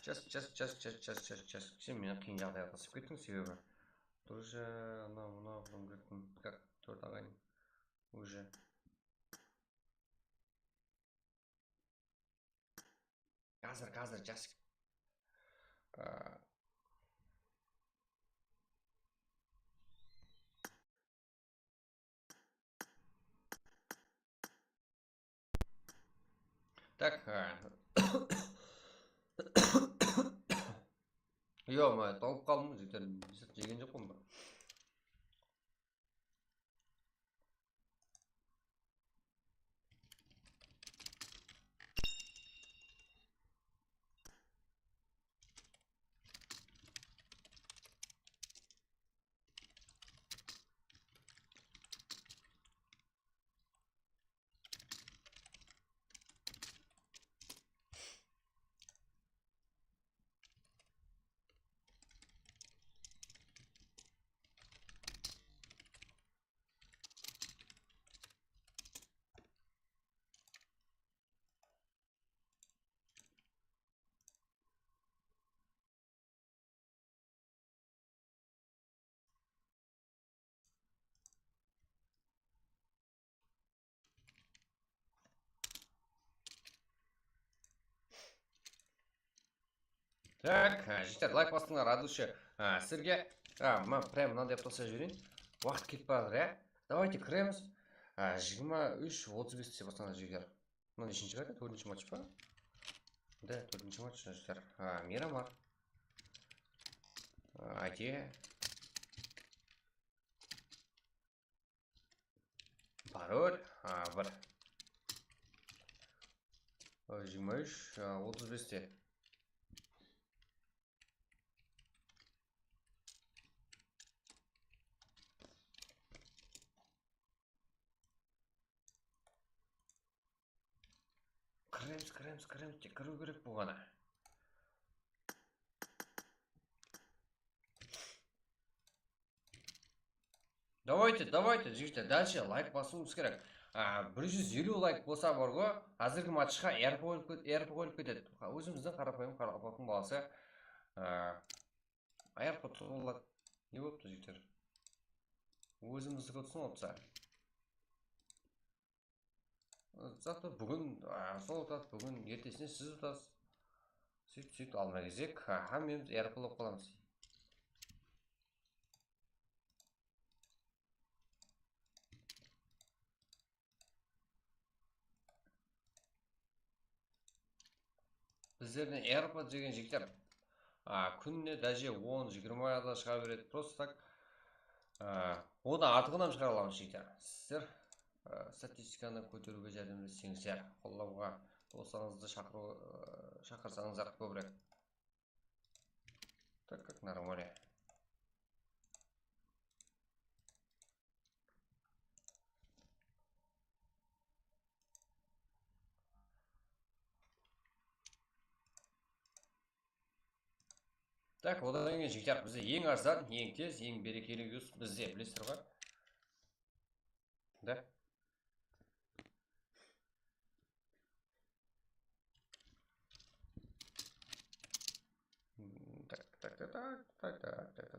Час. Сен мені қиын жағдайға тасып кеттің себебі. Тоже мына құрым кеттім. Как? 4 ағайын. Уже. Қазір, час. Так, Ё-моё, талып қалдым жігіттер, жеген жоқпын ба? Так, жігіттер, лайк бастыңдар, радуше. Сіздерге, прям мынандай тосып жіберейін. Уақыт кетіп барыр, ә? Давайте кіреміз. 23-35 десе бастаңдар жігіттер. Мына нешінші карта? 4-ші матч па? Да, 4-ші матч жігіттер. Мирамар. Айте. Пароль. Бір. 23-35-те. Кіреміз, тек кіру керек болғана. Давайте жігіттер, дальше лайк басуымыз керек. 150 лайк болса бар ғой, қазіргі матчқа эрп қойылып кетеді. Өзіміздің қарапайым қарапайым баласы AirPod болады. Не болыпты жігіттер? Өзіміздікі ұтсын отса. Зато бүгін сол ұтады, бүгін ертесіне сіз ұтасыз. Сөйтіп алмай кезек, мен AirPod болып қаламыз. Біздерден AirPod деген жігіттер күніне даже 10-20 да шыға береді. Просто так одан артығынан шығара аламыз жігіттер. Сіздер статистиканы көтеруге жәрдемдессеңіздер, қолдауға досыңызды шақырсаңыздар көбірек. Так как нормально. Так, одан кейін жігіттер, бізде ең арзан, ең тез, ең берекелі видео бізде, білесіздер ғой? Да?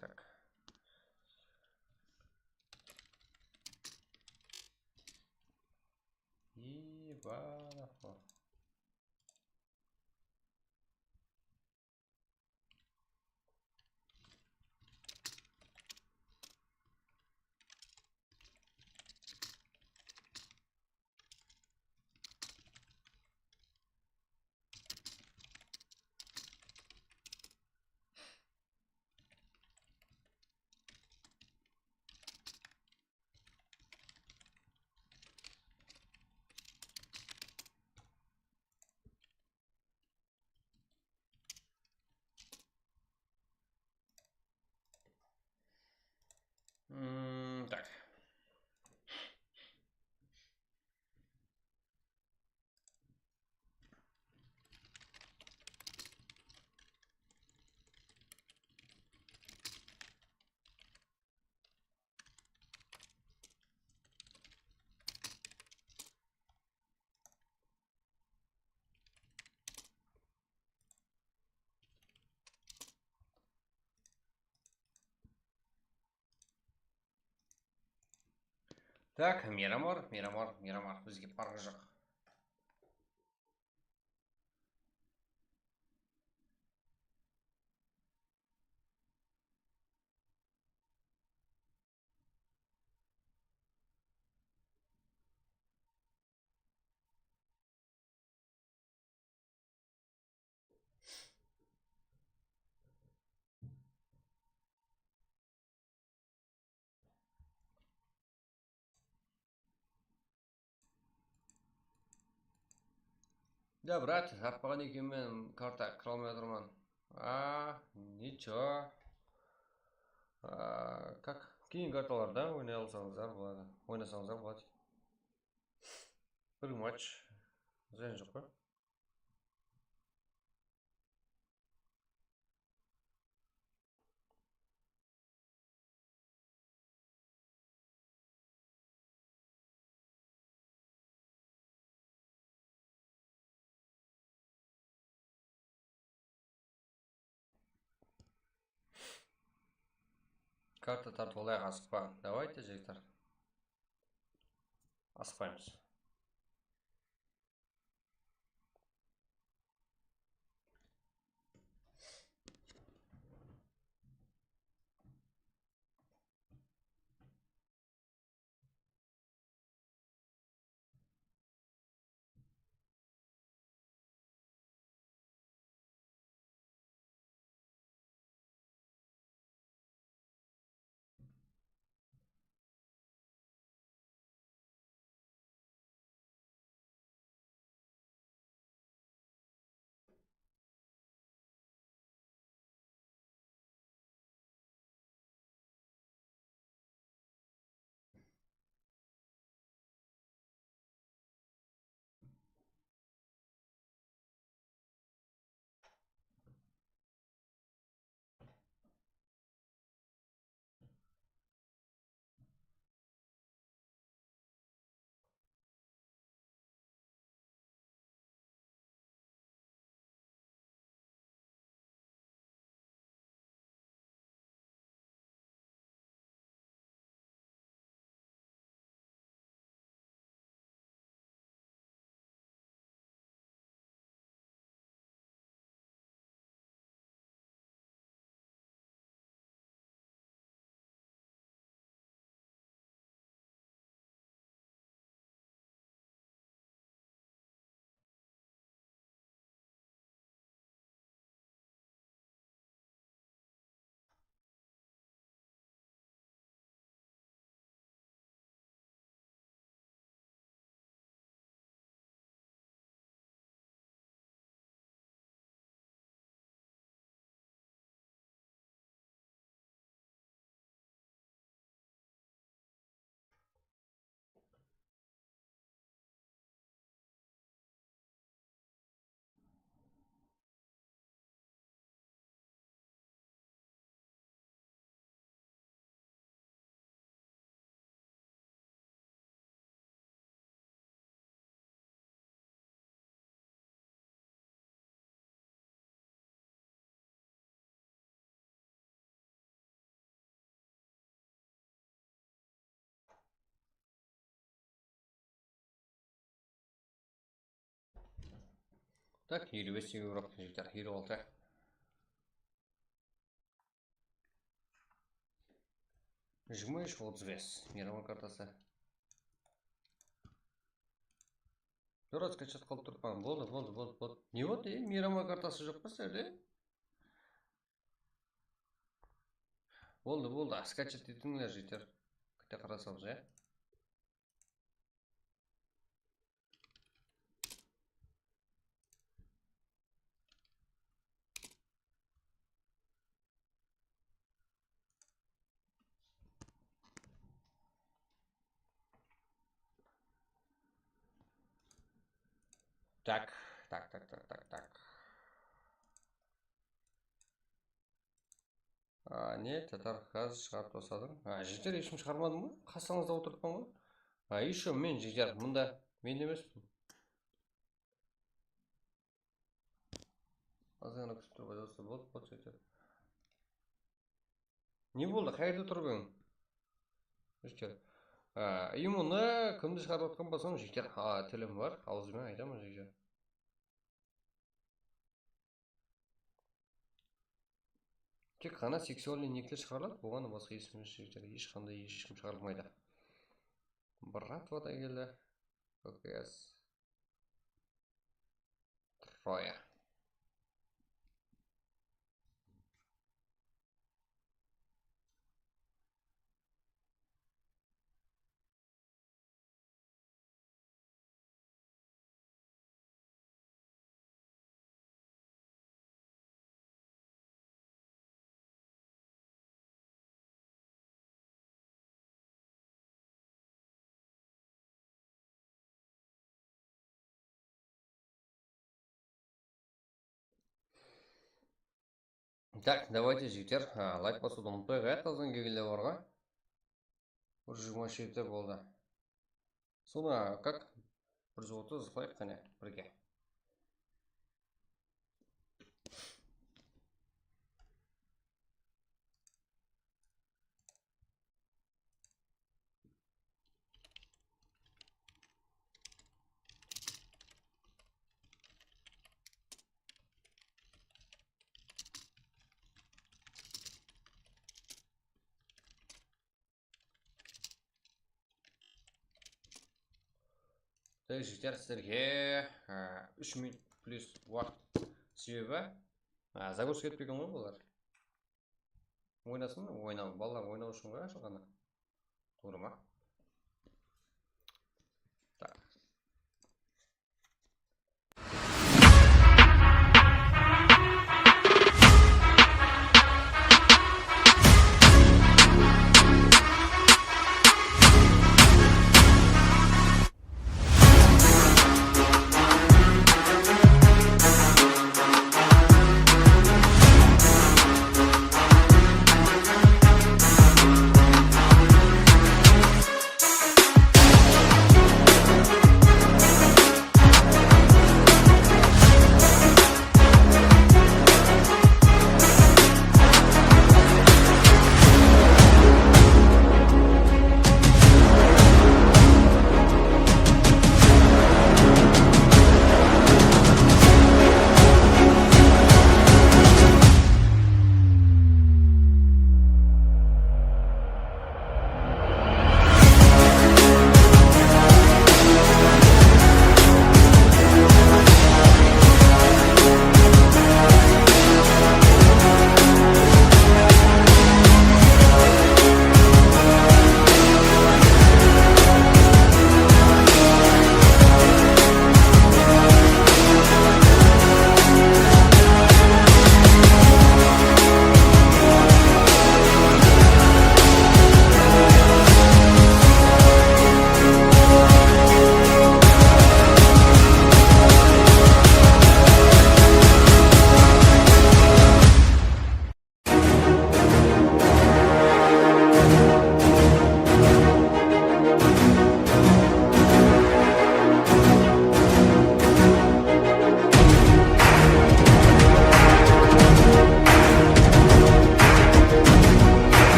Так. Ебанахо. Так. Так, Мирамор, бізге парғы жоқ. Да, брат, аппаған екенмен карта кіре алмай отырмын. Ничего. Как? Кейін карталарда ойнасаңыздар болады. Бір матч. Зән жоқ па? Карта тартып алайық, асықпа. Давайте, жігіттер. Асықпаймыз. Так, 25 euro жігіттер, 26. Жмешь 35. Мировой картасы. Дұрат скачат қалып тұрпан. Болды. Не болды? Мировой картасы жоқ па сәле? Болды. Скачат етіңлер жігіттер. Күте қарасамыз, ә? Так. Не, татар қазір шығарып тосадың. Жігіттер ешкім шығармадың ба? Қасыңызда отыртпан ғой? Еще мен жігіттер, мұнда мен емеспін. Азғана күтіп тұрып жазса болды жігіттер. Не болды? Қайда тұрып ең? Жігіттер. Имуны кімді шығарып отқан болсам, жігіттер, тілім бар, аузымен айтамын жігіттер. Тек қана сексуальный никтер шығарылады, бұған басқа есіміз жігіттер, ешқандай ешкім шығарылмайды. Братва да келді. ККС. Троя. Так, давайте, жігіттер, лайк басуды ұмытпайық, тазан кегелде барға. Бір 27 болды. Соны, как? 130 лайк қане, бірге. Так, жігіттер, сіздерге 3 минут плюс уақыт себебі загрузка етпеген ғой бұлар. Ойнасын, балалар ойнау үшін ғой ашылғаны. Doğru ма?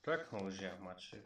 Технология матчі.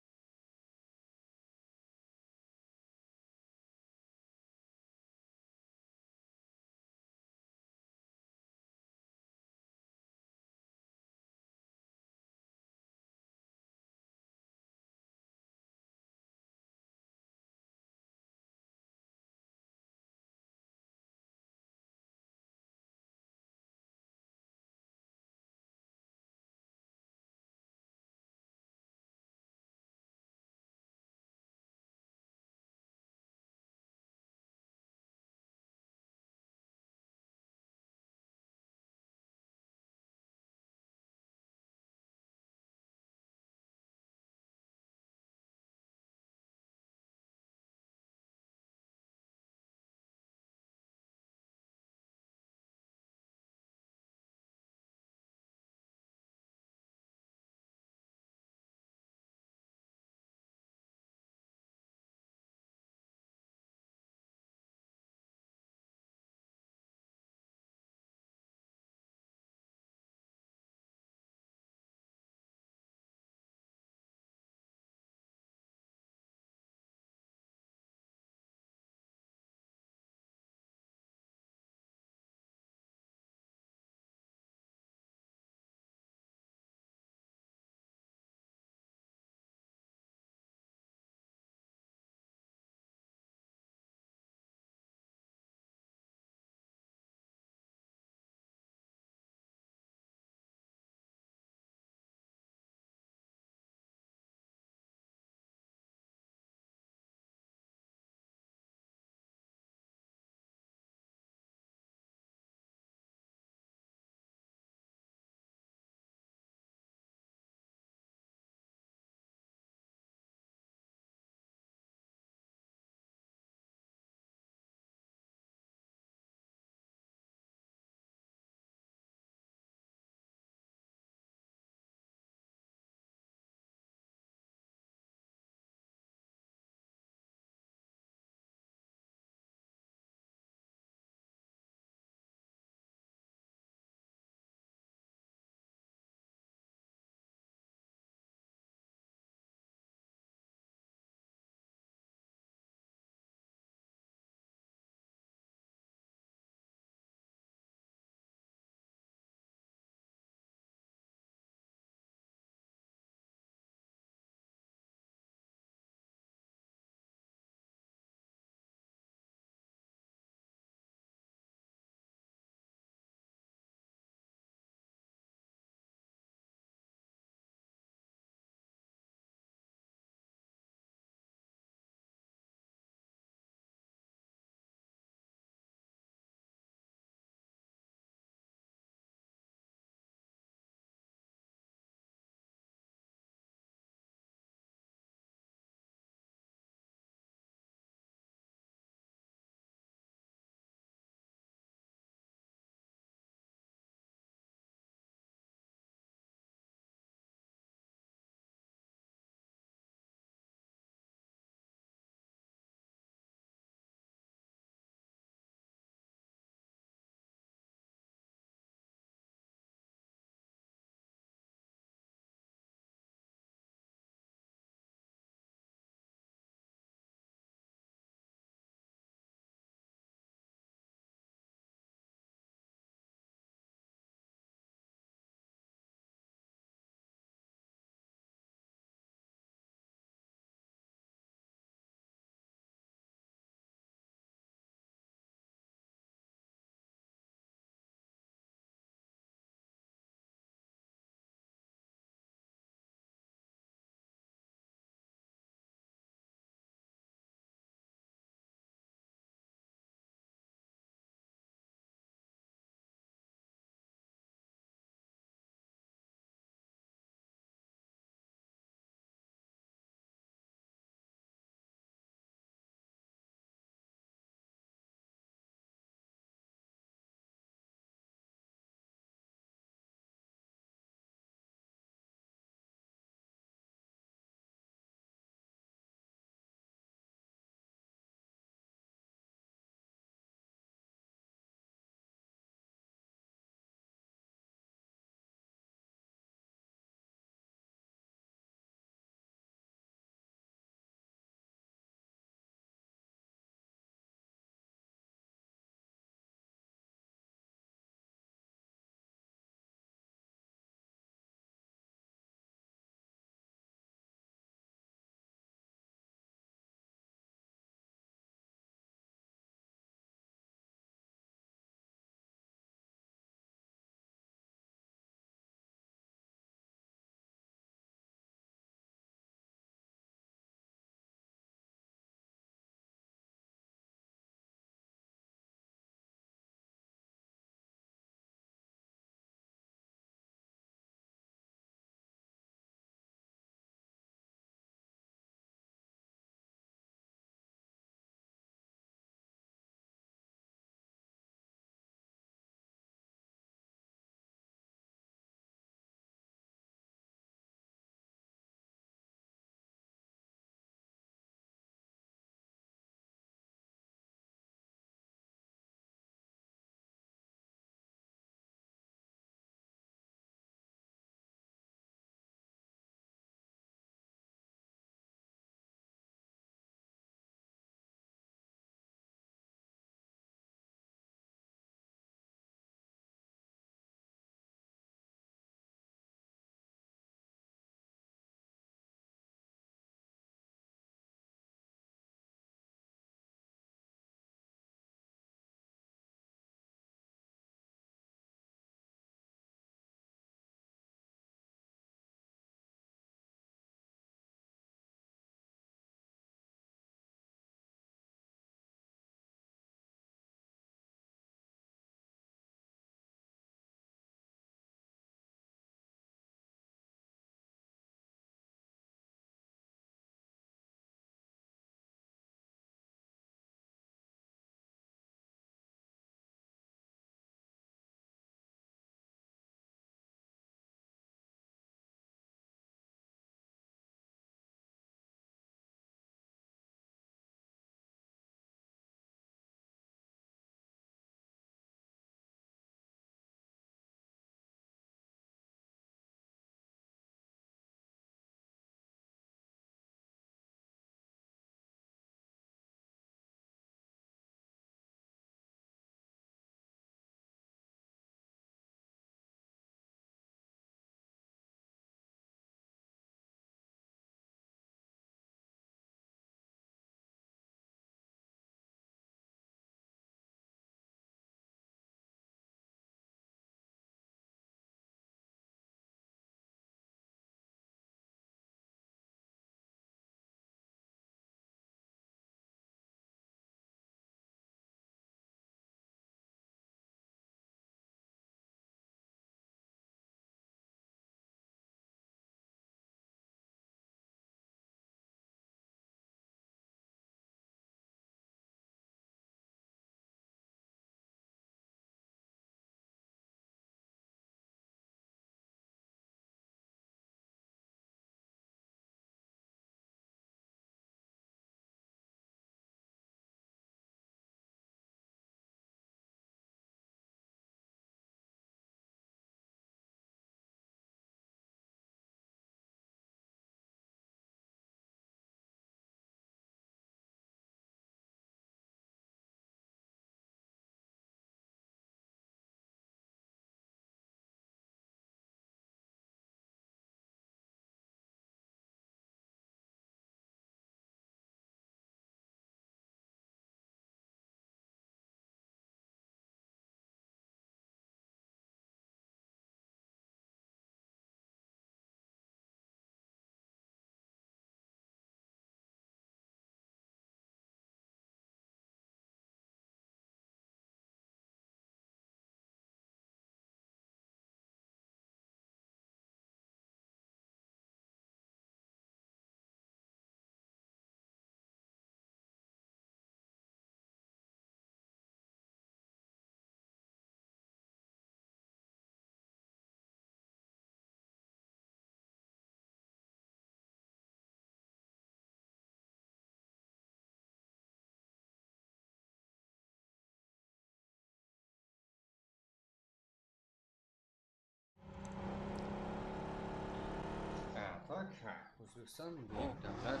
O'zbekiston buyuk davlat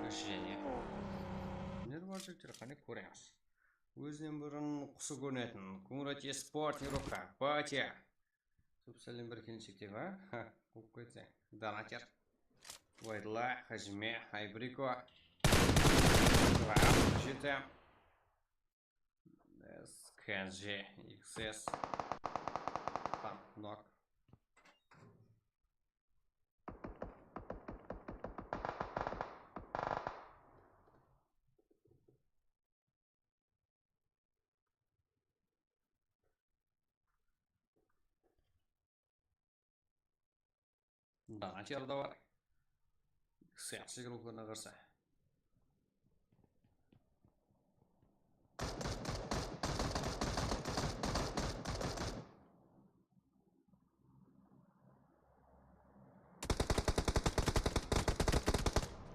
решение. Нервожитель qani ko'ramiz. O'zining burun qusi ko'rnaytin. Ko'ngrati sport ruha. Батя. Subsalin bir kelinchik deb, ha? O'qib qo'ysang. Donater. Voydla, hajme, haybriko. Va, jita. SKG, XS. Там, ног. Donater da var. XS ruhuna qarsa.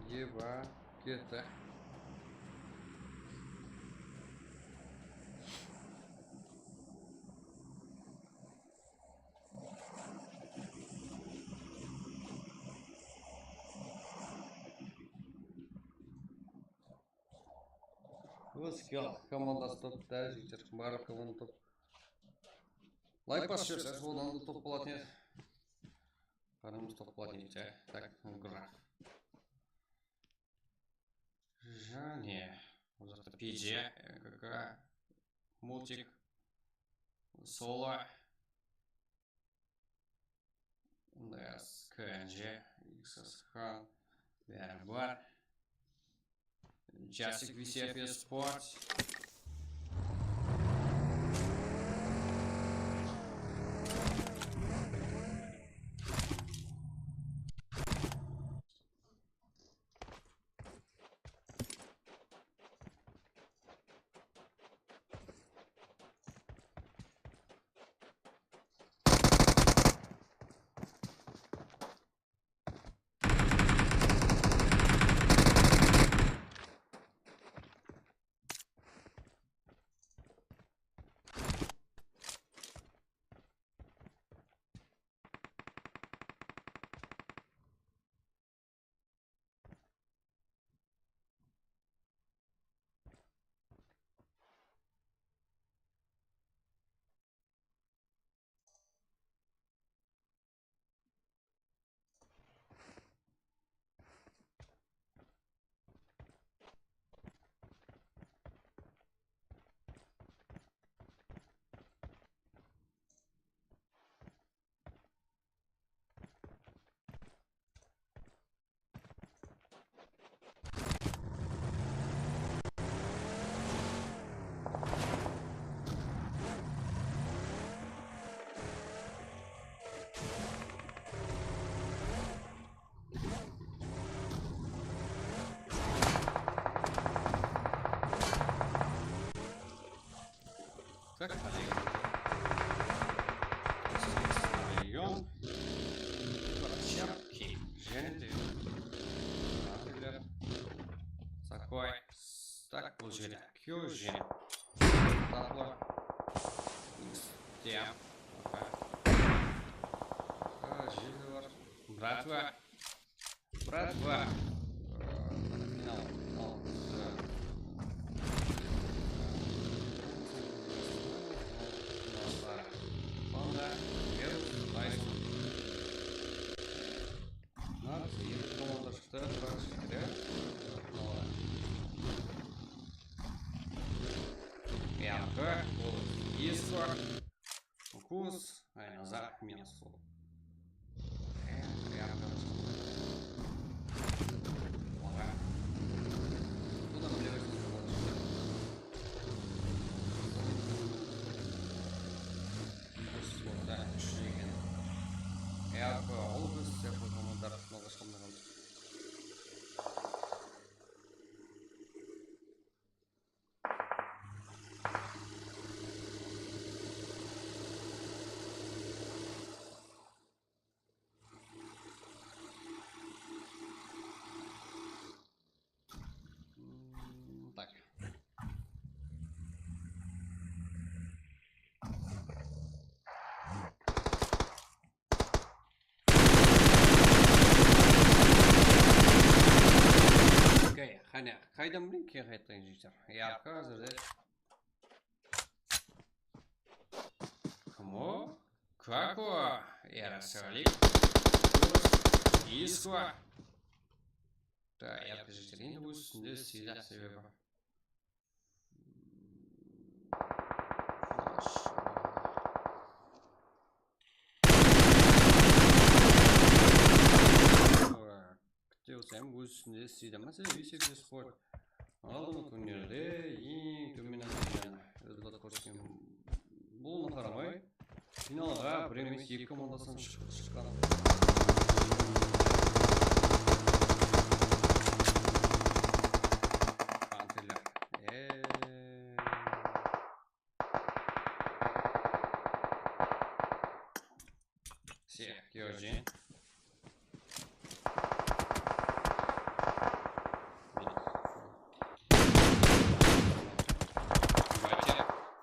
Еба, кетті. Өскел командасы топта, жігіттер, барлық команда топ. Лайк басып жүрсіз, одан да топ болатын еді. Қарымыз топ болатын еді, так, граф. Және, ол жақта PG, КК, мультик, соло, SKG, XSH, бәрі бар. Часик VCF Sport. Так, район. Поросятки. Женты. Например. Такой. Так, получили. Кюжи. Табло. Степ. Жилор. Братва. Братва. Укус, а назад минусу. Әне, қайдан білейін кейін қайтқан жігіттер. Ярко әзірде. Кому? Како? Ярасалик. Исква. Да, ярко жігіттер. Енді өз үстінде сирақ себебі. Күтте болсам өз үстінде сида мәселе есепсіз қой. Алдыңғы күндерде ең төмен нәтижені результат көрсеткен бұны қарамай финалға бір емес екі командасынан шыққан. Sergio'cin. Батя,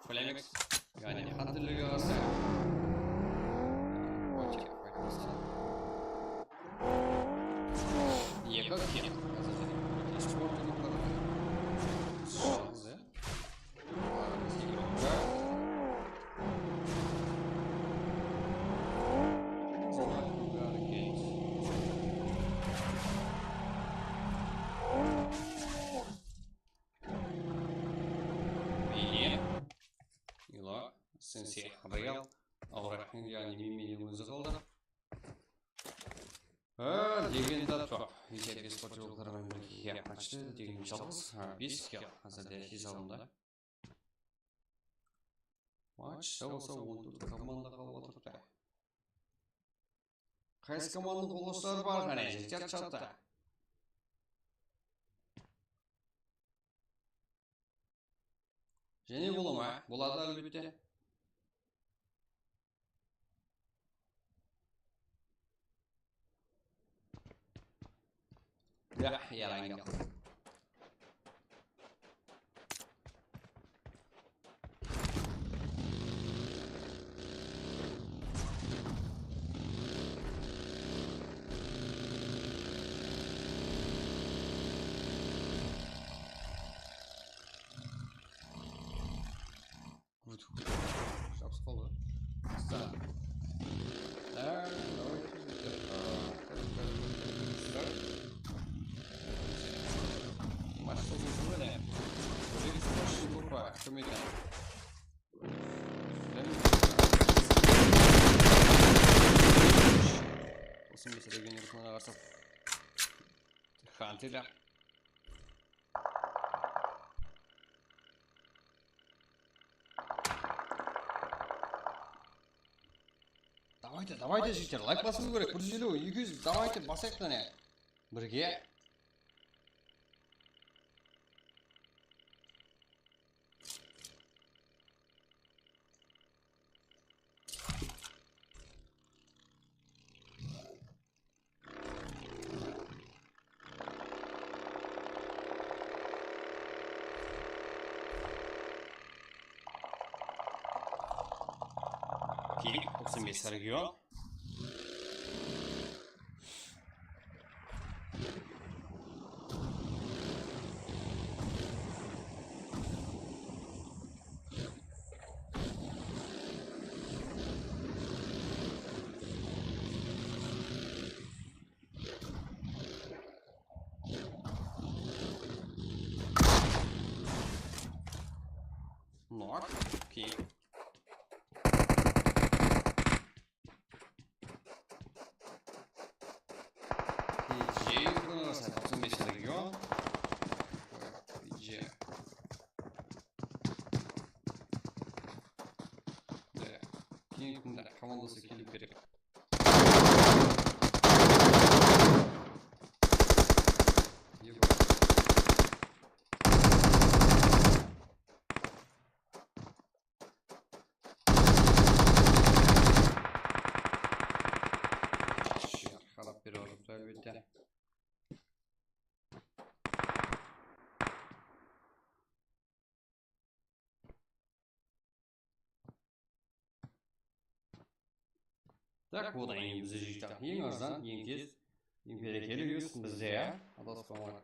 Флемикс. Yani hatırlıyorsa. Батя, Флемикс. Yego kim? Sportunu kurdu. Şansı. Сенсей Реал Аурахин yani мимиімізі қалды. Деген да тұр. Есеп спортшылармен бірге матчты деген жалғыз 5 кел қазірде хизалында. Матчта болса 14 команда қалып отырды. Қайсы команданың қолдастары бар ғана жектер чатты. Және бола ма? Болады әлбетте. Ja, yalan yok. Gut. Ich hab's voll. Start. Комментарий. Осым бесе деген рухмана қарсап. Хантиля. Давайте жігіттер, лайк басымыз керек. 150, 200, давайте басайық та не. Бірге. Ki 95 Sergio. North. Ki командасы келіп керек. Қарап беріп отырып әлбетте. Так, одан ең бізді життақ. Ең арзан, ең тез, ең берекелі үйесін бізде, адаспамай.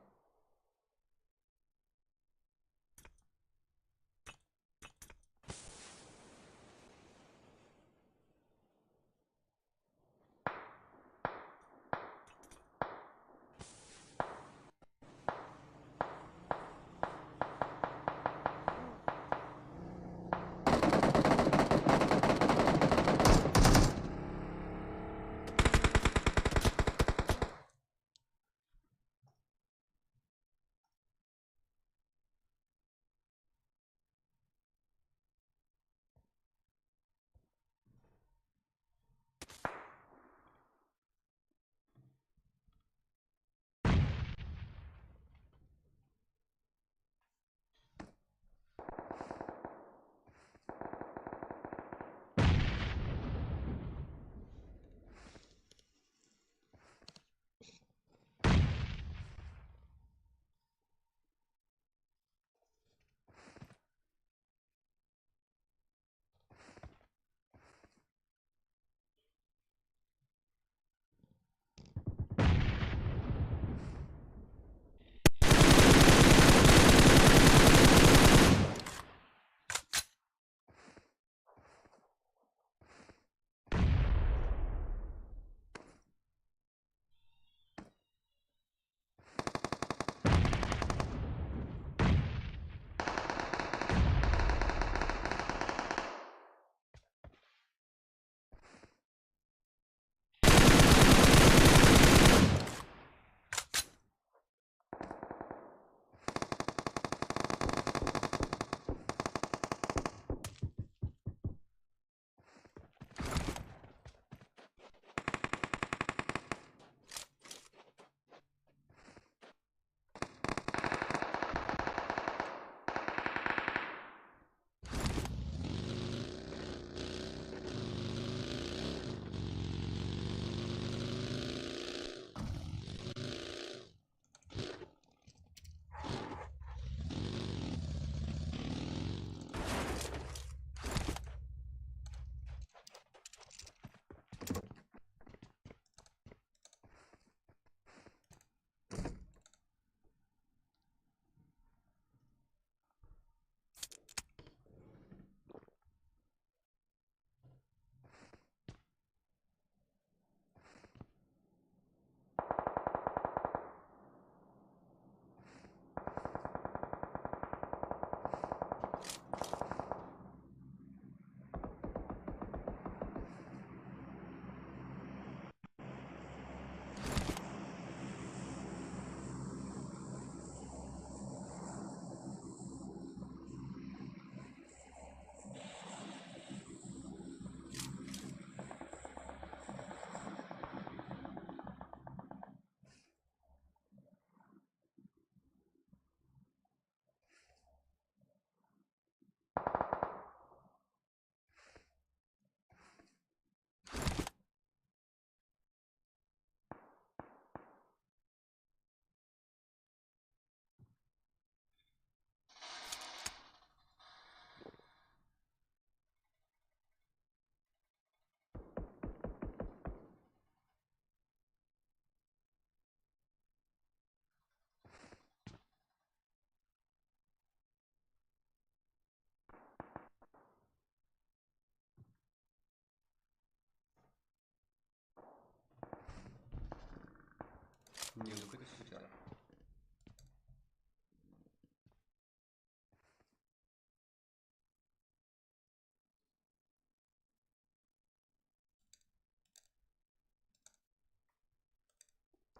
Не буду ходить сейчас.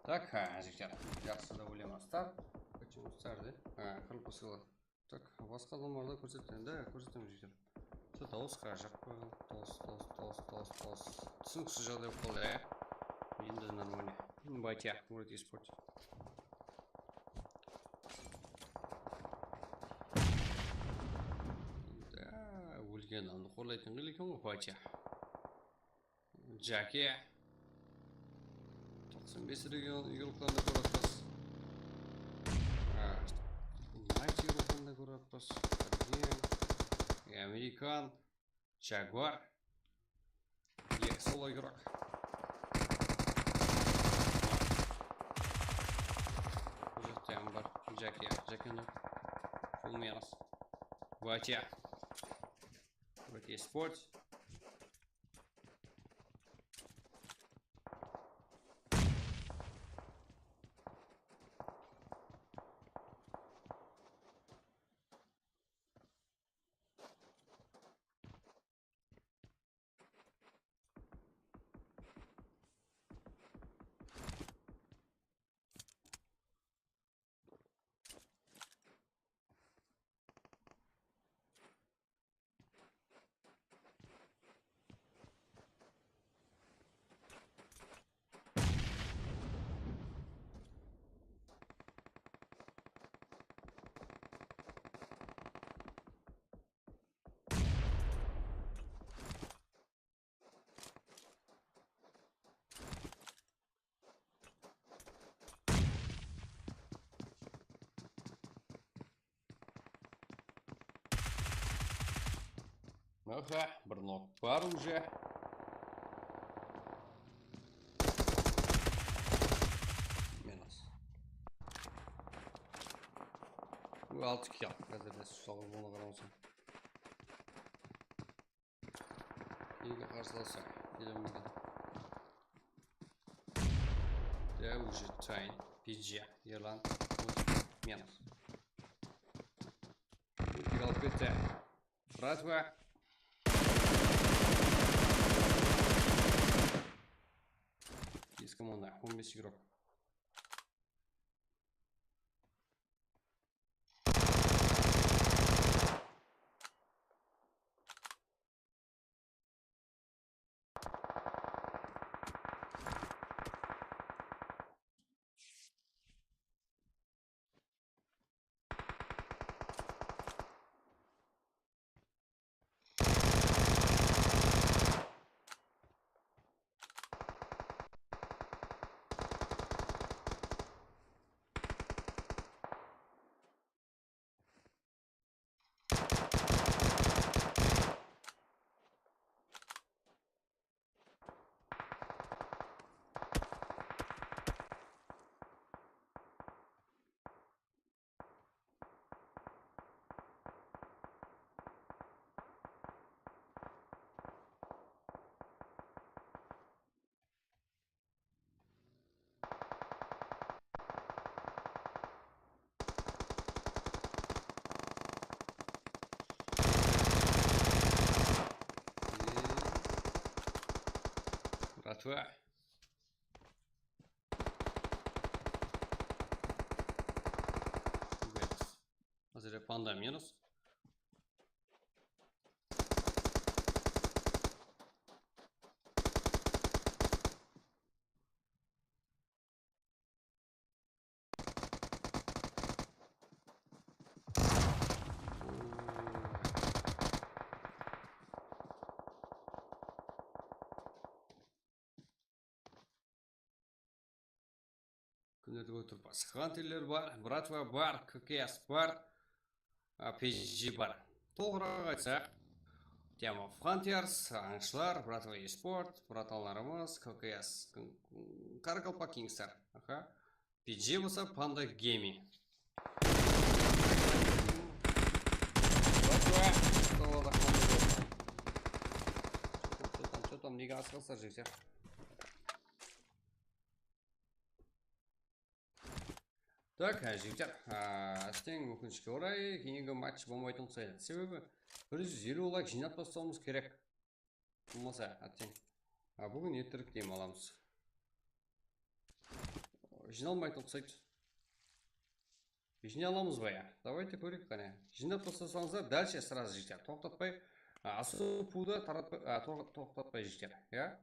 Так, жігіттер, жақсы да ойлаймасыздар. Почему сәрді? Қырыл посылады. Так, басқа адамдарда көрсеткен, да, көрсетемін жігіттер. Все дауысқа жақып қойған. Дауыс. Түсініксіз жағдай болып қалды, енді нормально. Батя, вроде испортил. Да, өлген адамды қорлайтын қыл екен ғой, батя. Жаке. 95 регионларында көратпас. Найти регионларында көратпас. Американ, Jaguar. Солай керек. Бұл жақтан бар. Жакені фулмерас. Батя спорт. Ага, Брнок пар уже. Минус. 6 kill. Қазір соғыр болуына қарамасам. Неге қарсыласа? Келемейді. Да, уже тайн. Пиджи. Ерлан. Минус. Кирал ПТ. Братва. Есть команда. 15 игрок. Братва. Hazır panda minus. Күндерді тұрпас. Хантерлер бар, братва бар, ККС бар, PSG бар. Толығырақ айтсақ, тема Frontiers, аңшылар, братва eSport, браталарымыз, ККС, Каракалпак Кингстар, PSG болса Panda Gaming. Братва, что там, неге асығылса жексек. Так, жігіттер, әстең өкінішке орай кейінгі матч болмайтын ұқсайды. Себебі 150 лайк жинап бастауымыз керек. Болмаса, әттең. Бүгін еттірік дейм аламыз. Жиналмайтын ұқсайды. Жинай аламыз ба я? Давайте көрейік қане. Жинап бастасаңыздар, дальше сразу жігіттер. Тоқтатпай, асу пуды тоқтатпай жігіттер.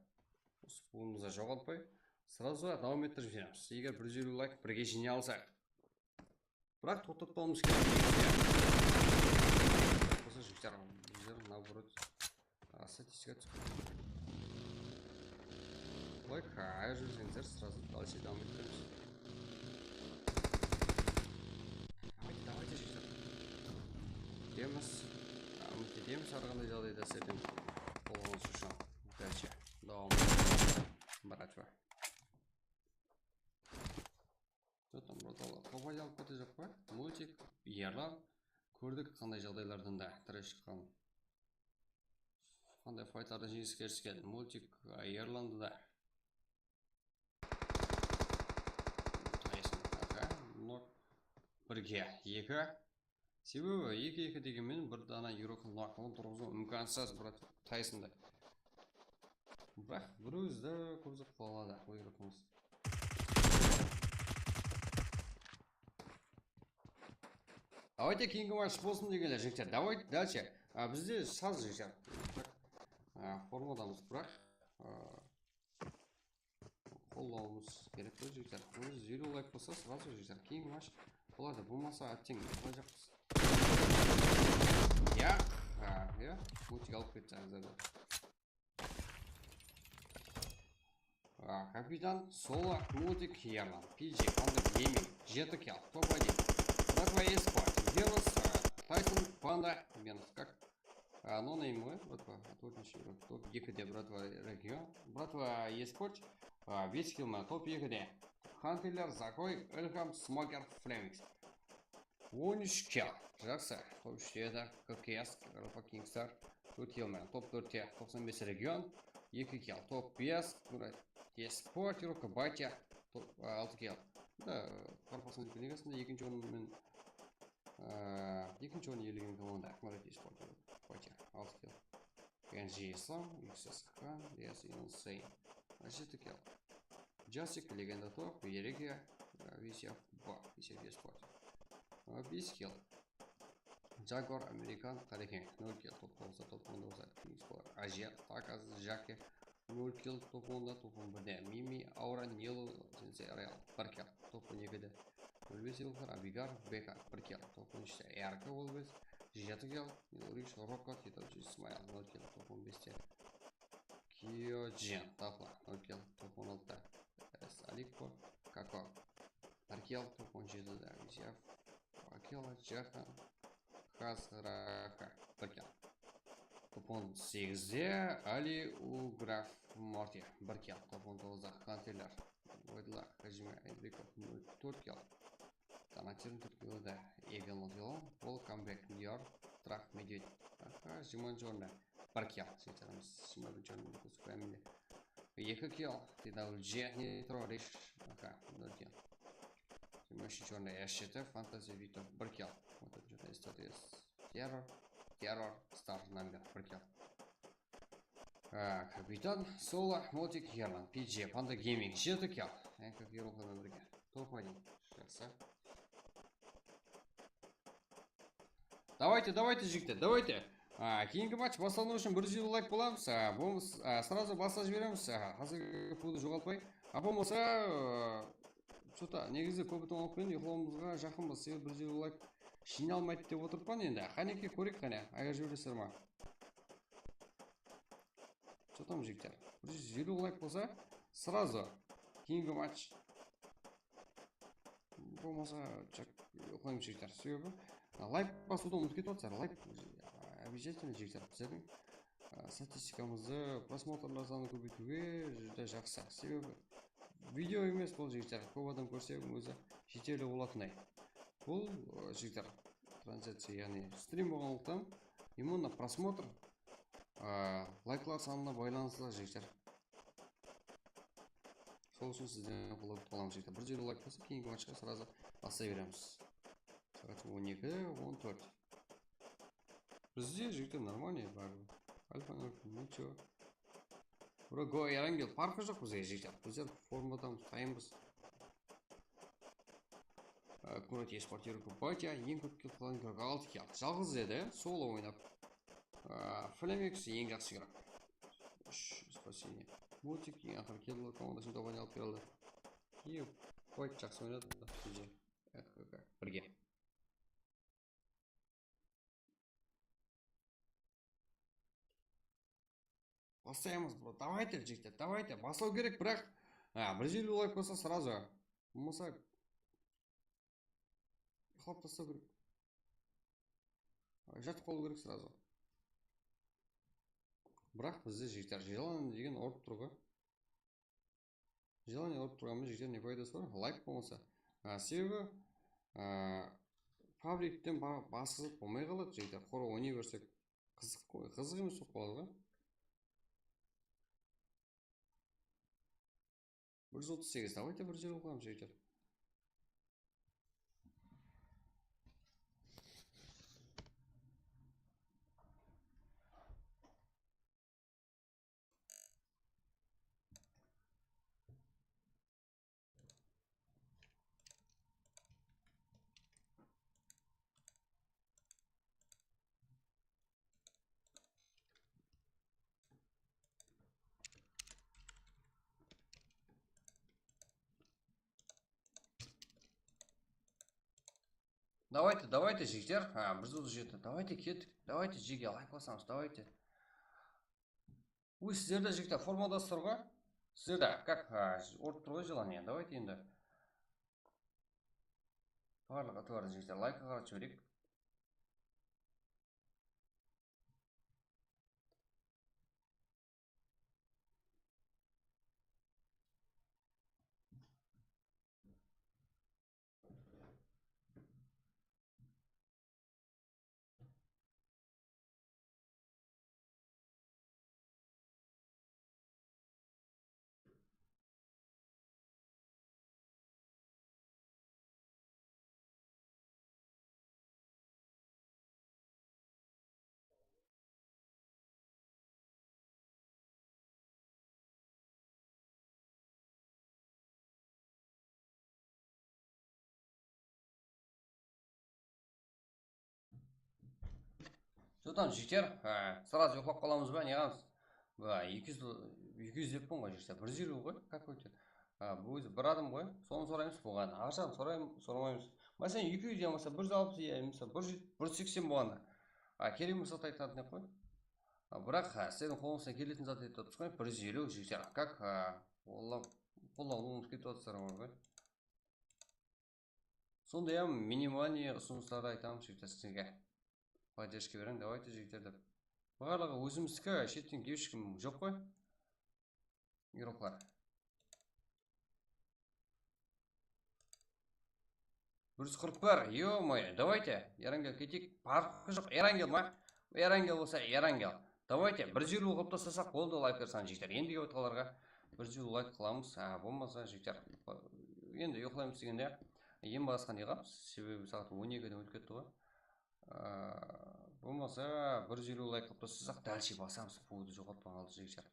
Осы пуымызды жоғалтпай, сразу давам еттіріп жинамыз. Егер 150 лайк бірге жинай алсақ. Бірақ тоқтатпауымыз керек. Осы жігіттер, наоборот, статистика түсіп. Лайк, жүргендер сразу дальше давам еттіреміз. Давайте жігіттер. Үміттедеміз арғандай жағдайда сәтен болғаныз үшін. Дальше давам братва. Что там, братала? Попай алып кете жоқ па? Мультик, ерлан, көрдік қандай жағдайлардан да тірі шыққан. Қандай файтларды жеңіске еріскен. Мультик, ерланды да. Бірге, екі. Себебі, екі дегенмен бір дана еуроқын нақылын тұрғызу мүмкансыз, брат, Тайсонда. Бірақ, бір өзді көрсіп қалады, еуроқымыз. Давайте кейінгі матч болсын дегенде, жігіттер. Давайте дальше. Бізде саз жігіттер. Формадамыз, бірақ қолауымыз керек қой жігіттер. 150 лайк болса, сразу жігіттер. Кейінгі матч болады, болмаса әттең қалай жақпыз. Мультик алып кетсеңіздер. Капитан Соло, мультик, ерлан, PG, Панда Гейминг, жеті топ-1. Братва eSport, Венус, Тайсон, Панда, Венус, как? Нонейм ғой, братва, топ-2-де братва регион. Братва eSport, 5 километр, топ-2-де. Хантелер, Закой, Эльхам, Смокер, Флемикс. 13 кил. Жақсы. Топ-3-де ККС, Рафа Кингстар, 4 километр, топ-4-де 95 регион, 2 кил. Топ-5, eSport, Юрока Батя, 6 кил. Корпусының лигасында екінші орын иелеген команда Ақмарат eSport Батя, 6 кил. NGSM, XSK, Insane, 7 кил. Джасик, легенда топ, Ерегия, Висяв eSport, 5 кил. Джагор, Американ, Тарихен, 0 кил. Топ-10-да Кингспор, Азия, Таказ, Жаке, 0 кил. Топ-10-да Мими, Аура, Нилу, Сенсей, Реал, 1 кил. Топ-12-де Өлбес Илхар, Абигар, Бека, 1 кил. Топ-13-де Ярка Өлбес, 7 кил. Риш, Рока, Титовчи, Смайл, 0 кил. Топ-15-де Киоджен, Тафла, 0 кил. Топ-16-да Аликко, Како, 1 кил. Топ-17-де Висяв, 2 кил. Джахан, Хазраха, 1 кил. Топ-18-де Али Уграф Морти, 1 кил. Топ-19-да Хантелер, Ойдла, Хажиме, Эндриков, 4 кил. Танатерін 4 килода Егел Мозилон, Ол Камбек, Ньор, Трах, Медведь, Жимон Джорна, 1 кил. Жимон Джорна, Кускуэмінде 2 кил. TWG, Нитро, Риш, 0 кил. Жимон Джорна, Яшеті, Фантази, Виктор, 1 кил. Террор, Стар, Намбер, 1 кил. Капитан Соло, Мотик, Ерлан, PG, Панда Гейминг, 7 кил. Как еруқамен бірге. Топ-1. Жақсы. Давайте, жігіттер, давайте. Кейінгі матч басталу үшін 150 лайк боламыз. Сразу баста жібереміз. Қазір пуды жоғалтпай. Болмаса, негізі көбітін алып кейін ұйқылауымызға жақынбыз. Себебі 150 лайк жиналмайды деп отырған енді. Қанеке көрек қане, аяқ жібересіздер ма? Там жігіттер. 150 лайк болса, сразу кейінгі матч. Болмаса, ұқылайым жігіттер. Себебі лайк басуды ұмыт кетіп отсар. Лайк обязательно жігіттер. Біздердің статистикамызды, просмотрлар саны көбейтуге жүзді жақсы. Себебі видео емес бұл жігіттер. Көп адам көрсе өзі жетелі болатындай. Бұл жігіттер трансляция, яғни стрим болғандықтан именно просмотр лайклар санына байланысты жігіттер. болу үшін сізден қолдап қаламыз жігіттер. 150 лайк болса, кейінгі матчқа сразу бастай береміз. Сағат 12:14. Бізде жігіттер нормальный бәрі. Альфа 0, ничего. Бұры Ерангел парқы жоқ бізге жігіттер. Біздер формадамыз, қайынбыз. Курат еспортируку Батя, ең көп кел қалған көрік 6 кел. Жалғыз еді, соло ойнап. Флемекс ең жақсы керек. Спасение. Мультик ең ақыр келді, командасын тобаны алып берілді. И Батя жақсы ойнады. Бірге. Бастаймыз, бро. Давайте, жігіттер, давайте. Басылу керек, бірақ 150 лайк болса сразу. Болмаса қалып тастау керек. Жатып қалу керек сразу. Бірақ бізде жігіттер желание деген ұрып тұр ғой. Желание ұрып тұрғанмен жігіттер не пайдасы бар? Лайк болмаса. Себебі фабриктен басқызып болмай қалады жігіттер. Қора ойнай берсек қызық емес болып қалады ғой. 138. Давайте 150 қоямыз жігіттер. Давайте, жігіттер. 137. Давайте кеттік. Давайте жеге лайк басамыз. Давайте. Ой, сіздерді жігіттер формадасыздар ғой? Сіздерді, как ұрып тұр ғой желание. Давайте енді. Барлығы тұр жігіттер. Лайкқа қарат жіберейік. Содан жігіттер, сразу ұйықтап қаламыз ба, не қамыз? 200 деппін ғой жігіттер, 150 ғой, как өтеді? Өзі бір адам ғой, соны сұраймыз болғанда. Ақшаны сұрамаймыз. Мәселен 200 демаса 160 емесі, 180 болғанда. Керек мысалды айтатын қой. Бірақ сіздің қолыңыздан келетін зат етіп тұрсыз ғой, 150 жігіттер. Как қолдауыңыз кетіп отырсыздар ғой. Сондай минимальный ұсыныстарды айтамын жігіттер сізге. Поддержка берің, давайте жігіттер деп. Барлығы өзіміздікі, шеттен келіп ешкім жоқ қой. Игроклар. 141, ё-моё, давайте. Ерангел кетейік. Парқы жоқ, Ерангел ма? Ерангел болса, Ерангел. Давайте, 150 қылып тастасақ болды лайк берсаң жігіттер. Ендіге отқаларға 150 лайк қыламыз. Болмаса жігіттер. Енді ұйықтаймыз дегенде. Ең басқа не қамыз? Себебі сағат 12-ден өліп кетті ғой. Болмаса 150 лайк қылып тастасақ дальше басамыз. Пуды жоғалтпай қалды жігіттер.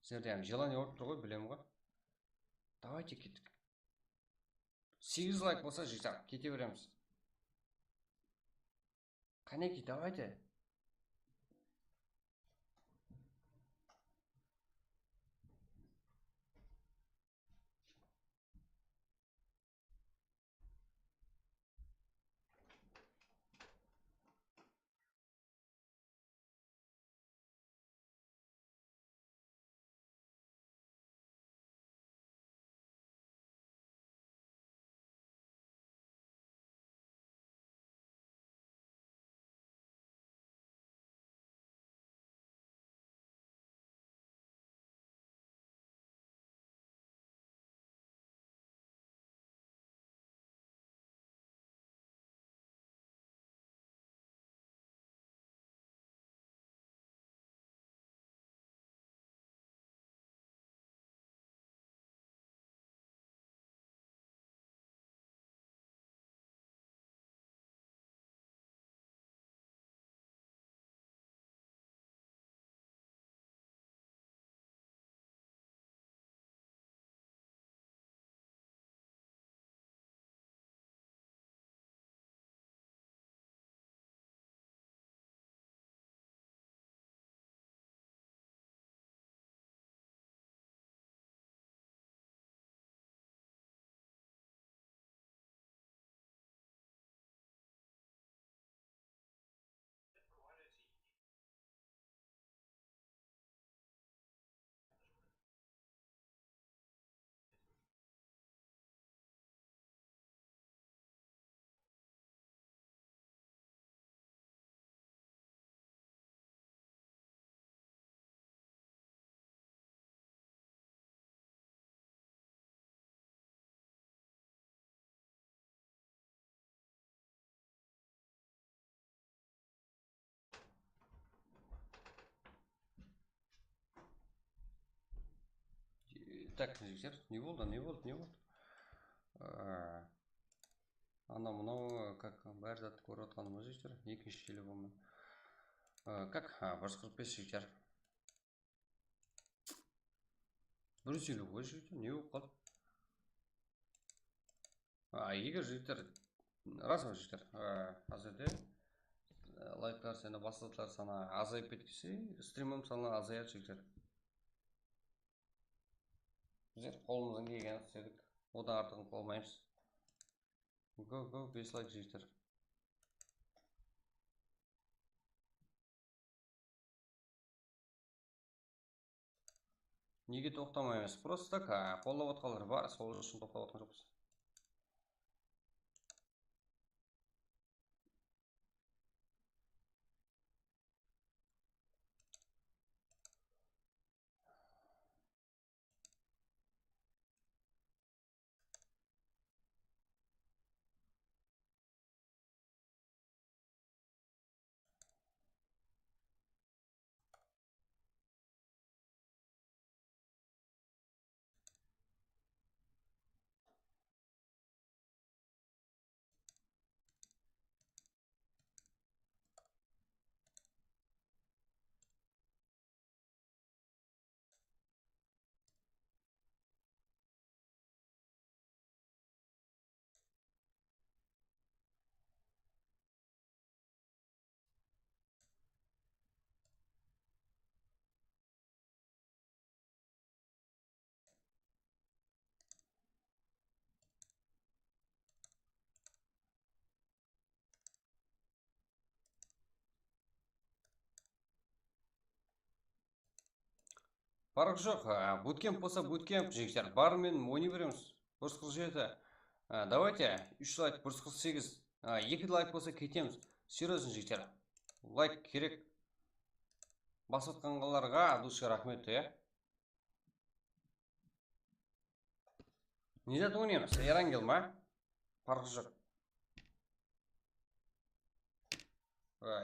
Сіздерде желание ұрып тұр ғой, білемін ғой. Давайте кеттік. 8 лайк болса жігіттер, кете береміз. Қанеки, давайте. Так, жігіттер, не болды? Анау мынау как бәрі затты көріп отқанымыз жігіттер, екінші телефонмен. Как? 145 жігіттер. 150 ғой жігіттер, не болып қалды? Егер жігіттер, рас ма жігіттер, қазірде лайктар саны, басылықтар саны азайып кеткесе, стримім саны азаяды жігіттер. Біздер қолымыздан келгенін істедік, одан артығын қыла алмаймыз. Go, 5 лайк жігіттер. Неге тоқтамаймыз? Просто так, қолдап отқандар бар, сол үшін тоқтап отқан жоқпыз. Парық жоқ, буткемп болса буткемп жігіттер, барымен ойнай береміз. 147. Давайте 3 лайк, 148. 2 лайк болса кетеміз. Серьезно жігіттер. Лайк керек. Басып отқанғаларға душка рахмет, Не зат ойнаймыз? Эрангел ма? Парық жоқ.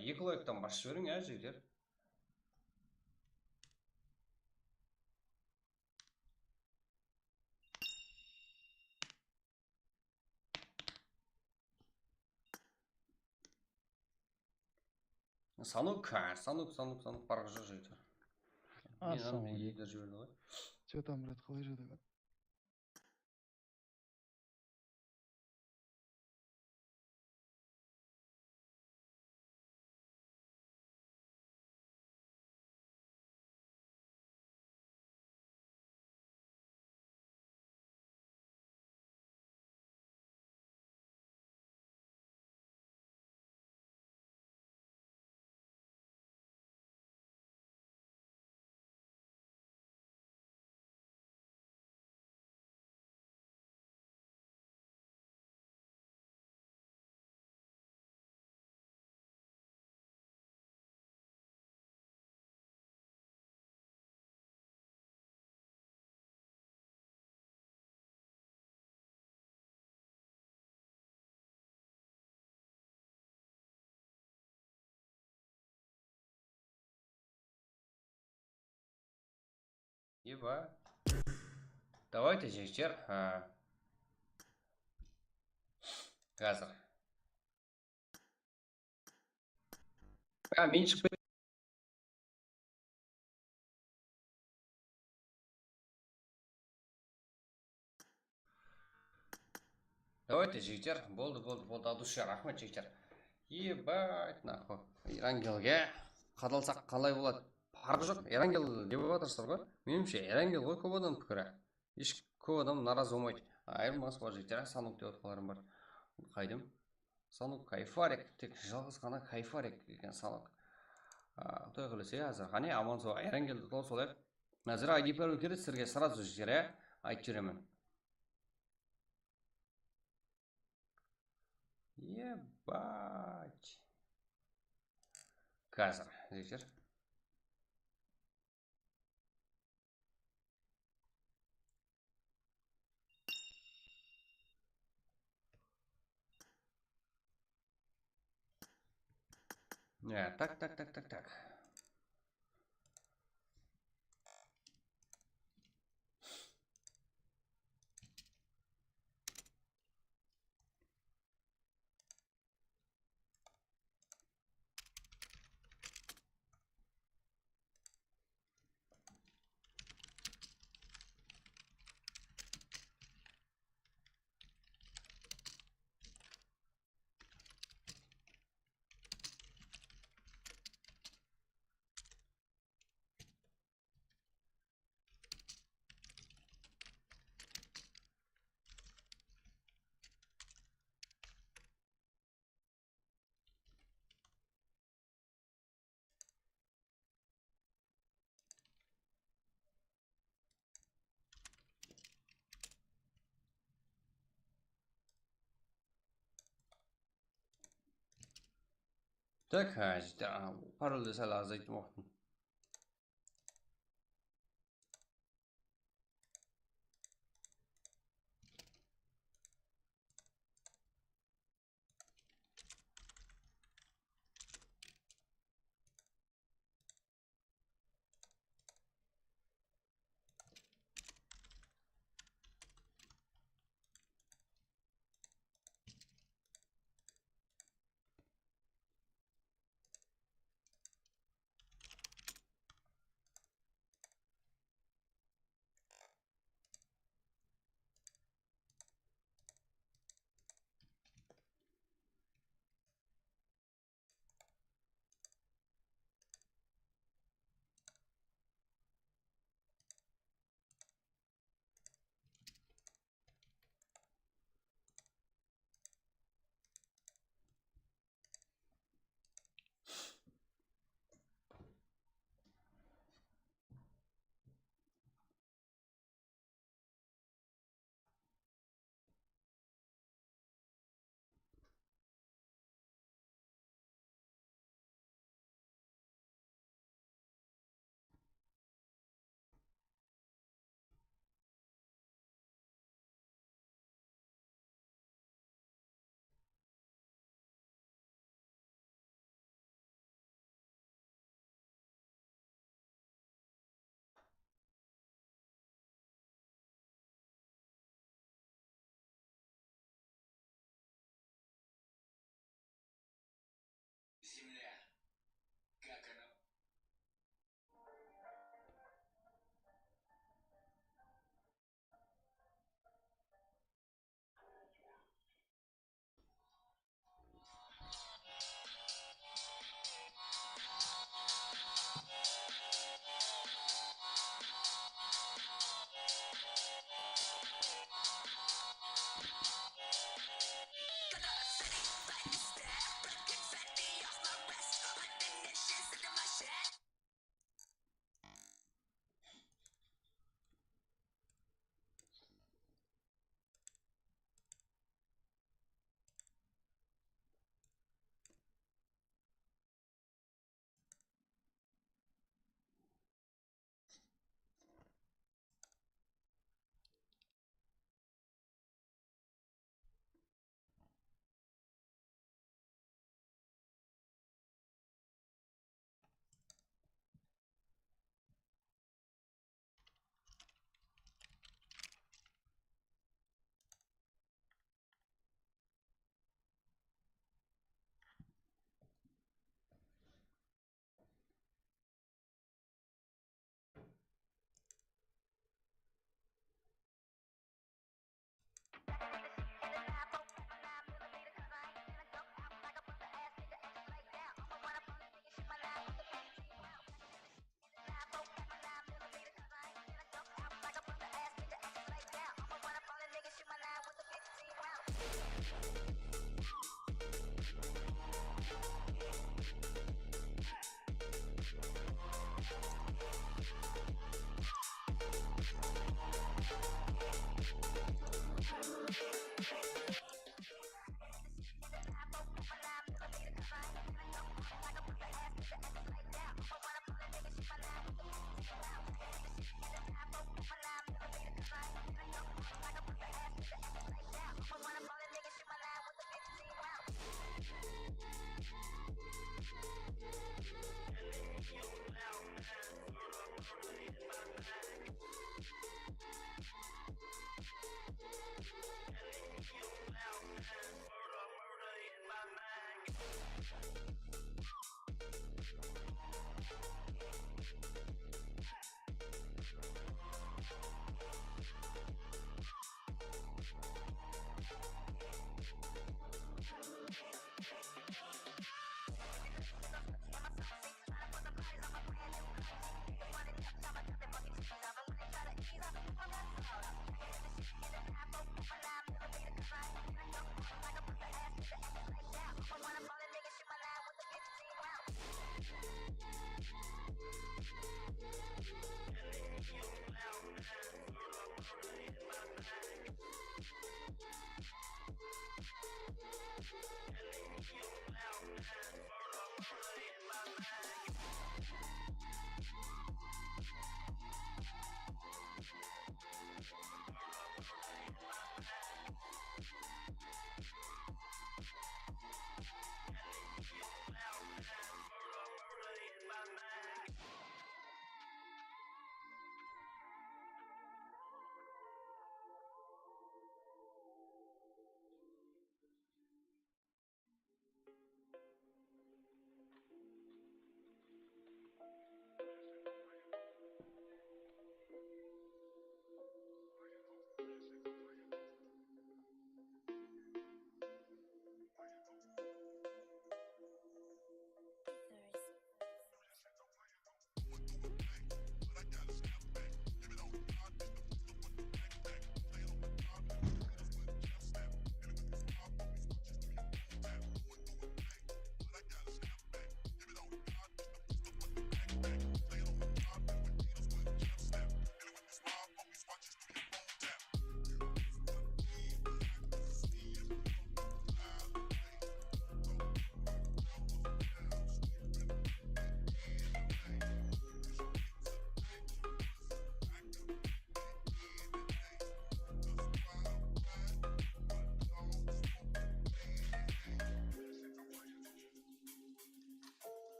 2 лайктан басып жіберің, жігіттер. Санук парғы жоқ жігіттер. Егер жіберді ғой. Че там, брат, қалай жатыр? Еба. Давайте жігіттер. Қазір. Мен шығып Давайте жігіттер. Болды. Адуша, рахмет жігіттер. Ебать, нахуй. Эрангелге қадалсақ қалай болады? Парық жоқ. Эрангел деп отырсыздар ғой. Меніңше Эрангел ғой көп адам пікірі. Еш көп адам наразы болмайды. Айырмасы бар жігіттер. Санук деп отқаларым бар. Қайдым? Санук кайфарик. Тек жалғыз ғана кайфарик екен Санук. Той қылысы әзір. Қане аман сол. Эрангелді толы солайық. Әзір ID пароль керек сіздерге сразу жігіттер, айтып жүремін. Ебать. Қазір, жігіттер. Так. Так, паролды сәл азайтып уақытын.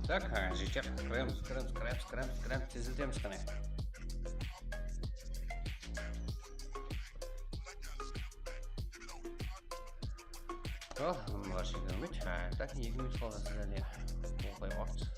Так, житер, скрэм, тезілдеміз қане. О, ваши гümüt. Так, 2 minut қалды сіздерде. Олай уақыт.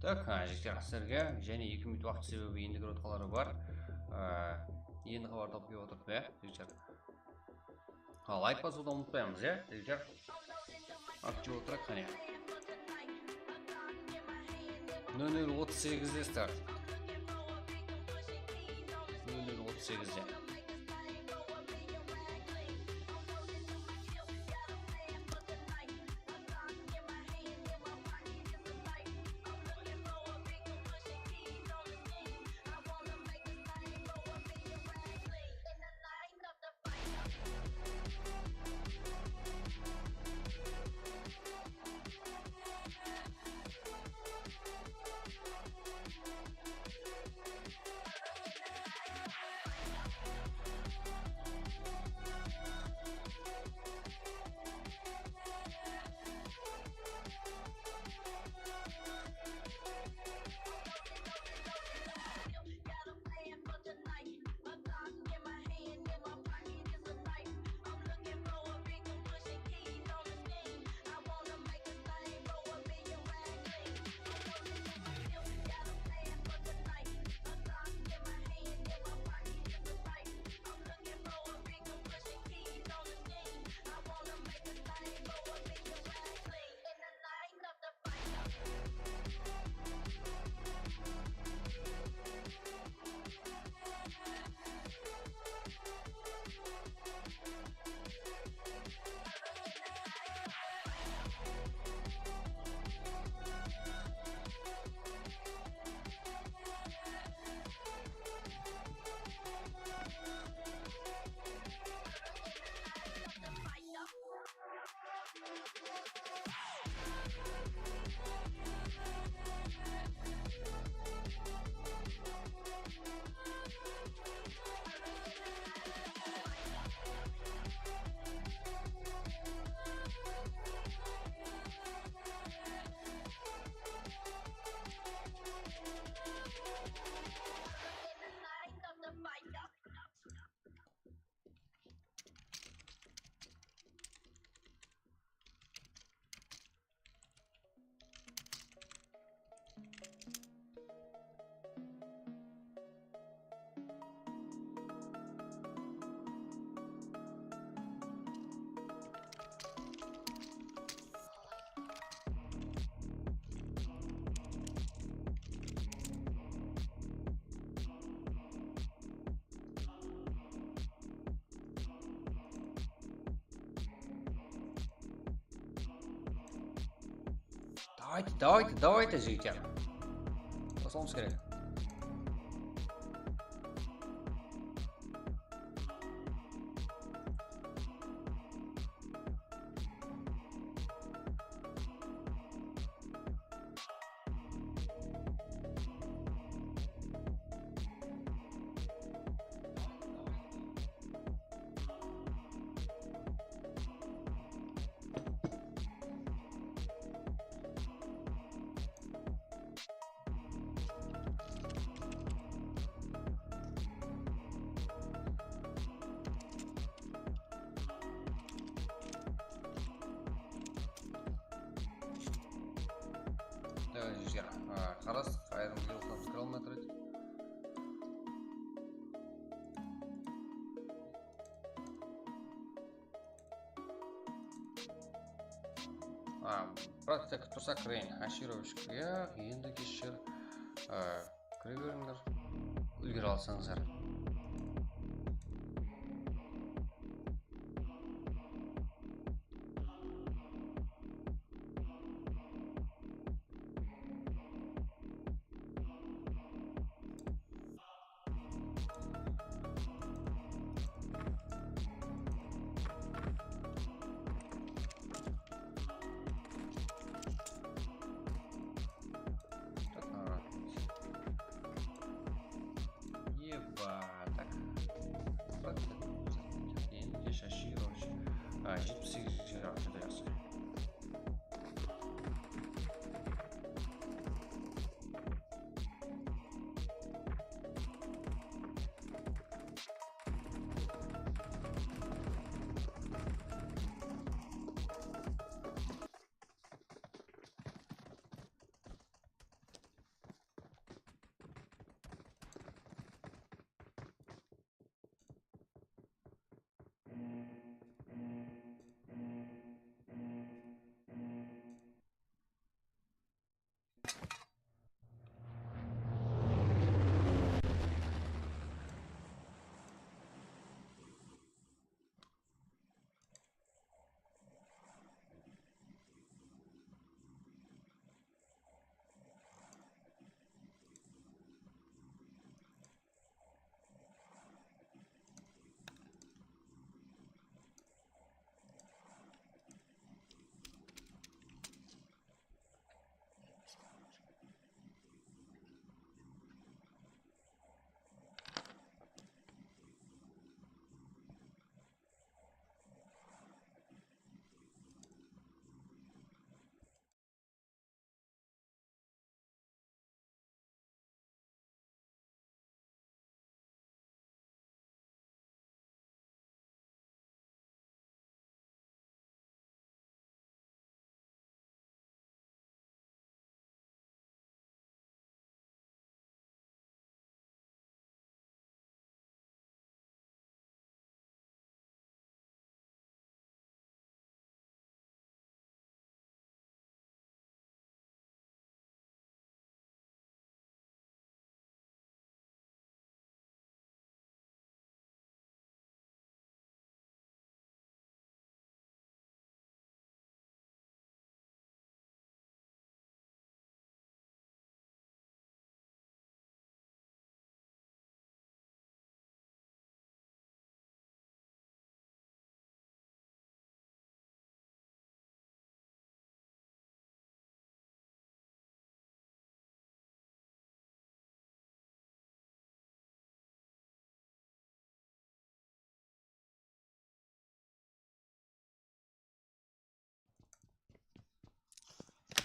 Так, жігіттер, сіздерге және 2 минут уақыт себебі ендігі ротқалары бар. Енді хабар тауып келіп отырдық, жігіттер. Лайк басуды ұмытпаймыз, жігіттер. Актив отырайық, қане. 00:38-де старт. 00:38-де. Давайте, життя. Послом скорее. Жігер, қарас, қайырымды елтамыз километр еді. Бірақ тек тұрса кірейін, ашировочкаға енді кешер кіре беріңдер, үлгер алсаңыздар.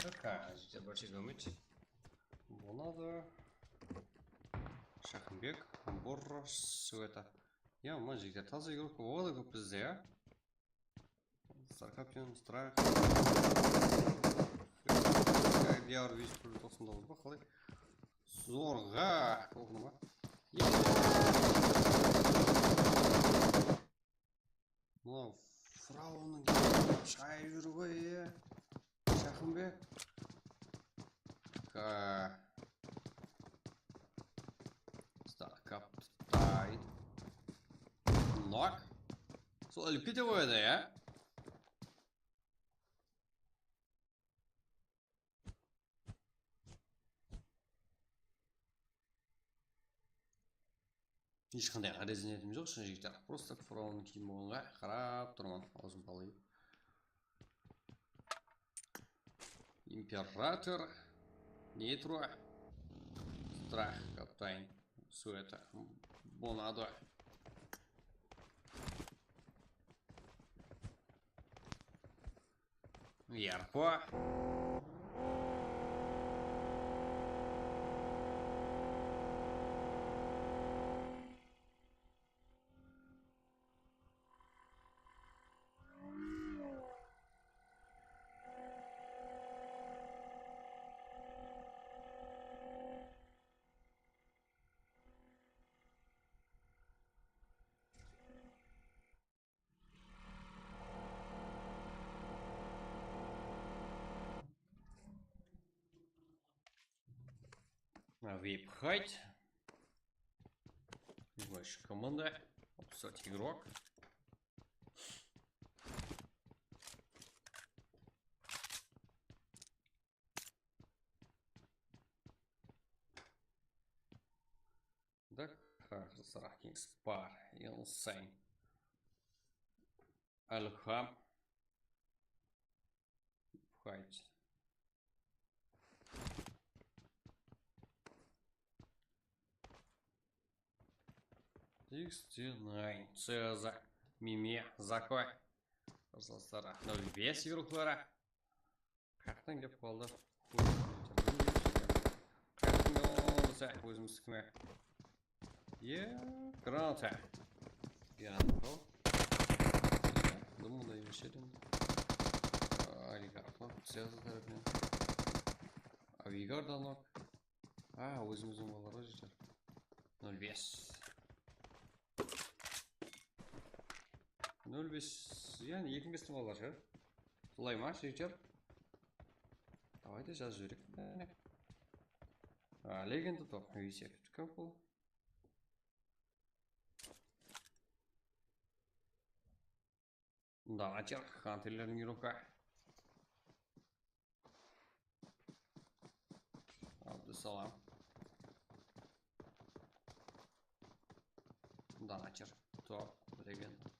Така, жігер бачи гамит. Болады. Шахымбек, Боррос, это. Я, ма жігер, таза игрок болады көп бізде, а? Старкапион, страх. Диар 199 ба, қалай? Зорға! Қолғыны ба? Мынау фрауның шайып жүр ғой, Шахымбек. Старкап тұтай. Нок. Сол іліп кете қойды, ешқандай резонетім жоқ шын жігіттер. Просто фараон киім болғанға қарап тұрмын. Аузым балайып. Император. Нитро. Страх, капитан. Суета. Бонадо. Ярпо. Вейпхать. Больше команда. Кстати, игрок. Да, Сарахин Спар. Инсейн. Альхам. Вейпхать. Дикстинайн, Цеза, Миме, Закой. Жасастар, нөл бес игрокlara. Қақтан кеп қалды. Қақтан болса өзіміздікіне. Граната. Граната. Думаю, да и вечерин. Олигарх, Цеза тарапынан. Авигар данок. Өзіміздің балары жетер. 05. 05, яғни 25 балалар шығар. Солай ма, жігіттер? Давайте жазып жіберейік. Легенда топ. Висек. Couple. Донатер. Хантерлердің игрока. Абдусалам. Донатер. Топ. Легенда.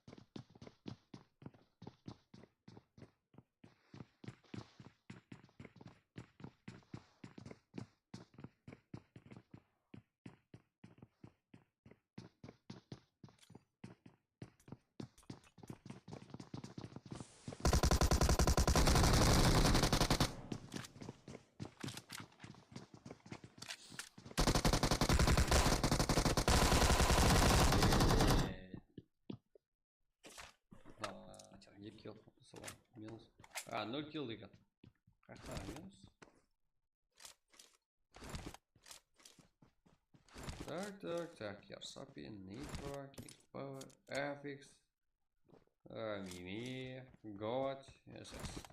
Минус. 0 килл деген. Қақта минус. Так. Ярсапи, Нитро, Кикпауэр, FX, Мими, Гот, SS.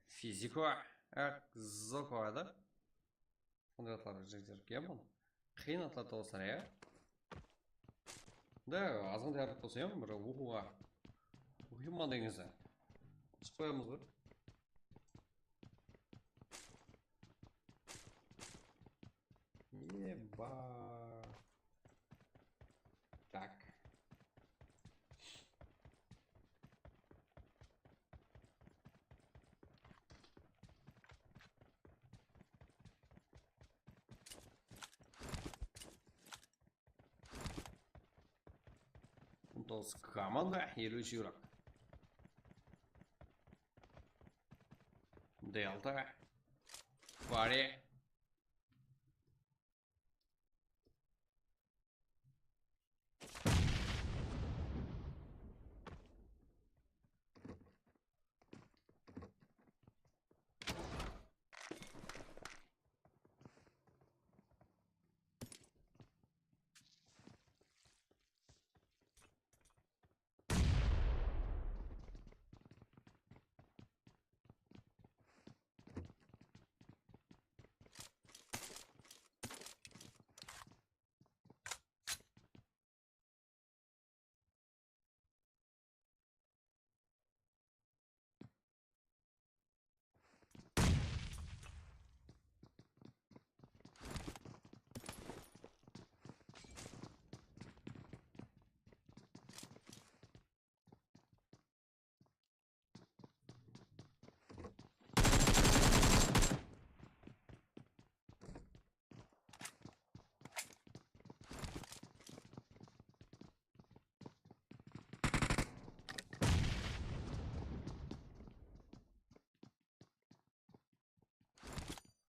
Физико. Зоко, да? Қандай атлар жігіздер кемін? Қиын атлар толысар, е? Да, азғандай арқы толса ем, бір оқуға. Оқиман деңізі. Споемыз ғой. Еба. Так. Дос команда елуші игрок. Дельта. Фари.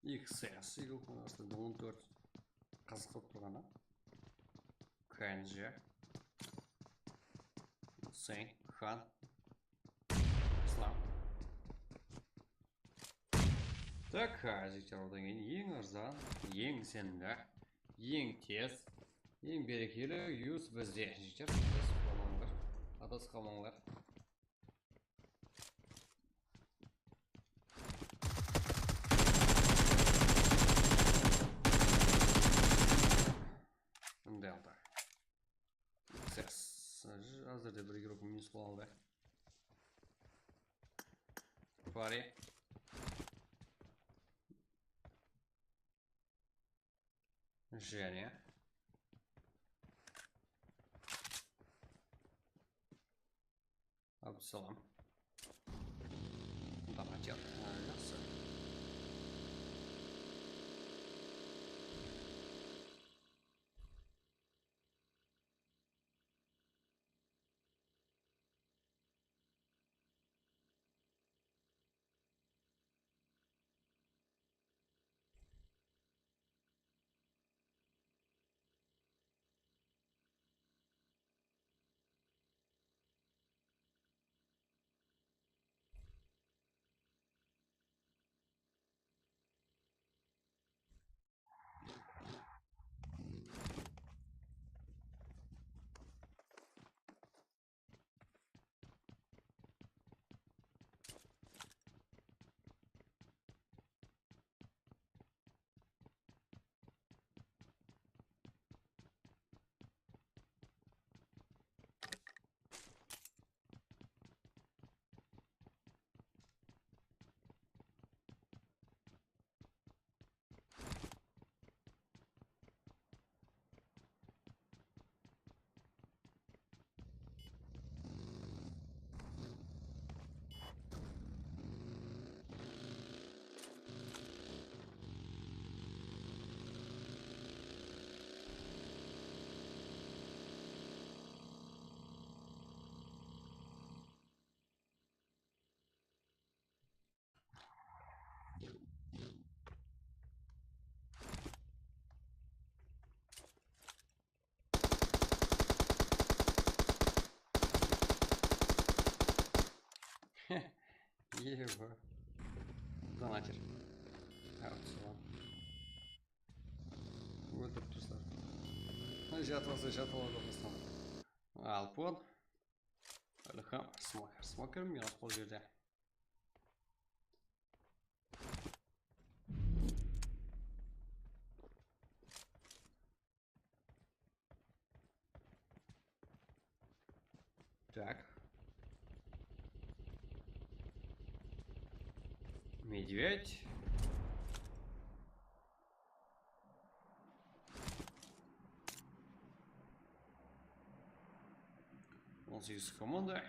XS игілдің астында 14 қызық болып тұрғаны. Кэнжи. Сэнь. Хан. Ислам. Так, жігіттер, одан кейін ең арзан, ең сенімді, ең тез, ең берекелі юз бізде. Жігіттер, адасып қалмаңдар. Delta. XS. Әзірде бір игрок минус алды. Фари. Женя. Абсалам. Даматер. Жақсы. Ева. Донатер. Абсалам. Өлтіріп тұрсыздар. Жатырса жатылады бастан. Алпон. Ілхам. Смокер. Смокер минус бұл жерде. Так. Медведь. Он здесь команда.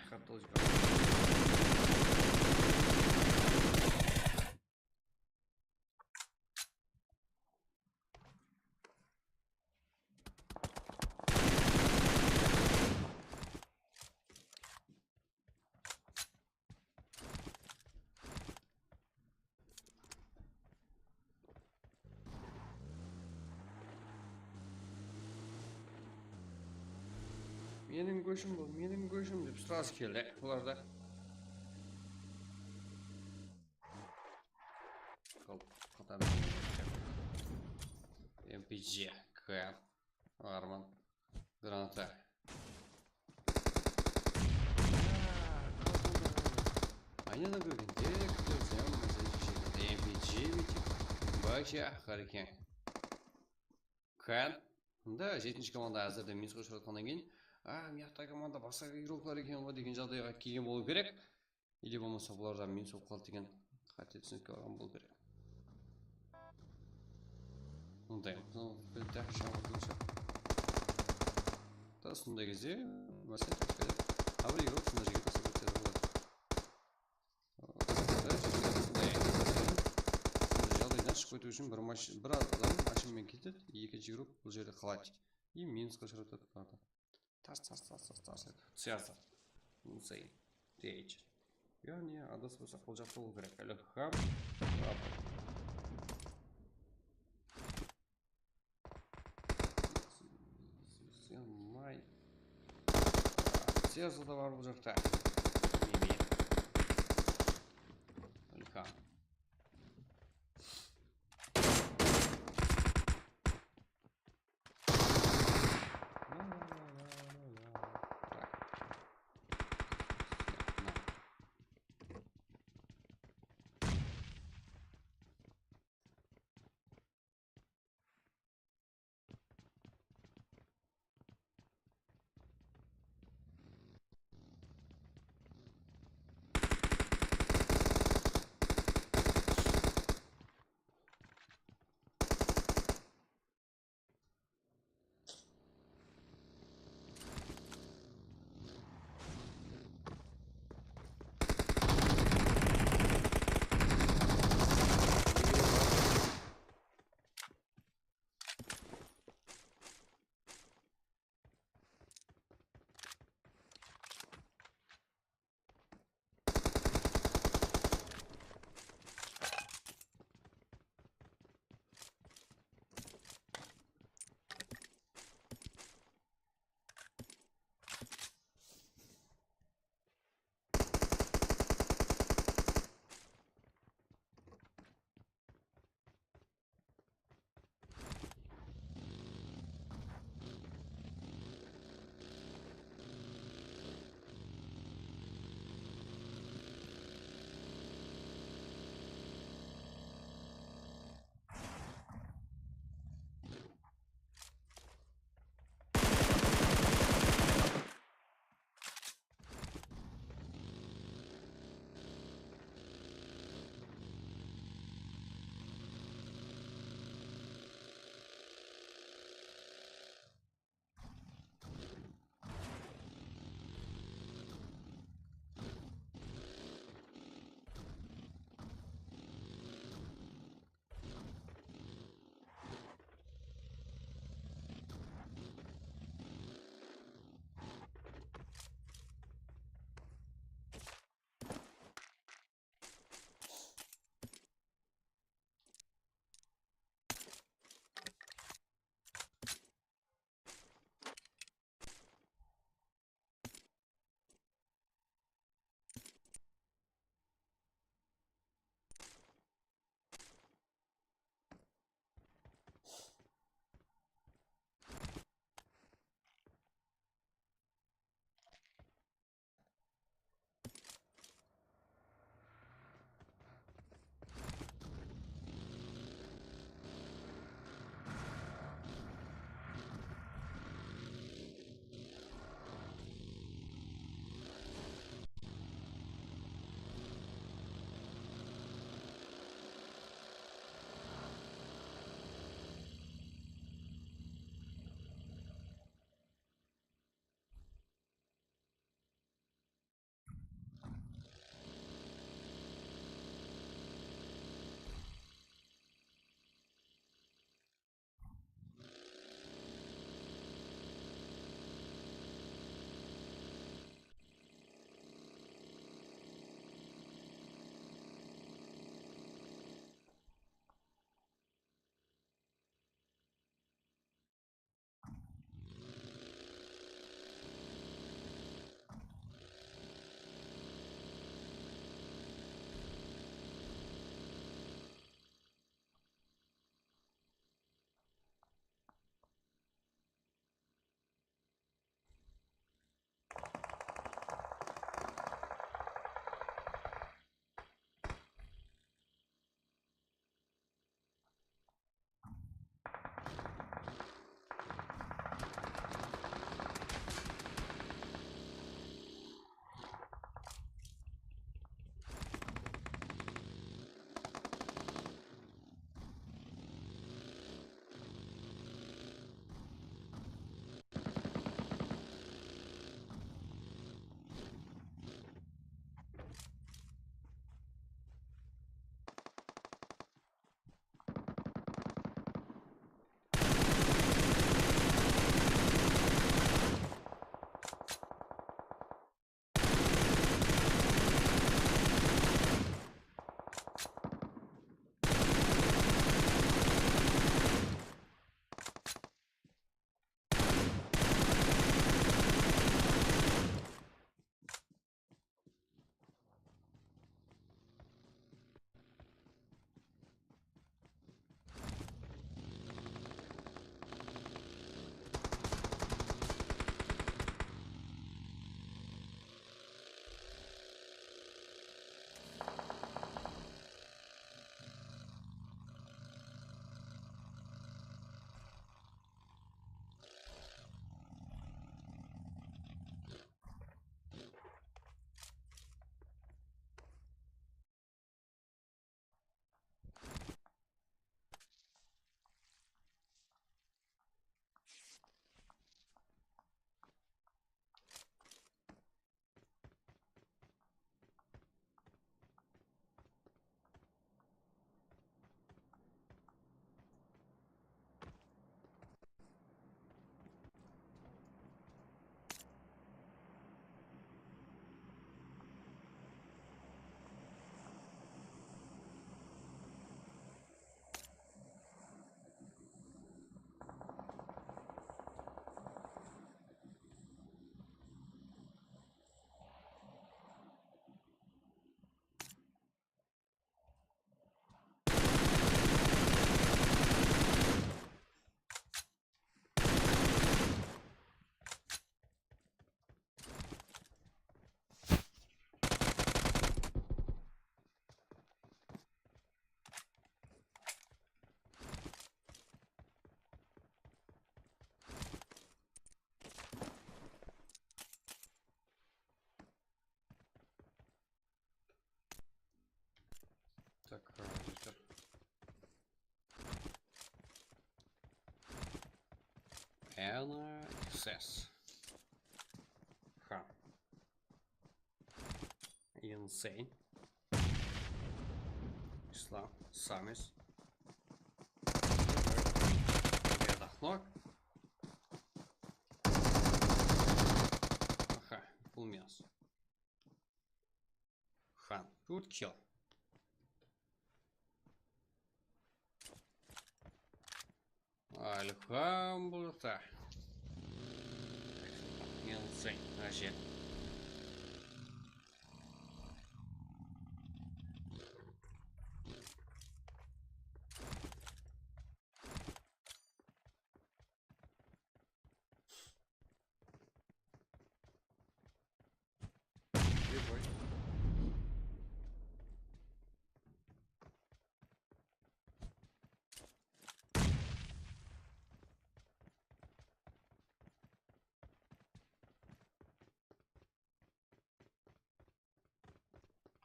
Менің көшім деп сұрасы келді бұларда. МПЖ, КФ, Арман, граната. Они на гринде, кто взял на защищение. МПЖ, Бача, Харикен. Хан. Да, 7-ші команда әзірде минус қошыратқаннан кейін. Мияқта команда басқа игроклар екен ғой деген жағдайға келген болу керек. Или болмаса бұларда минус болып қалды деген қате түсінікке барған болу керек. Ондай, білді шаматынша. Та сондай кезде, мәселе тәкпеді. Абыр игрок сонда жеге тасып өтеді болады. Жағдайдан шығып өту үшін бір адам машинмен кетеді, екінші игрок бұл жерде қалады. И минусқа шығарады бұларды. Тарс. Сияздар. Сәй. Рейдж. Яғни, адас болса қол жақты болу керек. Әлі хаб. Сердце товар бұл жақта. Неме. Үлка. Success. Ха. Insane. Числа. Самис. Отдохнок. Ага, full мясо. Хан. Good kill. Alhamdulillah. Insane. Вообще. Ебать.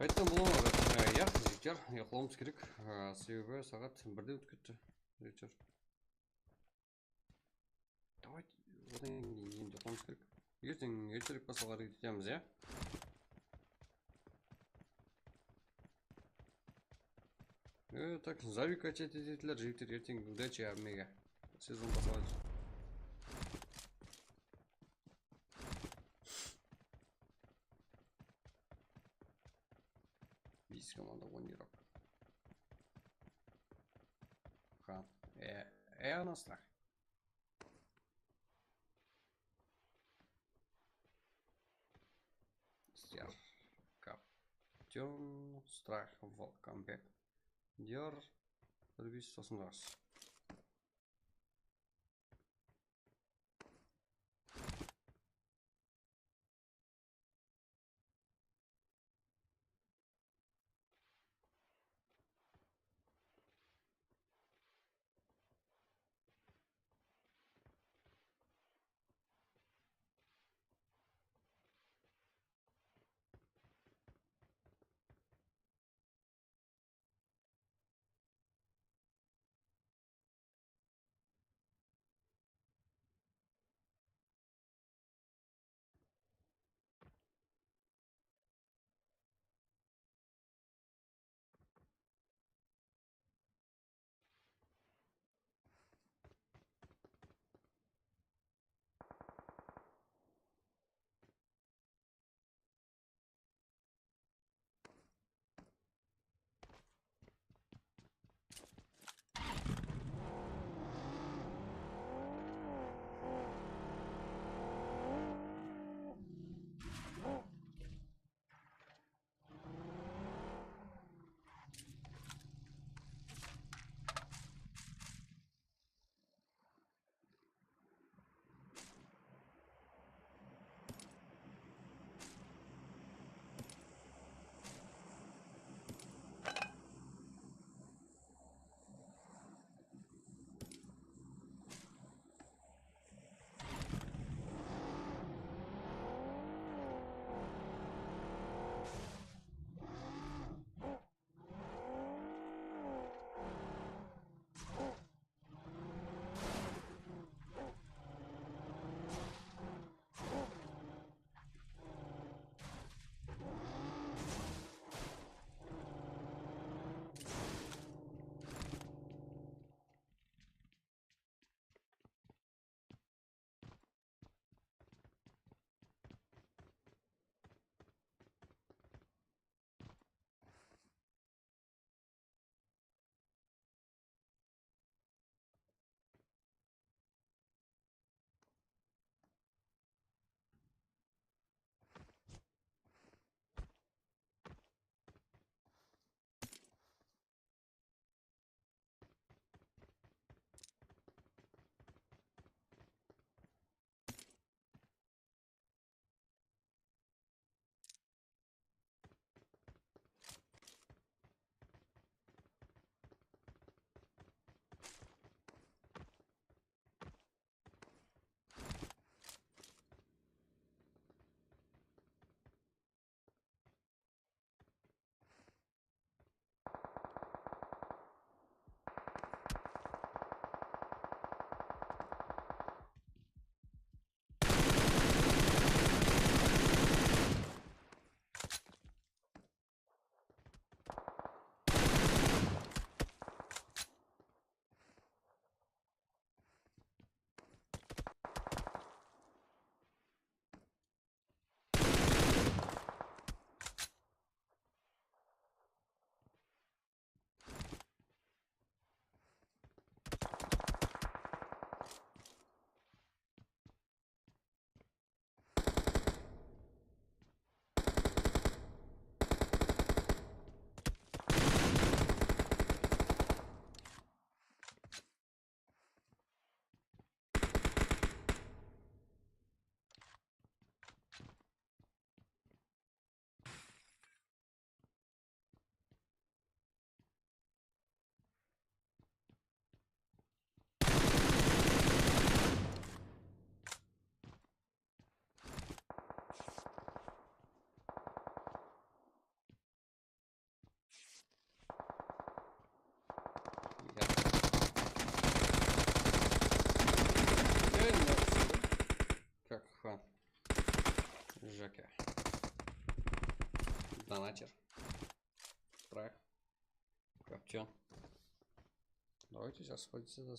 Қайтадан бұл яқ жекер ұйқылауымыз керек. Себебі сағат 1-де өтіп кетті. Вечер. Давай одан кейін ұйқылауымыз керек. Ертең ертерек басалға кетеміз, иә? Так, зови качать ететілер жігіттер ертең удачи армияға. Сезон басалады. Бейс команда ойнайық. Хан. Анастрах. Стер. Каптен. Страх. Welcome back. Дер. Подбись сосын раз. Донатер. Страх. Коптен. Давайте сейчас сходите за.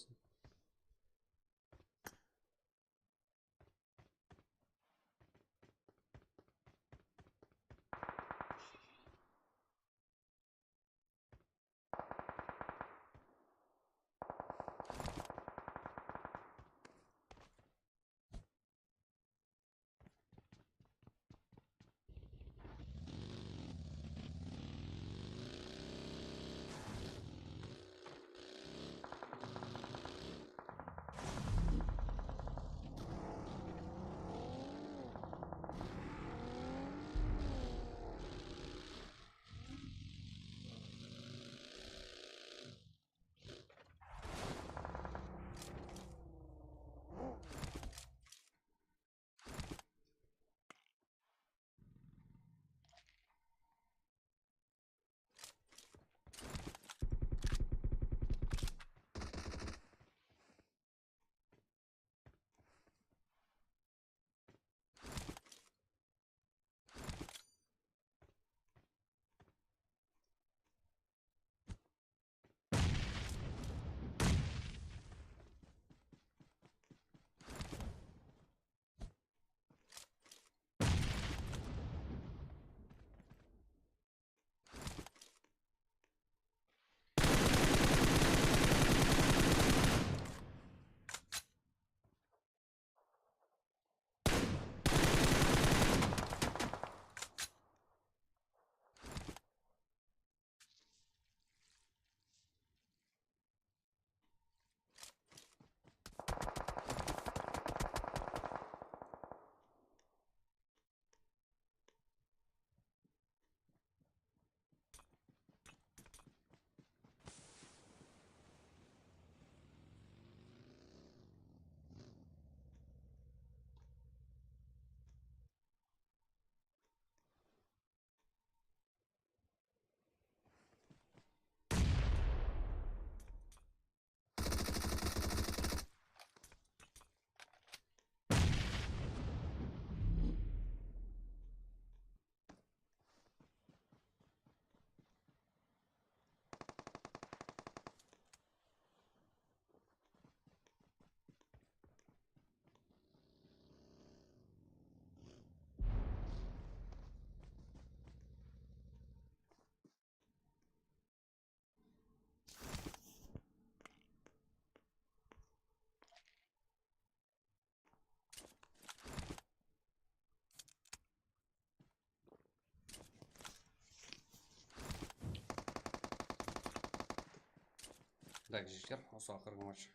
Так, жігіттер, осы ақырғы матч.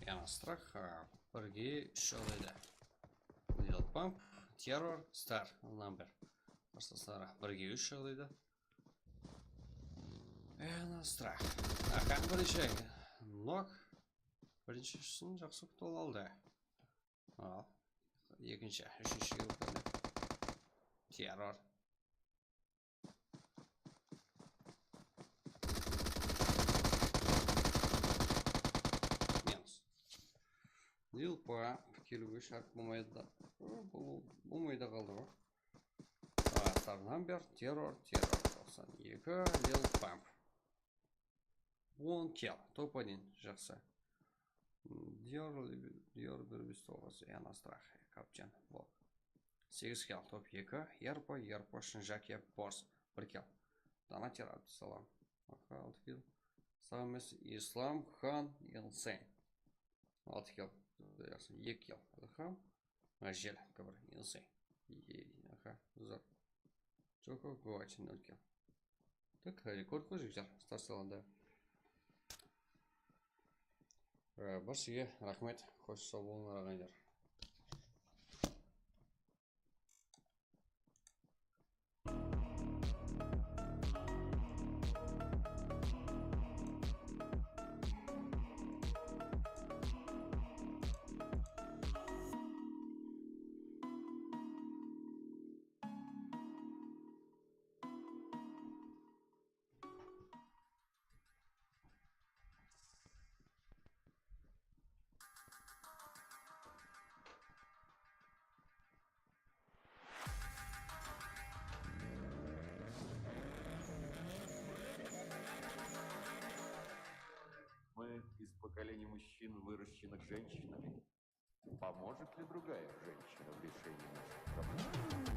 Яна страх, бірге шөледі. Little Pump, Terror, Star, Number. Бастастары бірге 3 шөледі. Яна страх. Ақан бірінші. Нок. Біріншісін жақсы құтыл алды. Ал. Екінші, үшінші өкілді. Terror. Little Pump келуге шарт болмайды қалды ғой. Star Number, Terror, 92, Little Pump. 10 kill, топ-1, жақсы. Dior 159, Яна страх, Каптен, Блок. 8 kill, топ-2, Ерпо, Шинжаке, Борс, 1 kill. Донатер, Абдусалам. 6 kill. Самес, Ислам, Хан, Insane. 6 kill. 2 kill. Хам. Жел, кабр, Insane. Зор. Чоко, Гуач, 0 kill. Так, рекорд қой жігіттер, старсаланда. Бір сізге рахмет, қош сау болыңдар ағайындар. женщинами. Поможет ли другая женщина в решении наших проблем?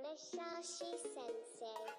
Musashi Sensei.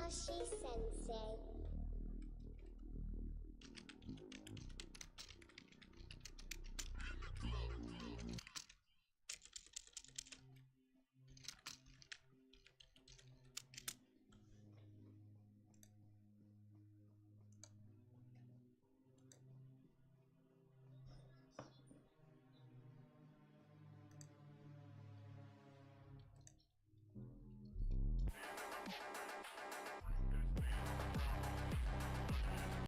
Musashi Sensei.